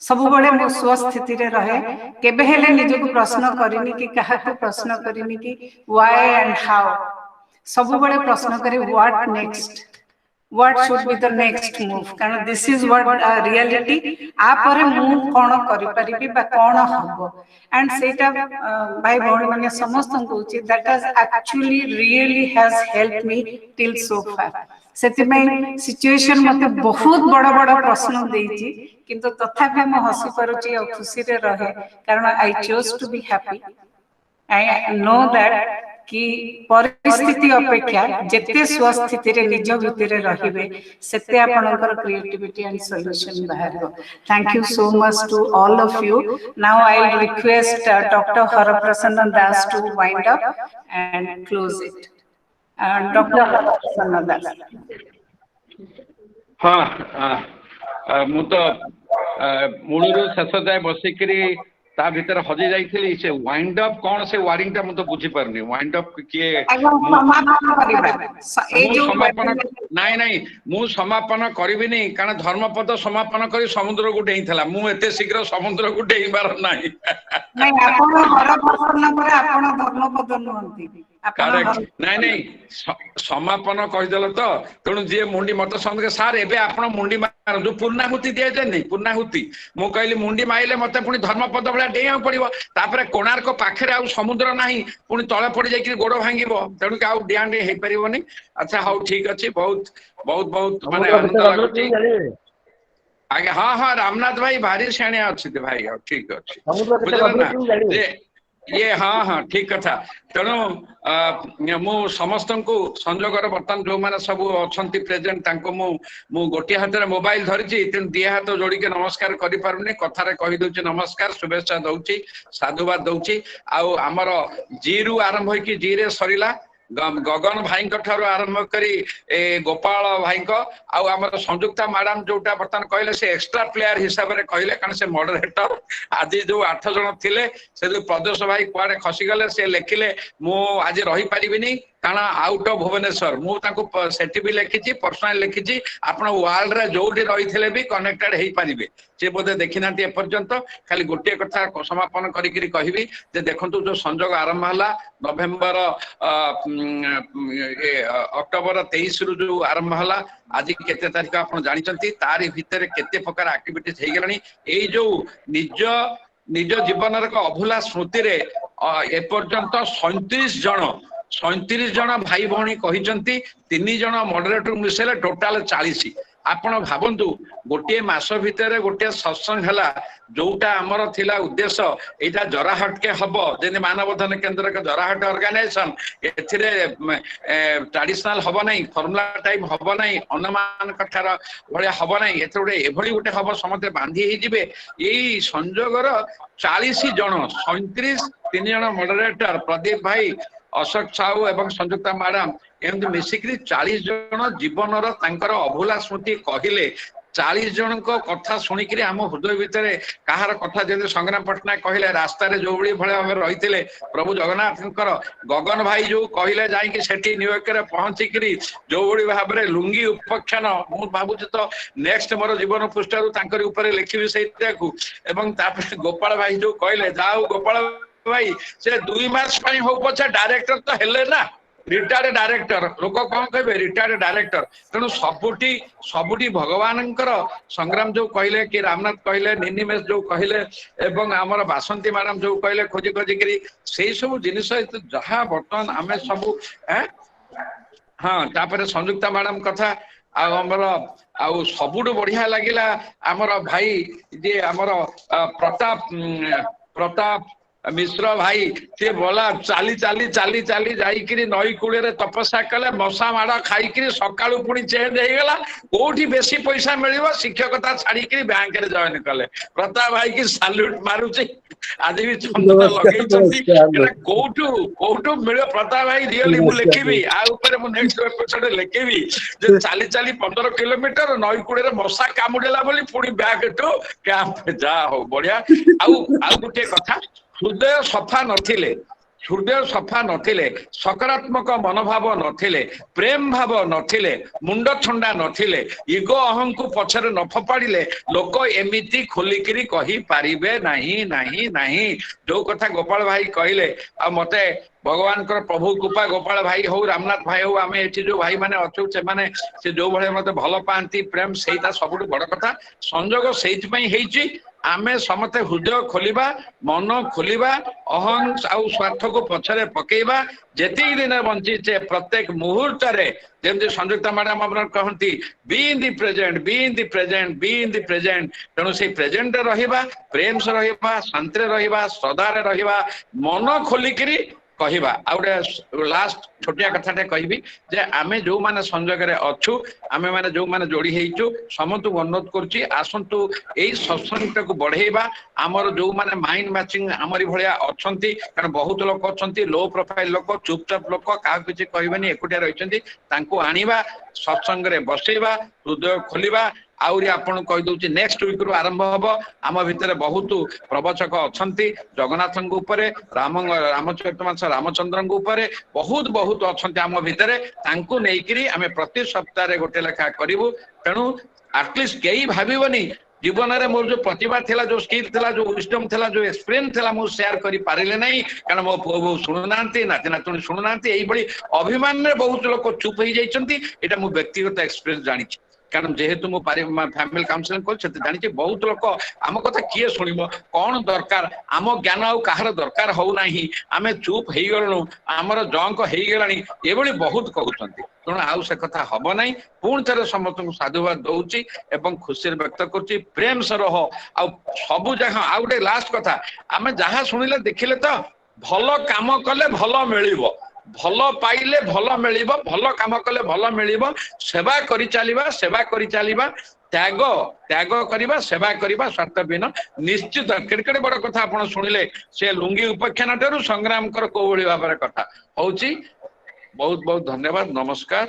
[SPEAKER 1] सब बड़े मो स्वस्थिति रे रहे केबे हेले निज को प्रश्न करिनी कि कहा को प्रश्न करिनी कि व्हाई एंड हाउ सब बड़े प्रश्न करे what next what should be the next move, कारण this is what reality आपरे मु कोन करि परिबी बा कोन हबो and सेटा भाई भौणी माने समस्त कहूची that has actually really has helped me till so far सेति में सिचुएशन मते बहुत बड़ बड़ प्रश्न देइची किंतु तथापि हम हसी परुची और खुशी रे रहे कारण I chose to be happy. I know that कि परिस्थिति अपेक्षा जेते स्वस्थिति रे निज भितरे रहिबे सेते आपनकर क्रिएटिविटी एंड सॉल्यूशन बाहर. Thank you so much to all of you. Now I will request doctor Haraprasanna Das to wind up and close it. Doctor Haraprasanna Das.
[SPEAKER 11] हाँ मु तो मूलरू शेष जाए बसिकरी ता भीतर हजि जाइथिली से वाइंड अप कोन से वारिंग ता मु तो बुझी परनी वाइंड अप किए नहीं नहीं मु समापन करबी नहीं कारण धर्मपद समापन करी समुद्र को डेइथला मु एते शीघ्र समुद्र को डेइबार नाही
[SPEAKER 1] नहीं आपण हर प्रसन्न पर आपण धर्मपद नहंती
[SPEAKER 11] करेक्ट नहीं नहीं समापन कहिदल तो तेणु जी मुंडी मत समझ सार एबे आपण मुंडी मारु पूर्णाहुति दिया जाय नहीं पूर्णाहुति मु कहली मुंडी माइले मते पुनी धर्मपद बळा डेया पड़िबो तापरे कोणार्क पाखरे आ समुद्र नाही पुनी तळे पड़ी जाय कि गोड़ भांगीबो तेणु का डिया डे हे परिबोनी. अच्छा हाउ ठीक अछि बहुत बहुत बहुत माने आनंद लागुची आगे. हाँ हाँ रामनाथ भाई भारी शाणे अछि भाई ठीक अछि बुझल ना ये हाँ हाँ ठीक कथा. तेणु मु समस्त को संजोग बर्तमान जो मैंने सब अच्छा प्रेजेंट मु गोटे हाथ में मोबाइल धरी तेणु दी हाथ जोड़ी के नमस्कार करि पारुनी कथारे कहि दउची नमस्कार शुभेच्छा दउची साधुवाद दउची. आमर जी रु आरंभ होई कि जी रे सरिला गगन भाई आरंभ करी गोपाल भाई आमर संयुक्ता मैडम जोटा बर्तमान कहले से एक्स्ट्रा प्लेयर हिसाब से कहले कारण से मॉडरेटर आज जो 8 जन थिले से जो प्रदेश भाई कुआडे खसी गले से लिखिले मु आज रही परिबिनी कारण आउट ऑफ भुवनेश्वर मु ताको सेठी भी लिखिची पर्सनल लिखिची आपण वर्ल्ड रे जोडी रहिथिले भी कनेक्टेड हेई परिबे से बोधे देखि नांती ए पर्यंत खाली गोटे कथा समापन करी करी कहबी जे देखंतु जो संजोग आरंभ हला नवेम्बर अक्टोबर 23 रु जो आरंभ हला आज केते तारिख आपण जानिचंती तारी भितर केते प्रकार एक्टिविटीज हे गेलनी ए जो निज जीवन रे अभुला स्मृति रे ए पर्यंत 37 जन भाई भौणी कहिचंती 3 जन मॉडरेटर मिसेले टोटल 40. आपण भाबंतु गोटे मास भितर गोटे सत्संग हला जोटा हमर थिला उद्देश्य एटा जराहट के हबो जेने मानवधन केंद्र के जराहट ऑर्गेनाइजेशन एथिरे ट्रेडिशनल हबो नै फॉर्मुला टाइप हबो नै अनुमान कथार भलिया हबो नै एथोडे एभली गोटे हबो समते बांधी हे जिवे एई संजोगर 40 जन 37 3 जन मॉडरेटर प्रदीप भाई अशोक साहू एवं संयुक्ता मैडम एमती मिसिक्री 40 जन जीवन अभुला स्मृति कहले 40 जन को कथा शुणिक आम हृदय भितर कहार कथा जैसे संग्राम पट्टनायक कहले रास्ता जो भाव में रही प्रभु जगन्नाथ गगन भाई जो कहले जाइए सेठी न्यूयॉर्क रे पहुंचिक जो भाव में लुंगी उपख्यान मु भावुँ तो नेक्स्ट मोर जीवन पृष्ठ लिखी से गोपाल भाई जो कहले जाओ गोपाल भाई से 2 मास हो पछे डायरेक्टर तो हेले ना रिटायर्ड डायरेक्टर लोक कौन कहे रिटायर्ड डायरेक्टर तेणु सबुटी भगवान संग्राम जो कहले कि रामनाथ कहले निनिमेश जो कहले एवं आमर बासंती मैडम जो कहले खोजी खोजिकी से सब जिनिस जहाँ बर्तमान आम सब हाँ तापर संयुक्ता मैडम कथा आमर सबुठ बढ़िया लगिला आमर भाई जे आमर प्रताप मिश्र भाई सी बोला चाली चाली चाली चाली जाइकरी नई कूड़े तपस्या कले मशा माड़ खाई सका पुणी चेंज हो गला कोठी बेसी पैसा मिल शिक्षकता छाड़ी बैंक रे जॉइन कले प्रताप भाई की साल्यूट मारुची आज भी लगे कौटू मिल प्रताप भाई रियली मु लिखी नेक्स्ट एपिसोड लिखी जे चाली चाली 15 किलोमीटर नई कूड़े मशा कामुड़ेला पुणी बैक टू कैंप जा हो बढ़िया आउ गोटे कथा हृदय सफा नथिले हृदय सफा नथिले सकारात्मक मनोभाव नथिले प्रेम भाव नथिले मुंड ठंडा नथिले इगो अहं को पछरे न फपाड़िले लोक एमिति खोलिकिरी कहि पारिबे नाही नाही नाही। जो कथा गोपाल भाई कहले आ मते भगवान कर प्रभु कृपा गोपाल भाई हो रामनाथ भाई हो आमे एठी जो भाई माने अछु से माने से जो भले मते भल पांती प्रेम सेटा सबुठ बड़ कथा संजोग सेति पई हेची आमे समते हृदय खोलिबा मन खोलिबा अहं आउ स्वार्थ को पछरे पकेबा जेति दिन बंची छे प्रत्येक मुहूर्त रे जेमति संयुक्ता मैडम अपन कहंती be in the present be in the present be in the present तेणु से प्रेजेंट रहिबा प्रेम से रहिबा शांति रे रहिबा सदा रे रहिबा मन खोलिकरी कहवा आउटे लास्ट छोटिया कथाटे कहबी जे आमे जो माने संजोग रे अछु आमे माने जो माने जोड़ी हेइछु समस्त अनुरोध करछि आसंतु एई सत्संग को बढ़ेबा हमर जो माने माइंड मैचिंग हमरी भलिया अछंती कारण बहुत लोक अछंती लो प्रोफाइल लोक चुपचाप लोक का किछ कहबेनी एकुटिया रहिसंती तांको आनिबा सत्संग रे बसेबा हृदय खोलिबा आउरी आपण कहि दउछि नेक्स्ट वीक रु आरंभ हबो आम भितर बहुत प्रवचक अछंती जगन्नाथन ऊपरे रामचरितमानस रामचंद्रन ऊपरे बहुत बहुत अछंती आम भितर तांको नेइकरी आमे प्रति सप्ताह रे गोटे लेखा करिवु तेणु एटलिस्ट केही भाबिबनी जीवन में मोर जो प्रतिभा थिला जो स्किल थिला जो विजडम थिला जो एक्सपीरियंस थिला मु शेयर करि पारिले नहीं कारण मो पुओ सुनु नांती नाती नातुणी सुनु नांती एई बड़ी अभिमान रे बहुत लोक चुप हो जाइछंती एटा मु व्यक्तिगत एक्सपीरियंस जानि कारण जेहेतु मो फैमिली काउंसलिंग कर जानी बहुत लोक आम कथा किए शुणव कौन दरकार आम ज्ञान आउ कहार दरकार हो नहीं आम चुप हो गलु आमर जंक हो गलानी एभली बहुत कहते तेणु आउ से कथा हम ना पुणी थे समस्त साधुवाद दौची एवं खुशी व्यक्त करुच्ची प्रेम से रह आ सबू जगह आ गए लास्ट कथा आम जहाँ शुणिले देखिले तो भल काम कले भल मिल भल पाइले भल मिल भल काम कले भल मिल सेवा करी चलिबा त्याग त्याग करवा सेवा करवा स्वार्थ बिना निश्चित केड़े बड़ कथा आप शुणिले से लुंगी उपाख्यान ठारू संग्राम को भाव कथा होची बहुत बहुत धन्यवाद नमस्कार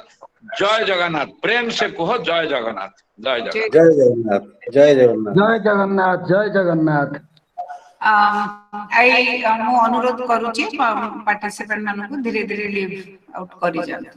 [SPEAKER 11] जय जगन्नाथ प्रेम से कह जय जगन्नाथ जय जगन्नाथ
[SPEAKER 8] जय जगन्नाथ जय जगन्नाथ
[SPEAKER 9] जय जगन्नाथ जय जगन्नाथ
[SPEAKER 1] आई मु अनुरोध करूची पार्टिसिपेंट मानक धीरे धीरे लीव आउट करी जाते।